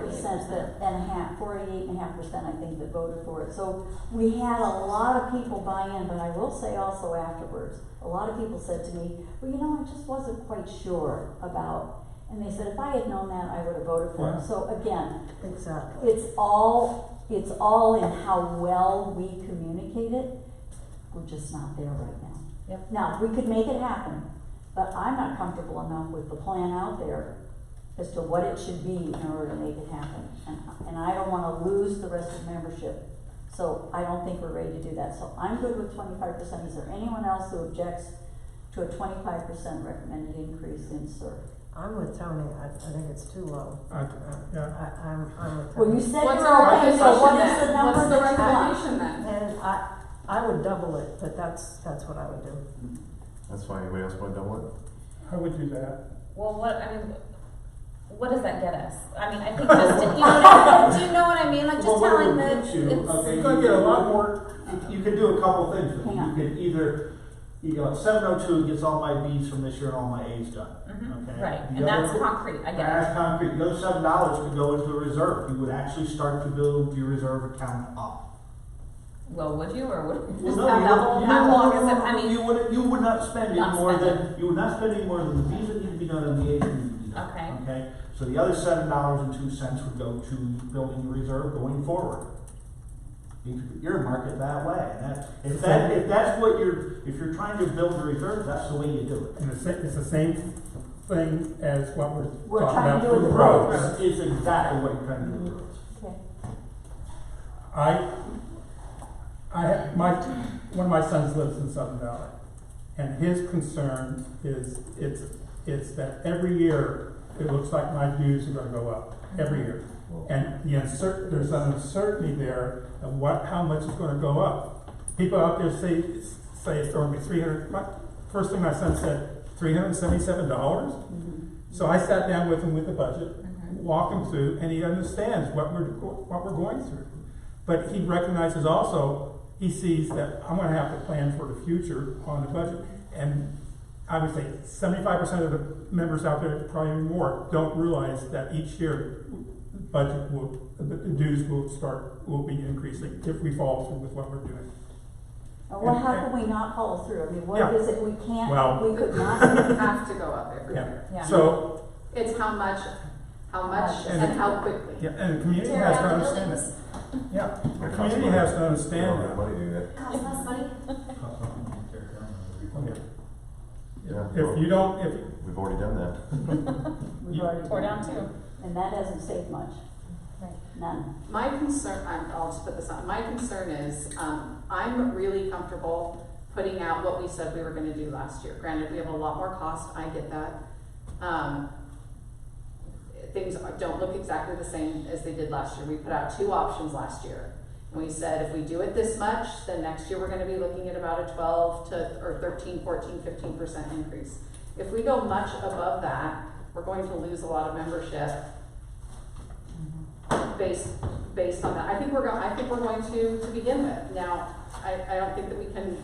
and a half, 48.5%, I think, that voted for it. So we had a lot of people buy in, but I will say also afterwards, a lot of people said to me, well, I just wasn't quite sure about, and they said, if I had known that, I would have voted for it. Yeah. So again, Exactly. it's all in how well we communicate it. We're just not there right now. Yep. Now, we could make it happen, but I'm not comfortable enough with the plan out there as to what it should be in order to make it happen. And I don't wanna lose the rest of membership, so I don't think we're ready to do that. So I'm good with 25%. Is there anyone else who objects to a 25% recommended increase in SURF? I'm with Tony, I think it's too low. Yeah. I'm with Tony. Well, you said What's you're our okay, so what recommendation is the then? number What's the that you want? recommendation then? And I would double it, but that's what I would do. That's fine. Anybody else want to double it? I would do that. Well, what does that get us? I mean, I think just, do you know what I mean? Like just telling that it's. You're gonna get a lot more, you can do a couple things with it. Hang on. You could either, at 702 gets all my Bs from this year and all my As done, Mhm, okay? right, The and that's other- concrete, I get it. That's concrete, the other $7 could go into a reserve, you would actually start to build your reserve account up. Well, would you, or would you Well, just no, have you that would- whole, you how would- long is it, I mean, You would not spend any Not more spend than, you would not spend any more than the Bs that need to be done and the As that need to be done. Okay. Okay, so the other $7.02 would go to building the reserve going forward. You could earmark it that way, and if that's what if you're trying to build the reserve, that's the way you do it. And it's the same thing as what We're we're talking trying to about do for with the the roads. roads. Is exactly what you're trying to do with the roads. Okay. one of my sons lives in Southern Valley, and his concern is, it's that every year, it looks like my dues are gonna go up, every year. And there's an uncertainty there of how much is gonna go up. People out there say it's gonna be first thing my son said, $377? So I sat down with him with the budget, walked him through, and he understands what we're going through. But he recognizes also, he sees that I'm gonna have to plan for the future on the budget. And I would say 75% of the members out there, probably more, don't realize that each year the dues will be increasing if we follow through with what we're doing. Well, how can we not follow through? I mean, what Yeah. is it we can't, Well- we could not? We have to go up every year. Yeah. So, It's how much, And- and how quickly. yeah, and the community has to understand that. Yeah, the community has to They don't understand have that. money to do that. Cost less money. Okay. Yeah. If you don't, We've already done that. We've already Tore done down that. too. And that hasn't saved much, Right. none. My concern, I'll just put this on, my concern is, I'm really comfortable putting out what we said we were gonna do last year. Granted, we have a lot more cost, I get that. Things don't look exactly the same as they did last year. We put out 2 options last year. And we said, if we do it this much, then next year we're gonna be looking at about a 13, 14, 15% increase. If we go much above that, we're going to lose a lot of membership based on that. I think we're going to begin with. Now, I don't think that we can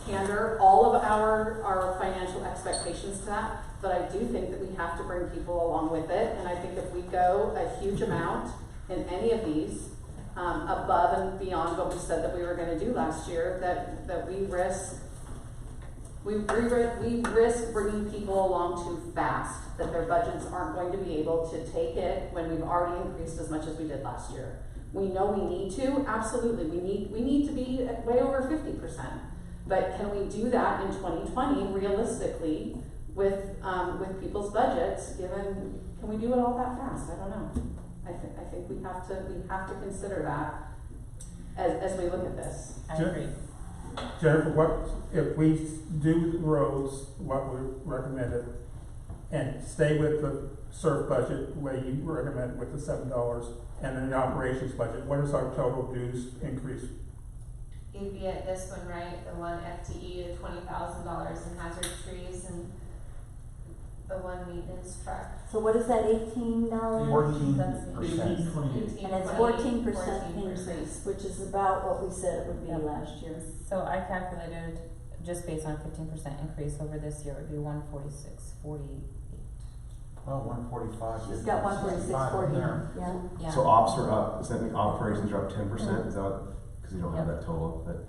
pander all of our financial expectations to that, but I do think that we have to bring people along with it. And I think if we go a huge amount in any of these, above and beyond what we said that we were gonna do last year, that we risk bringing people along too fast, that their budgets aren't going to be able to take it when we've already increased as much as we did last year. We know we need to, absolutely, we need to be at way over 50%. But can we do that in 2020 realistically with people's budgets, can we do it all that fast? I don't know. I think we have to consider that as we look at this. I agree. Jennifer, if we do the roads, what we recommended, and stay with the SURF budget, the way you recommend with the $7, and then the operations budget, what is our total dues increase? You'd be at this one, right, the one FTE, the $20,000 in hazard trees and the one maintenance truck. So what is that, $18? 14%. 18, And it's 14% 20, increase, which is about what we said it would be last year. So I calculated, just based on 15% increase over this year, it would be 146.48. Well, 145. She's got 146.40, yeah. Yeah. So ops are up, does that mean operations are up 10%? Is that what, because you don't have Yep. that total, but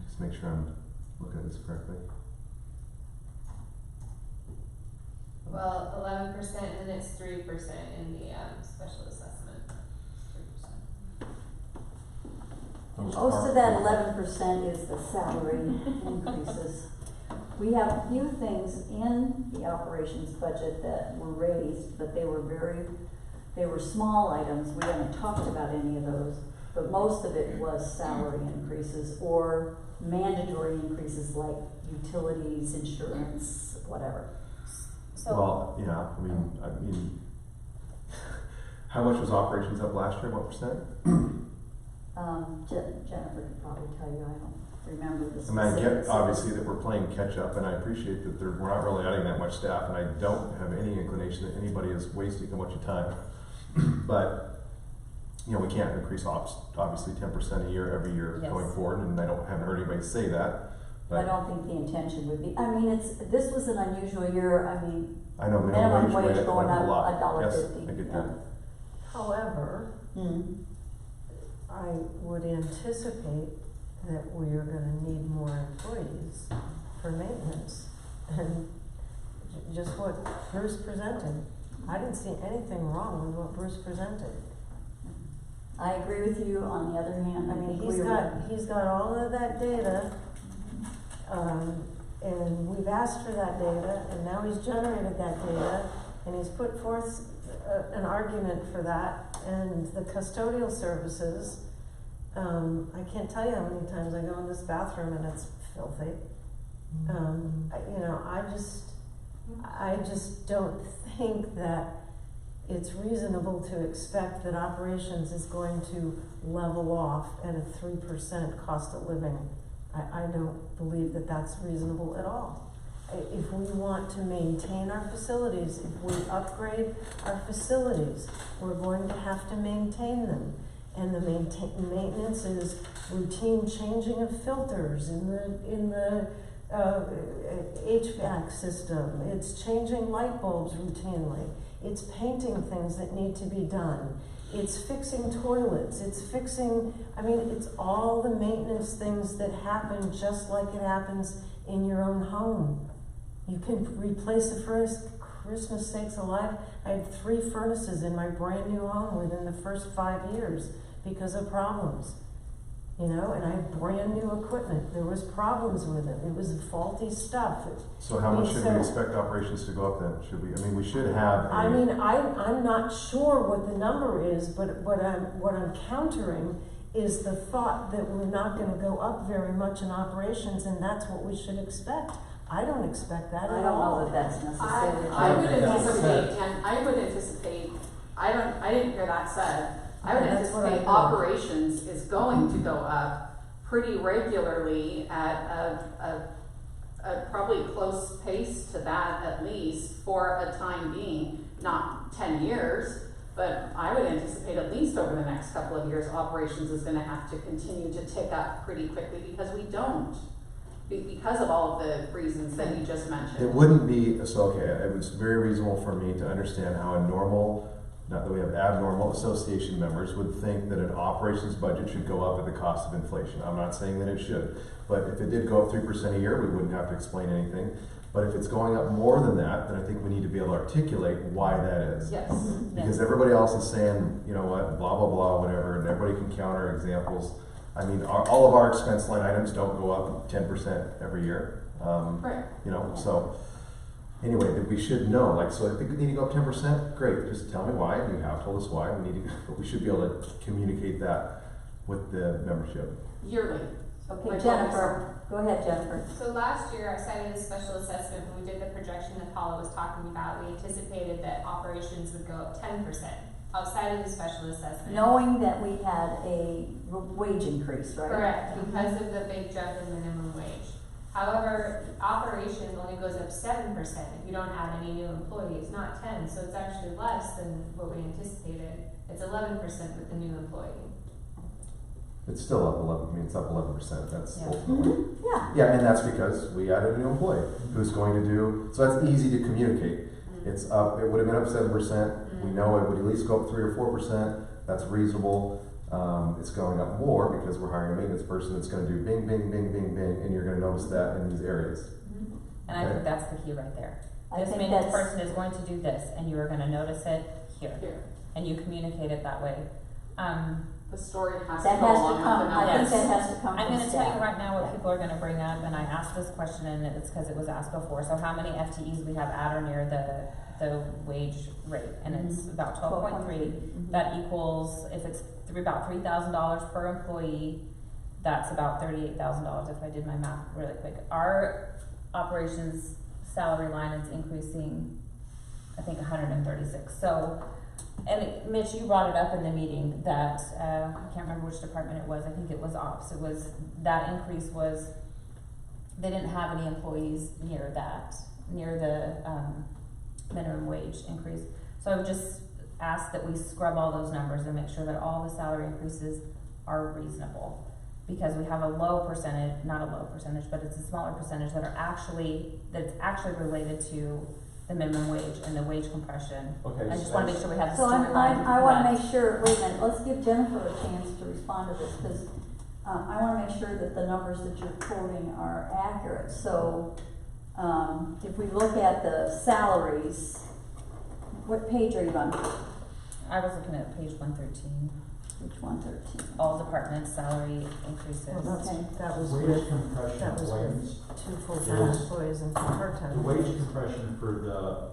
just make sure I'm looking at this correctly. Well, 11%, and then it's 3% in the special assessment. 3%. Most of that 11% is the salary increases. We have a few things in the operations budget that were raised, but they were small items. We haven't talked about any of those, but most of it was salary increases or mandatory increases like utilities, insurance, whatever. So, Well, yeah, I mean, how much was operations up last year, what percent? Jennifer could probably tell you, I don't remember the I mean, I specifics. get obviously that we're playing catch up, and I appreciate that we're not really adding that much staff, and I don't have any inclination that anybody is wasting a bunch of time. But, you know, we can't increase ops, obviously 10% a year, every year Yes. going forward, and I haven't heard anybody say that. I But don't think the intention would be, I mean, this was an unusual year, I mean, I know minimum minimum wage wage going went up a lot. Yes, $1.50. I get yeah. that. However, I would anticipate that we are gonna need more employees for maintenance. And just what Bruce presented, I didn't see anything wrong with what Bruce presented. I agree with you, on the other hand, I I mean, think he's got all of that data, and we've asked for that data, and now he's generated that data, and he's put forth an argument for that, and the custodial services I can't tell you how many times I go in this bathroom and it's filthy. You know, I just don't think that it's reasonable to expect that operations is going to level off at a 3% cost of living. I don't believe that that's reasonable at all. If we want to maintain our facilities, if we upgrade our facilities, we're going to have to maintain them. And the maintenance is routine changing of filters in the HVAC system. It's changing light bulbs routinely. It's painting things that need to be done. It's fixing toilets. It's fixing, it's all the maintenance things that happen just like it happens in your own home. You can replace a furnace. Christmas sakes alive, I had 3 furnaces in my brand new home within the first 5 years because of problems. You know, and I had brand new equipment. There was problems with it. It was faulty stuff. So how much should we expect operations to go up then? Should we, we should have a... I'm not sure what the number is, but what I'm countering is the thought that we're not gonna go up very much in operations, and that's what we should expect. I don't expect that at all. I don't know that that's necessarily true. I would anticipate, I didn't hear that said. I would anticipate operations is going to go up pretty regularly at a probably close pace to that at least for a time being, not 10 years, but I would anticipate at least over the next couple of years, operations is gonna have to continue to tick up pretty quickly because we don't. Because of all of the reasons that you just mentioned. It wouldn't be, so okay, it was very reasonable for me to understand how a normal, not that we have abnormal association members, would think that an operations budget should go up at the cost of inflation. I'm not saying that it should, but if it did go up 3% a year, we wouldn't have to explain anything. But if it's going up more than that, then I think we need to be able to articulate why that is. Yes. Because everybody else is saying, you know what, blah, blah, blah, whatever, and everybody can counter examples. All of our expense line items don't go up 10% every year. Right. You know, so anyway, we should know, so if we need to go up 10%, great, just tell me why. You have told us why, but we should be able to communicate that with the membership. Yearly. Okay, Jennifer, go ahead, Jennifer. So last year, outside of the special assessment, when we did the projection that Paula was talking about, we anticipated that operations would go up 10%. Outside of the special assessment. Knowing that we had a wage increase, right? Correct, because of the big jump in minimum wage. However, operations only goes up 7% if you don't add any new employees, not 10, so it's actually less than what we anticipated. It's 11% with the new employee. It's still up 11, it's up 11%, that's Yeah. ultimately. Yeah. Yeah, and that's because we added a new employee who's going to do, so that's easy to communicate. It's up, it would have been up 7%. We know it would at least go up 3 or 4%. That's reasonable. It's going up more because we're hiring a maintenance person that's going to do bing, bing, bing, bing, bing, and you're going to notice that in these areas. And I think that's the key right there. I This think maintenance that's- person is going to do this, and you are gonna notice it here, Here. and you communicate it that way. The story has to That go has to along with come, the I numbers. think that has to come I'm from gonna tell staff. you right now what people are gonna bring up, and I asked this question, and it's because it was asked before, so how many FTEs we have at or near the wage rate, and it's about 12.3. That equals, if it's about $3,000 per employee, that's about $38,000 if I did my math really quick. Our operations salary line is increasing, I think, 136. So, and Mitch, you brought it up in the meeting that, I can't remember which department it was, I think it was ops. It was, that increase was, they didn't have any employees near the minimum wage increase. So I would just ask that we scrub all those numbers and make sure that all the salary increases are reasonable. Because we have a low percentage, not a low percentage, but it's a smaller percentage that's actually related to the minimum wage and the wage compression. Okay, I just wanna make sure we have the So storyline. I wanna make sure, wait a minute, let's give Jennifer a chance to respond to this, because I wanna make sure that the numbers that you're quoting are accurate. So, if we look at the salaries, what page are you on? I was looking at page 113, Page 113. all departments' salary increases. Well, that was Wage with, compression that was wages. with 2 full-time Yes. employees and 2 part-time. The wage compression for the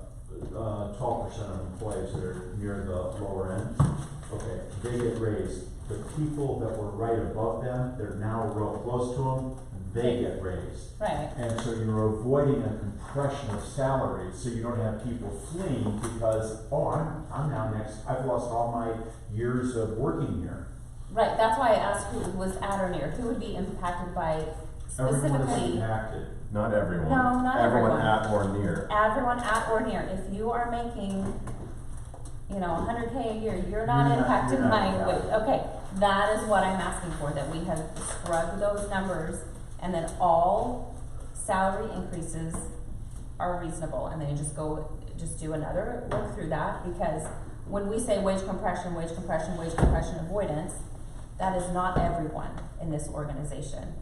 12% of employees that are near the lower end, okay, they get raised the people that were right above them, they're now real close to them, they get raised. Right. And so you're avoiding a compression of salaries, so you don't have people fleeing because, oh, I'm now next, I've lost all my years of working here. Right, that's why I asked who was at or near, who would be impacted by Everyone is specifically. impacted. Not everyone. No, not everyone. At or near. Everyone at or near, if you are making, you know, 100K a year, you're not You're not- impacted you're not by, impacted. okay, that is what I'm asking for, that we have scrubbed those numbers, and then all salary increases are reasonable, and then you just do another look through that, because when we say wage compression avoidance, that is not everyone in this organization.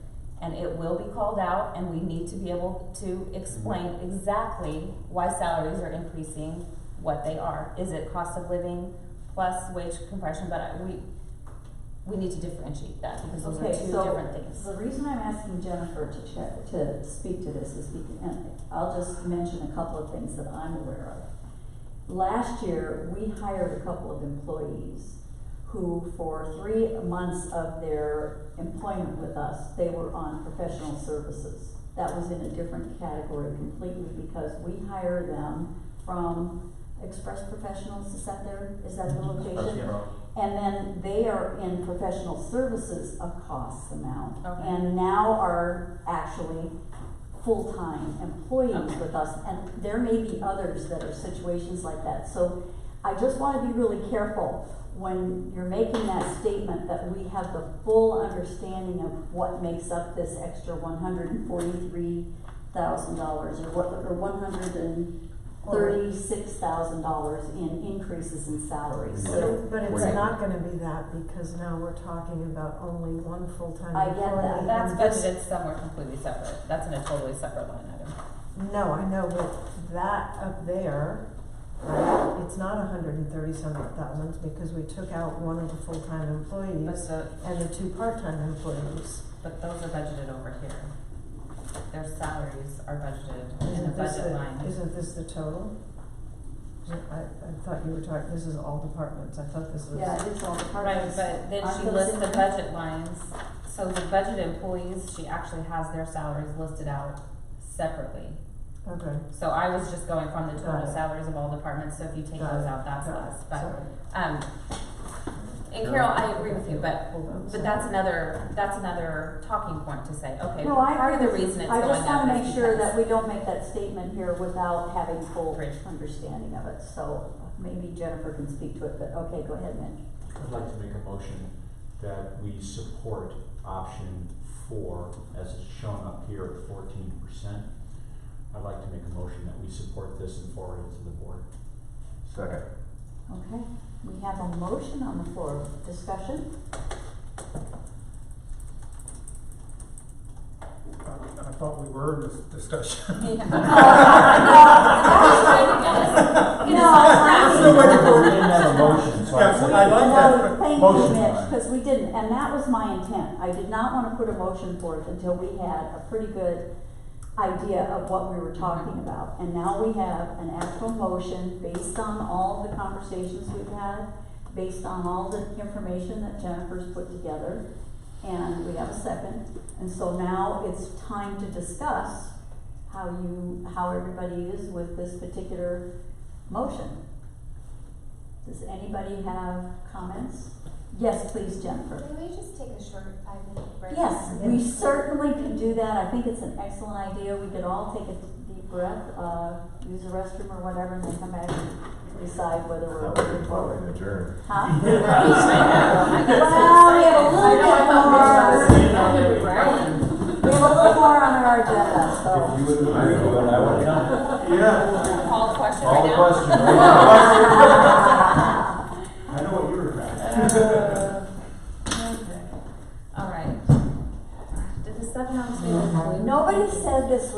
And it will be called out, and we need to be able to explain exactly why salaries are increasing what they are. Is it cost of living plus wage compression? But we need to differentiate that, because those are two different things. The reason I'm asking Jennifer to speak to this is because, and I'll just mention a couple of things that I'm aware of. Last year, we hired a couple of employees who, for 3 months of their employment with us, they were on professional services. That was in a different category completely, because we hire them from Express Professionals, is that the location? And then they are in professional services a cost amount. Okay. And now are actually full-time employees with us, and there may be others that are situations like that. So I just want to be really careful when you're making that statement that we have the full understanding of what makes up this extra $143,000 or $136,000 in increases in salaries. So But it's not gonna be that, because now we're talking about only one full-time I employee. get that. That's and this- budgeted somewhere completely separate. That's in a totally separate line item. No, I know, but that up there, right, it's not 137,000, because we took out one of the full-time employees and the 2 part-time employees. But those are budgeted over here. Their salaries are budgeted in a Isn't this budget line. Isn't this the total? I thought you were talking, this is all departments, I thought this was. yeah, it's all Right, departments. but then Aren't she those lists in the there? budget lines, so the budget employees, she actually has their salaries listed out separately. Okay. So I was just going from the Got total it. salaries of all departments, so if you take Got those it. out, that's Got it. less, but, Sorry. and Carol, I agree with you, but Hold on, that's another talking point to say, okay, No, I part of the agree with reason you. it's going up I just wanna is make sure because- that we don't make that statement here without having full Great. understanding of it. So maybe Jennifer can speak to it, but okay, go ahead, Mitch. I'd like to make a motion that we support option 4 as it's shown up here at 14%. I'd like to make a motion that we support this and forward it to the board. Second. Okay, we have a motion on the floor. Discussion? I thought we were in this discussion. Yeah. No, We didn't have a motion, so I said. I like that. No, thank you, Motion Mitch, line. because we didn't, and that was my intent. I did not want to put a motion forth until we had a pretty good idea of what we were talking about. And now we have an actual motion based on all the conversations we've had, based on all the information that Jennifer's put together, and we have a second. And so now it's time to discuss how everybody is with this particular motion. Does anybody have comments? Yes, please, Jennifer. Can we just take a short 5-minute break? Yes, we certainly could do that. I think it's an excellent idea. We could all take a deep breath, use the restroom or whatever, and then come back and decide whether we're moving forward. Adjourn. Huh? Well, we have a little bit more. We have a little more on our agenda, so. If you would agree to it, I would come. Yeah. Call the question Call right the now. question right now. I know what you were trying to say. All right. Did the 7 hours include? Nobody said this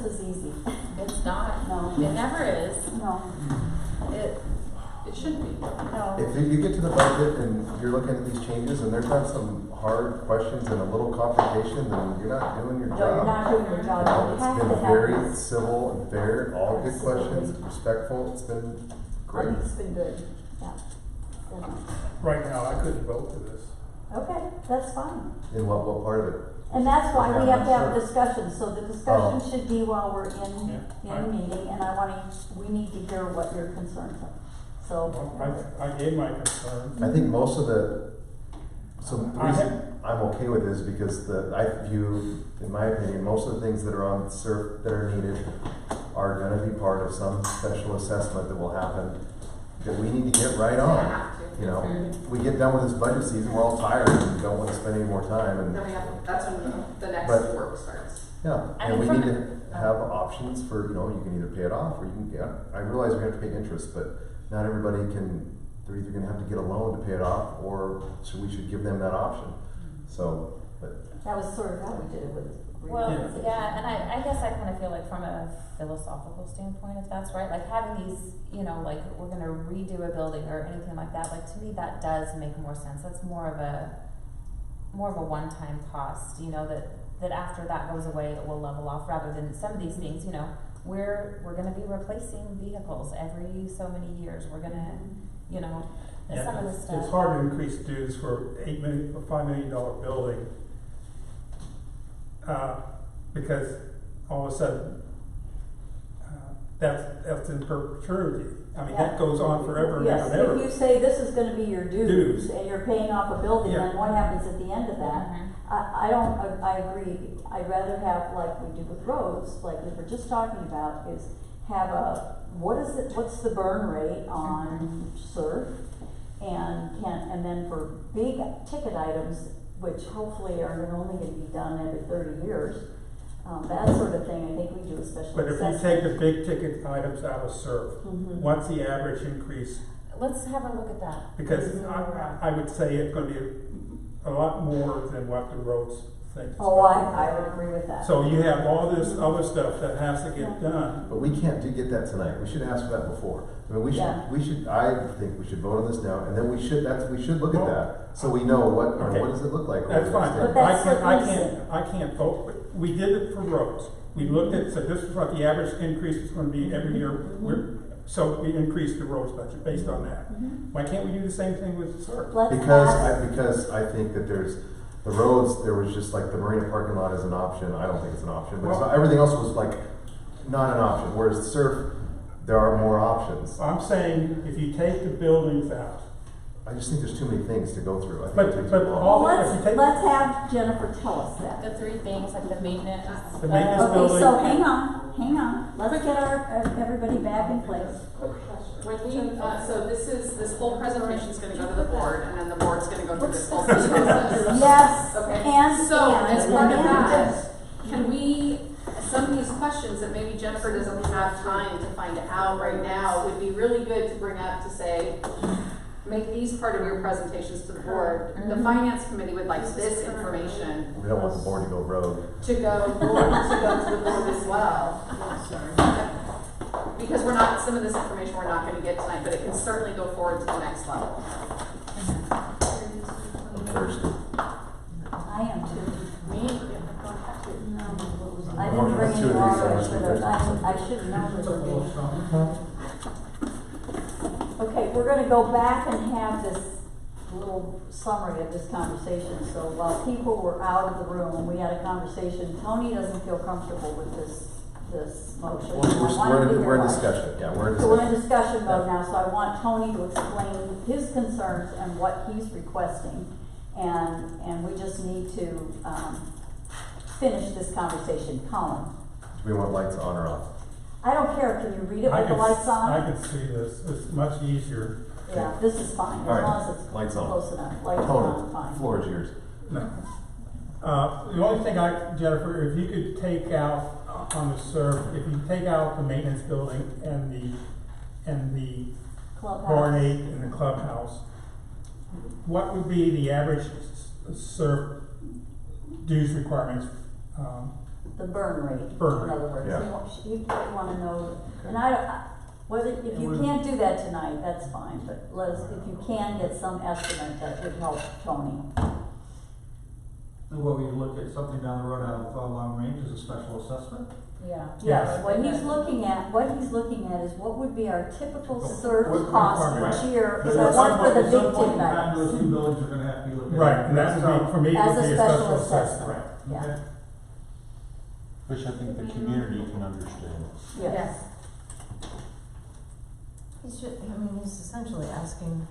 was easy. It's not. No. It never is. No. It should be. No. If you get to the budget and you're looking at these changes and there's not some hard questions and a little complication, then you're not doing your No, job. you're not doing your job. You It's have been to have very this. civil and fair, all good Absolutely. questions, respectful, it's been I great. think it's been good, yeah. Right now, I couldn't vote for this. Okay, that's fine. In what part of it? And that's why we have to have a Sure. discussion, so the discussion Oh. should be while we're in Yeah. meeting, and we need to hear what your concerns are. So, Well, I gave my concerns. I think most of the, so the I reason I'm okay with this because I view, in my opinion, most of the things that are on SURF that are needed are gonna be part of some special assessment that will happen that we need to get right on. Have to. You know, we get done with this budget season, we're all tired and don't wanna spend any more time and, Then we have, that's when the next But- work starts. yeah. I And we mean, need from to have options for, you know, you can either pay it off or you can get, I realize we have to pay interest, but not everybody can, they're either gonna have to get a loan to pay it off or so we should give them that option. So, but that was sort of how we did it with Well, revitalization. yeah, and I guess I kind of feel like from a philosophical standpoint, if that's right, like having these, you know, like we're gonna redo a building or anything like that, like to me, that does make more sense. That's more of a one-time cost, you know, that after that goes away, it will level off, rather than some of these things, you know, we're gonna be replacing vehicles every so many years. We're gonna, you know, Yeah, some of this stuff. it's hard to increase dues for a $5 million building. Because all of a sudden, that's in perpetuity. I mean, that Yeah. goes on forever and ever Yes, and ever. if you say this is gonna be your dues, Dues. and you're paying off a building, Yeah. then what happens at the end of that? Mhm. I agree, I'd rather have, like we do with roads, like we were just talking about, is have what's the burn rate on SURF? And then for big ticket items, which hopefully are only gonna be done every 30 years, that sort of thing, I think we do a special But if you assessment. take the big ticket items out of SURF, Mhm. what's the average increase? Let's have a look at that. Because I would say it's gonna be a lot more than what the roads think. it's Oh, gonna be. I would agree with that. So you have all this other stuff that has to get done. But we can't get that tonight, we should ask for that before. I mean, Yeah. I think we should vote on this now, and then we should look at that, so we know what Okay. does it look like over That's the fine, next but But that's I what can't, we I can't vote, but we did it for roads. We looked at, said this is what the average increase is gonna be every year, so we increased the roads budget based on that. Why can't we do the same thing with SURF? Let's ask- Because I think that there's, the roads, there was just like the marina parking lot is an option, I don't think it's an option, but it's Well- not, everything else was like not an option, whereas SURF, there are more options. I'm saying, if you take the buildings out, I just think there's too many things to go through, I think But- it takes but too long. all- Well, if you take- let's have Jennifer tell us that. The three things, like the maintenance. the maintenance Okay, building. so hang on, let's get everybody back in place. When we, so this whole presentation is gonna go to the board, and then the board's gonna go through this whole process. Yes, Okay, and. so as part of and- that, can we, some of these questions that maybe Jennifer doesn't have time to find out right now would be really good to bring up to say, make these part of your presentations to the board. The finance committee would like this information We don't want the board to go rogue. to go to the board as well. Because some of this information we're not gonna get tonight, but it can certainly go forward to the next level. I'm thirsty. I am too. Me? I didn't bring Two any of these, water, I must be thirsty. I should have known this would be. Okay, we're gonna go back and have this little summary of this conversation. So while people were out of the room, we had a conversation. Tony doesn't feel comfortable with this motion. I wanted to hear We're in why. discussion, yeah, we're in So we're in discussion. discussion mode now, so I want Tony to explain his concerns and what he's requesting. And we just need to, finish this conversation. Colin, Do we want lights on or off? I don't care, can you read it I with the can lights on? I can see this, it's much easier. Yeah, this is fine, as All right, long as it's lights on. close enough, lights on, Tony, fine. floor is yours. No. The only thing Jennifer, if you could take out on the SURF, if you take out the maintenance building and the Clubhouse. barnade and the clubhouse, what would be the average SURF dues requirements? The burn rate, Burn in rate, other words. yeah. You wanna know, and whether, if you can't do that tonight, that's fine, but if you can get some estimate, that would help Tony. Well, we look at something down the road out of long range as a special assessment. Yeah. Yes, what he's Good. looking at is what would be our typical What- surge what cost requirement? each year, Because so at some one for point- the at some big point in ticket time, Those items. two buildings are gonna have to be looked at. Right, and that would be, for me, As would a be a special special assessment. assessment. Yeah, Okay. Which I think the community can understand. yes. He should, I mean, he's essentially asking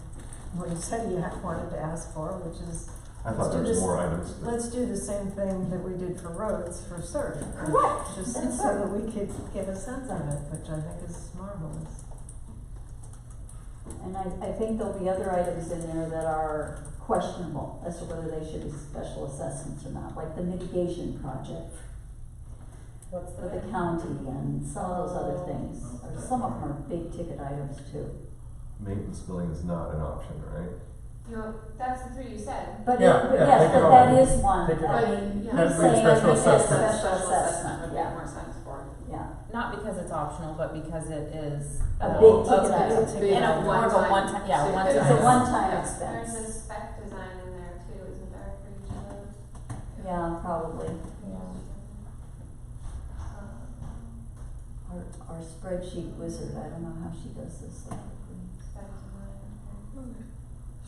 what he said he wanted to ask for, which is, I thought there was more items. let's do the same thing that we did for roads for CERT. Correct. Just That's so right. that we could get a sense of it, which I think is marvelous. And I think there'll be other items in there that are questionable as to whether they should be special assessments or not, like the mitigation project What's for the county and some of those other things. Or some of them are big ticket items too. Maintenance billing is not an option, right? You know, that's the three you said. But Yeah, yeah, yes, take it but all. that is one, Take it I all. mean, Yeah. That's he's like saying special it's a assessment. special assessment, would yeah, make more sense for it. yeah. Not because it's optional, but because it is A big ticket a- item. And a more of a one-time, yeah, So one-time. It's a one-time Yeah. expense. There's a spec design in there too, isn't there, for each of those? Yeah, probably. Uh, Our spreadsheet wizard, I don't know how she does this. spec design.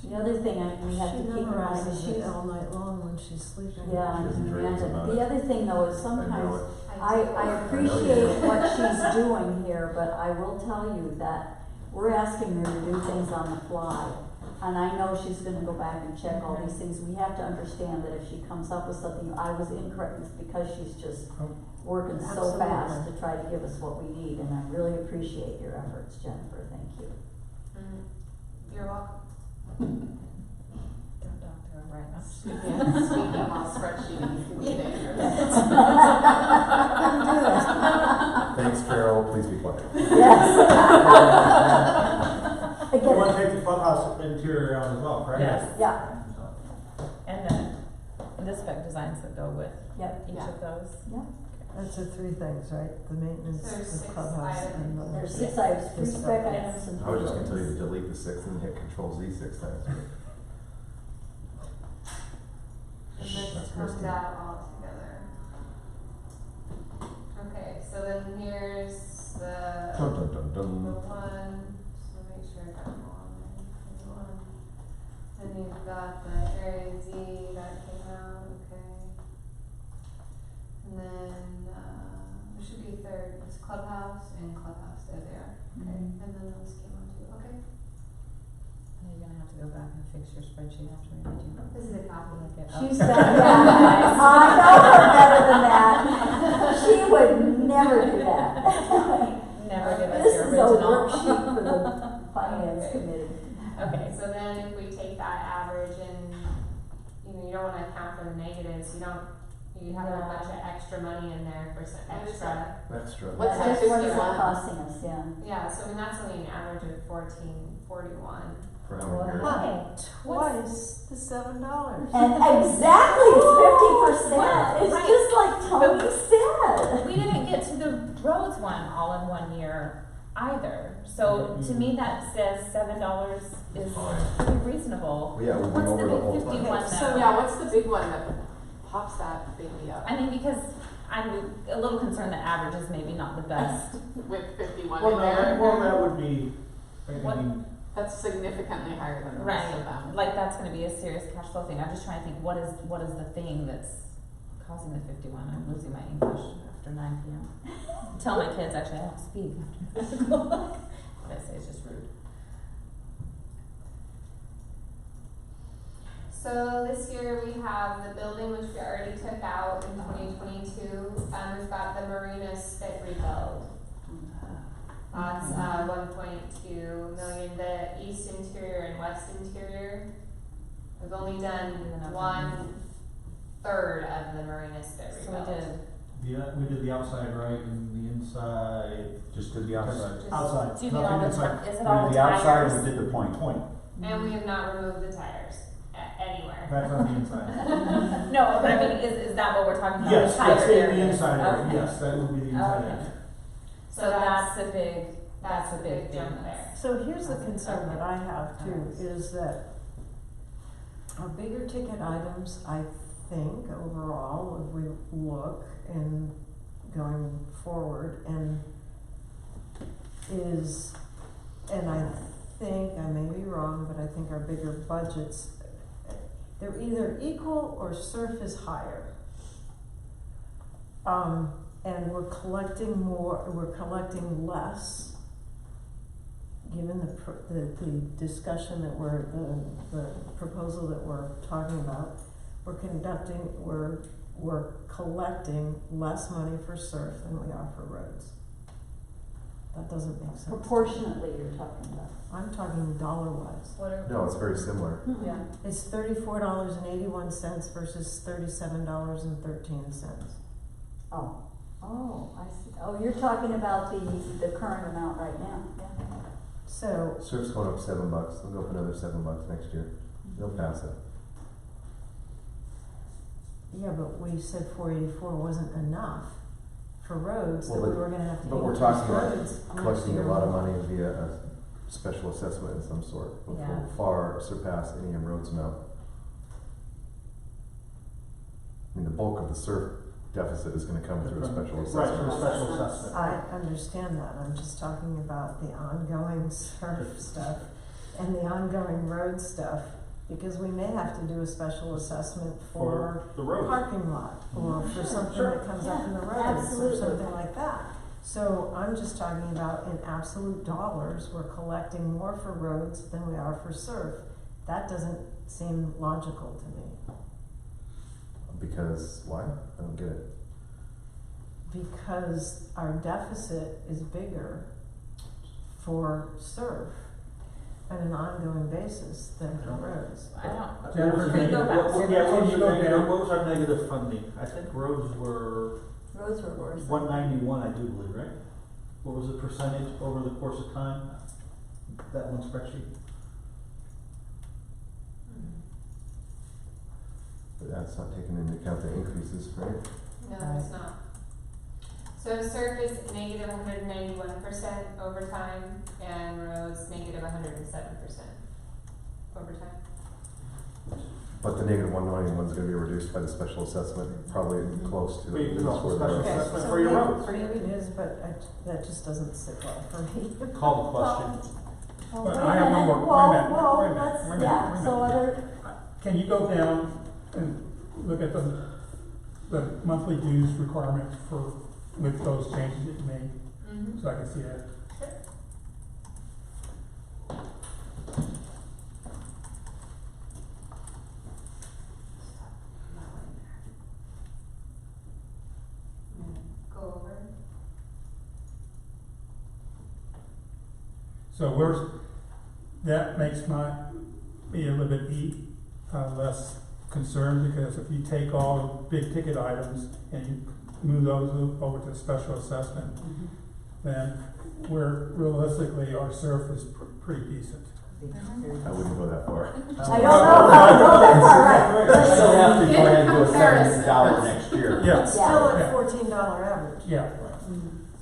The other thing we have to She keep in mind is memorizes it all night long when she's sleeping. yeah, She doesn't and dreams about the it. other thing though is I know sometimes it. I appreciate what she's doing here, but I will tell you that we're asking her to do things on the fly. And I know she's gonna go back and check all these things. We have to understand that if she comes up with something I was incorrect, it's because she's just working so fast Absolutely. to try to give us what we need. And I really appreciate your efforts, Jennifer. Thank you. You're welcome. Don't doctor her right now. Speaking while spreadsheeting, we Thanks, Carol, please be quiet. Yes. I You get wanna it. take the clubhouse interior around as well, correct? Yes. Yeah, And the spec designs that go with yep, each Yeah. of those. yeah. That's the three things, right? The maintenance, There's the 6 clubhouse, items. and the. There's 6 items, 3 Yes. spec items and I was just gonna 3 tell you to items. delete the 6 and hit Control Z 6 times. And this That's comes risky. out all together. Okay, so then here's the Dun dun dun the dun. one, so make sure I got them all in there. Here's the one. Then you've got the Area Z that came out, okay. And then, there should be a third, it's Clubhouse and Clubhouse, there they are, okay, Mhm. and then those came out too, okay. You're gonna have to go back and fix your spreadsheet after we do. This is a copy. Look at- She's oh. done, yeah, I know her better than that. She would never do that. Never give us This your is a original. worksheet for the finance Okay. committee. Okay, So then if we take that average and, you don't wanna account for the negatives, you have a No. bunch of extra money in there for some extra. Extra. What's That's that what it's 51? costing us, yeah. Yeah, so I mean, that's only an average of 1441. For how many years? Hi, twice the $7. And exactly, it's 50%. It's just like Tony said. we didn't get to the roads one all in 1 year either. So to me, that says $7 is Fine. pretty reasonable. Well, yeah, we've been What's over the the whole big time. 51 Okay, though? so yeah, what's the big one that pops that baby up I mean, because I'm a little concerned that average is maybe not the best. with 51 Well, in no, there? that would be, I What- mean, That's significantly higher than the rest of them. Like that's gonna be a serious cash flow thing. I'm just trying to think, what is the thing that's causing the 51? I'm losing my English after 9 p.m. Tell my kids, actually, I don't speak after school. What I say is just rude. So this year we have the building, which we already took out in 2022. We've got the marina spit rebuild. That's 1.2 million. The east interior and west interior. We've only done 1/3 of the marina spit So we rebuild. did, we did the outside right and the inside. Just did the outside. Just Outside, do you mean nothing all the inside. time, is We it all did the the outside tires? and we did the point. And we have not removed the tires anywhere. That's on the inside. No, but I mean, is that what we're talking about? Yes, The tire yes, in the area? inside area, Okay. yes, that would be the inside Okay. area. So that's a big, that's a big thing. jump there. So here's the concern that I have too, is that our bigger ticket items, I think overall, if we look and going forward and I think, I may be wrong, but I think our bigger budgets, they're either equal or SURF is higher. And we're collecting less, given the discussion that the proposal that we're talking about. We're collecting less money for SURF than we are for roads. That doesn't make sense. Proportionately, you're talking about. I'm talking dollar wise. What are? No, it's very similar. Yeah. It's $34.81 versus $37.13. Oh, I see. Oh, you're talking about the current amount right now, yeah. So, Surf's going up $7. They'll go up another $7 next year. They'll pass it. yeah, but we said 484 wasn't enough for roads, that Well, we but- were gonna have to But we're increase talking about roads next collecting a year. lot of money via a special assessment of some sort, which Yeah. will far surpass any roads amount. I mean, the bulk of the SURF deficit is gonna come through a special Right, assessment. for a special assessment. I understand that, I'm just talking about the ongoing SURF stuff and the ongoing road stuff, because we may have to do a special assessment for the road. parking lot, or for something Sure. that comes up in the Yeah, roads, or absolutely. something like that. So I'm just talking about in absolute dollars, we're collecting more for roads than we are for SURF. That doesn't seem logical to me, Because, why? I don't get it. because our deficit is bigger for SURF on an ongoing basis than for roads. I don't, Jennifer, Can we go back? What was our negative funding? I think roads were Roads were worse. 191, I do believe, right? What was the percentage over the course of time? That one spreadsheet? But that's not taking into account the increases, right? No, it's not. So SURF is negative 191% over time, and roads negative 107% over time. But the negative 191 is gonna be reduced by the special assessment, probably close to. Well, you at can least also where the special roads- assessment so for your maybe- roads. Maybe it is, but that just doesn't sit well for me. Call the question. Well, But wait I a have one minute. more- wait a Well, minute, well, wait a minute, let's- wait a minute, yeah, wait a so minute. other, Can you go down and look at the monthly dues requirements with those changes that you made, Mm-hmm. so I can see that? Go over. So that makes me a little bit less concerned, because if you take all the big ticket items and you move those over to special assessment, then realistically, our SURF is pretty decent. I wouldn't go that far. I don't know, no, that's all right. I still have to go ahead and do a Comparison. $7 next year. Yeah. Still Yeah. at $14 average. Yeah,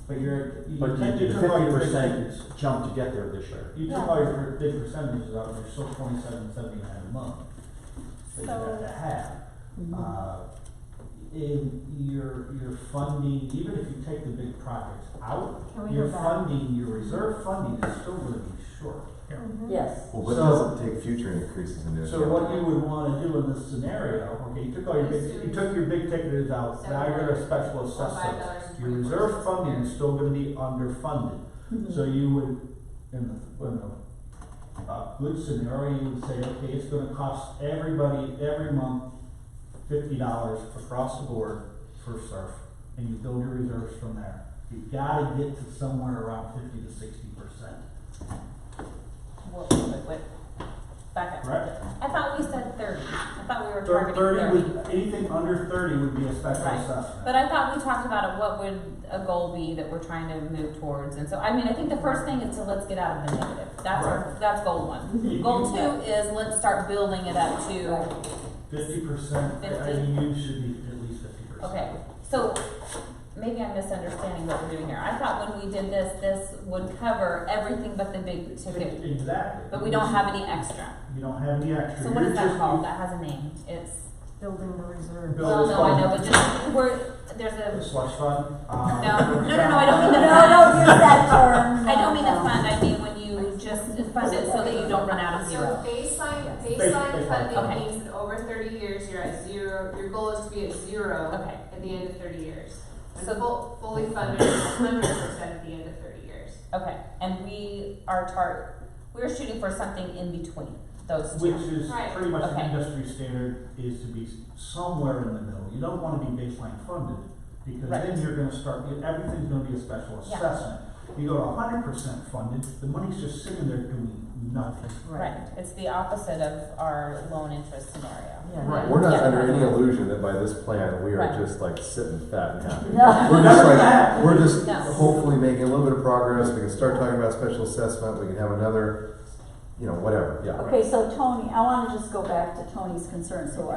But you But you did took all your big 50% tickets. jump to get there this year. You took all your big percentages out, and you're still 27.79 a month that you have to have. In your funding, even if you take the big projects out, Can we your go back? funding, your reserve funding is still gonna be short. Yes. Well, but it So- doesn't take future increases into account. So what you would wanna do in this scenario, okay, you took your big ticketers out, now you're gonna special assess those. Your reserve funding is still gonna be underfunded. So you would, in a good scenario, you would say, okay, it's gonna cost everybody every month $50 across the board for SURF, and you build your reserves from there. You gotta get to somewhere around 50 to 60%. wait, back up. Correct? I thought we said 30. I thought we were Thir- targeting 30 30. would, anything under 30 would be a special Right. assessment. But I thought we talked about what would a goal be that we're trying to move towards. And so, I mean, I think the first thing is to let's get out of the negative. That's goal one. You- Goal you- two is let's start building it up to, 50%, 50. should be at least 50%. okay. So maybe I'm misunderstanding what we're doing here. I thought when we did this would cover everything but the big ticket. Exactly. But we don't have any extra. You don't have any extra. So what You're is that just- called? That has a name. It's, building the reserve. Build- Well, this no, I know, fund. but just, there's The a, slush fund? no, I don't mean the No, fund. don't use that term. I don't mean the No, no. fund, I mean when you just fund it so that you don't run out of So zero. baseline Baseline, funding okay. means that over 30 years, you're at zero, your goal is to be at zero Okay. at the end of 30 years. And So- fully funded is 100% at the end of 30 years. Okay, and we're shooting for something in between those two. Which is Right. pretty much the Okay. industry standard is to be somewhere in the middle. You don't wanna be baseline funded, because Right. then you're gonna start, everything's gonna be a special Yeah. assessment. You go to 100% funded, the money's just sitting there doing nothing. Right, it's the opposite of our loan interest scenario. Yeah. Right. We're not Yeah. under any illusion that by this plan, we are Right. just like sitting fat and happy. No. We're just like, we're just No. hopefully making a little bit of progress, we can start talking about special assessment, we can have another, you know, whatever, yeah. Okay, so Tony, I wanna just go back to Tony's concern, so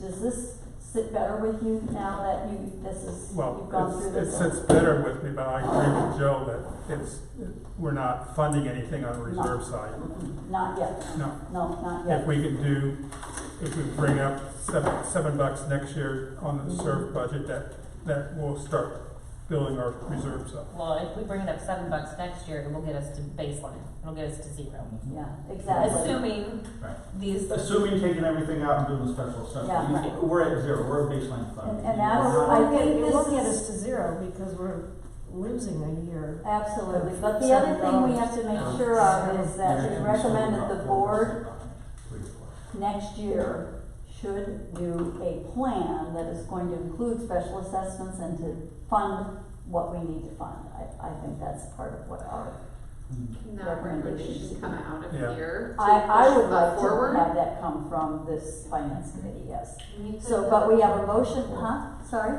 does this sit better with you now that Well, you've gone through it this? sits better with me, but I agree with Joe that we're not funding anything on the reserve side. Not yet, No. no, not If yet. we bring up $7 next year on the reserve budget, that will start building our reserves up. Well, if we bring it up $7 next year, it will get us to baseline, it'll get us to zero. Yeah, exactly. Assuming Right. these, Assuming taking everything out and doing the special assessment, Yeah. we're at zero, we're at baseline fund. And that's- We're not- I think It will this get is- us to zero because we're losing a year. Absolutely, but the other thing we have to make sure of is that we recommend that the board next year should do a plan that is going to include special assessments and to fund what we need to fund. I think that's part of what our, Can that recommendation come out of Yeah. here? to I push would that like forward? to have that come from this finance committee, yes. And you could So, put but we the- have a motion, sorry,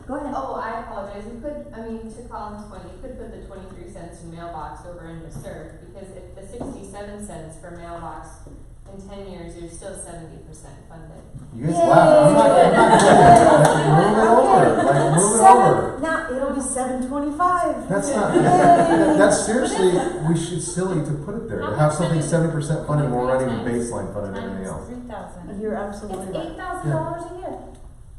go ahead. Oh, I apologize. You could, I mean, to Colin's point, you could put the 23 cents in mailbox over into CERF, because if the 67 cents for mailbox in 10 years, you're still 70% funded. You guys laugh, I'm not, like, move it over. Now, it'll be 725. That's not, that's seriously, we should silly to put it there, to have something 70% funded, when we're not even baseline funded and everything else. 3,000. You're absolutely It's right. $8,000 a year.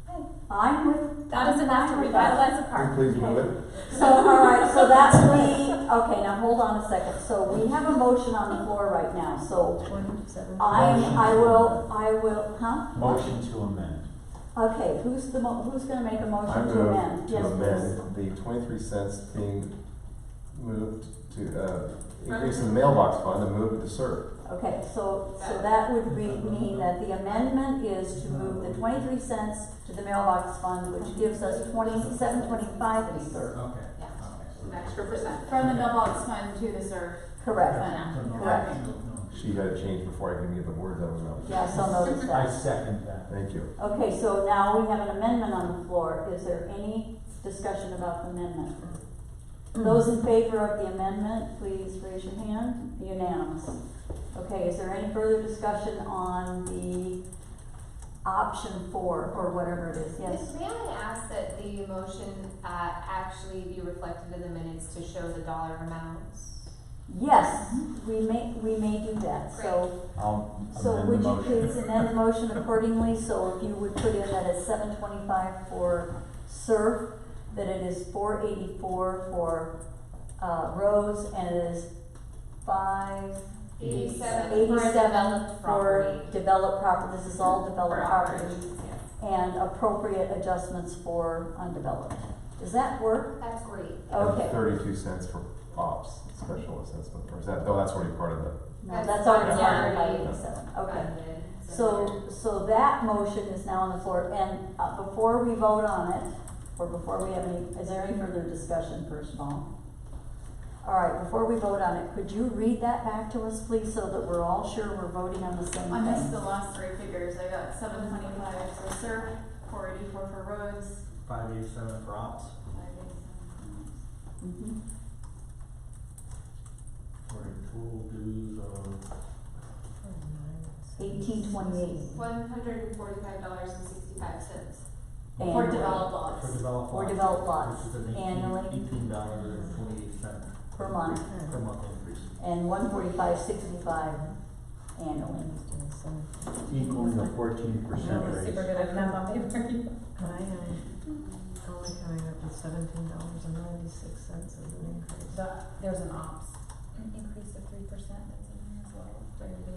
Hey, I'm with. that is enough to I'm with that. revitalize a Can park. you please move it? So, all right, so that's okay, now hold on a second. So we have a motion on the floor right now, so 27. I will, huh? Motion to amend. Okay, who's gonna make a I motion to move amend? to Yes, please. amend the 23 cents being moved to, increase in the mailbox fund and move it to CERF. Okay, so that would mean that the amendment is to move the 23 cents to the mailbox fund, which gives us 27.25 to serve. Okay. Yeah. An extra percent. From the mailbox fund to the serve Correct. fund. Correct. She had it changed before I can even get the words out of my mouth. Yeah, so notice I that. second that. Thank you. Okay, so now we have an amendment on the floor. Is there any discussion about the amendment? Those in favor of the amendment, please raise your hand. Unanimous. Okay, is there any further discussion on the option 4 or whatever it is? Yes? May I ask that the motion actually be reflected in the minutes to show the dollar amounts? Yes, we may do that. So, I'll so amend would the you motion. please amend the motion accordingly? So if you would put in that it's 725 for SURF, that it is 484 for roads, and it is 87 for 87 developed for property. developed property. This is all developed For property, operations, yes. and appropriate adjustments for undeveloped. Does that work? That's great. Okay. And 32 cents for ops, special assessment, or is that, no, that's already part of the, No, that's already That's covered by already 87. Okay. funded. So that motion is now on the floor, and before we vote on it, or before we have any, is there any further discussion first of all? All right, before we vote on it, could you read that back to us, please, so that we're all sure we're voting on the same I missed thing? the last three figures. I got 725 for serve, 484 for roads, 587 for ops, 587. Mhm. for a total dues of 1828 $145.65. For annually. developed lots. for developed For lots. developed lots, Which is an annually. $18.28 Per month, per month increase. and 145.65 annually. Equaling a 14% raise. Super good at math on paper. Only coming up with $17.96 as an increase. There's an ops increase of 3% that's in there as well.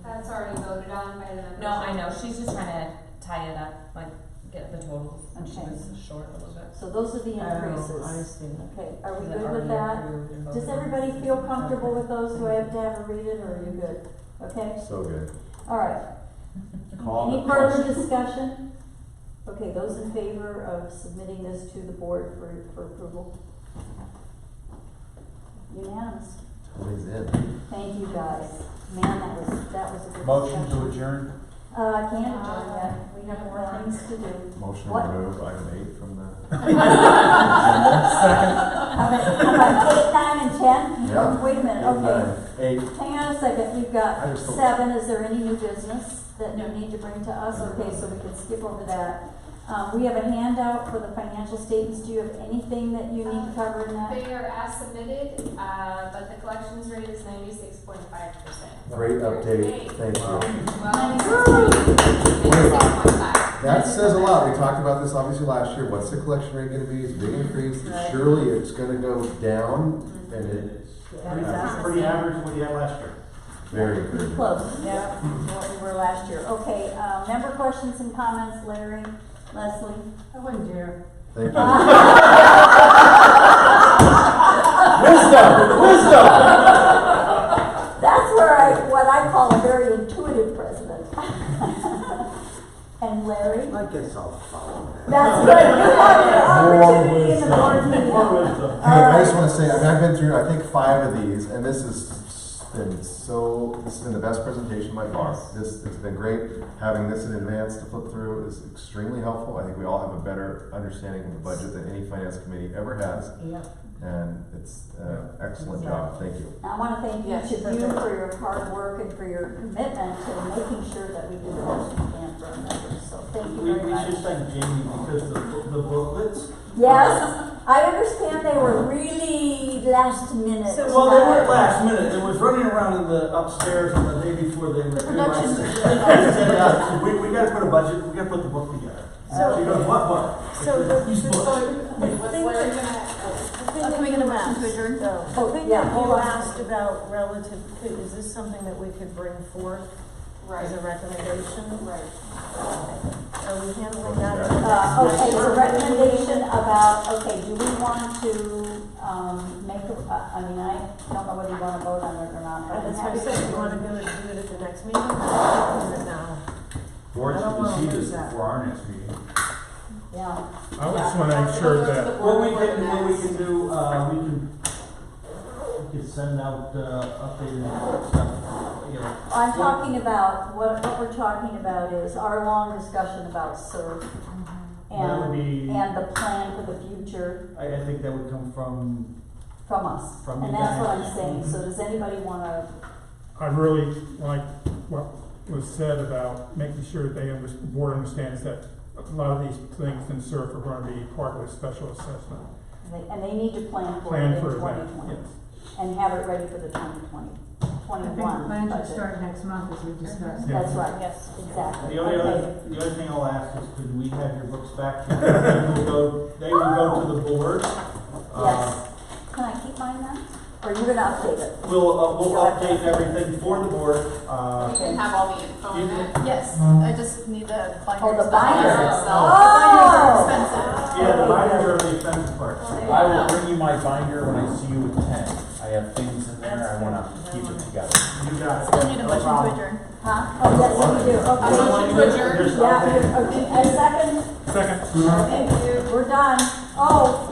That's already voted on by the members. No, I know, she's just trying to tie it up, like, get the totals, and she Okay. was short a little bit. So those are the increases. Oh, I see. Okay, are we Is it good with already that? approved and Does voted on? everybody feel comfortable with those? Do I have to have her read it, or are you good? Okay, So good. all right. Call Any the further question. discussion? Okay, those in favor of submitting this to the board for approval? Unanimous. Tony's in. Thank you, guys. Man, that was a good Motion discussion. to adjourn? Can't adjourn yet. We have more things to do. Motion What? to remove item 8 from the. How about 8, 9, and 10? Yeah. Wait a minute, okay. 8. Hang on a second, we've I got just don't- 7, is there any new business that you need to bring to us? Okay, so we can skip over that. We have a handout for the financial statements, do you have anything that you need to cover in that? They are as submitted, but the collections rate is 96.5%. Great update, thank you. Well, 96.5. That says a lot. We talked about this obviously last year. What's the collection rate gonna be? It's a big increase. Right. Surely it's gonna go down, and it, Pretty average what you had last year. very Pretty good. close, yeah, to what we were last year. Okay, member questions and comments, Larry, Leslie? I wouldn't dare. Thank you. Wisdom! That's what I call a very intuitive president. And Larry? I guess I'll follow that. That's good, you have your opportunity in the board meeting. Hey, I just wanna say, I've been through, I think 5 of these, and this has been the best presentation by far. This has been great. Having this in advance to flip through is extremely helpful. I think we all have a better understanding of the budget than any finance committee ever has. Yep. And it's an excellent job. Thank you. I want to thank Yes, each of you perfect. for your hard work and for your commitment to making sure that we do the best we can for our members, so thank you very We much. should thank Jamie because the booklets. Yes, I understand they were really last minute. Well, they weren't last minute. It was running around in the upstairs on the day before they were. production. We gotta put a budget, we gotta put the book together. So- She goes, what? So the These books. What's Larry gonna? Can we get a motion to adjourn? Oh, The thing yeah, that hold you on. asked about relative, is this something that we could bring forth as a recommendation? Right. Are we handling that? Okay, so recommendation about, okay, do we want to, make I mean, I don't know whether you wanna vote on it or not, but I'm That's what I happy said, to. you wanna do it at the next meeting? Or now? Board I don't should wanna see lose this that. before our next meeting. Yeah, I just wanna make sure that, What we can do, we can send out, updated stuff, you know. I'm talking about, what we're talking about is our long discussion about SURF That would be- and the plan for the future I think that would come from, from us. From And you that's what guys. I'm saying, so does anybody wanna, I really like what was said about making sure that the board understands that a lot of these things in SURF are gonna be part of a special assessment. and they need to plan for it Plan in for that, 2020. yes. And have it ready for the 2020, I think the 21 plan should budget. start next month, as we discussed. That's right, yes, exactly. the only Okay. other thing I'll ask is, could we have your books back? They will go to the board. Yes, can I keep mine then? Or you're gonna update it? We'll update everything for the board, We can have all the info in it. Yes, I just need the binders. Oh, the binders. itself. Oh. The binders are expensive. yeah, the binders are the expensive part. I will bring you my binder when I see you at 10. I have things in there, I wanna keep it together. You got it. Still need a No motion to problem. adjourn. Huh? Oh, yes, we do, A okay. motion to adjourn. There's Yeah, something. okay, a second? Second. Okay, we're done. Oh.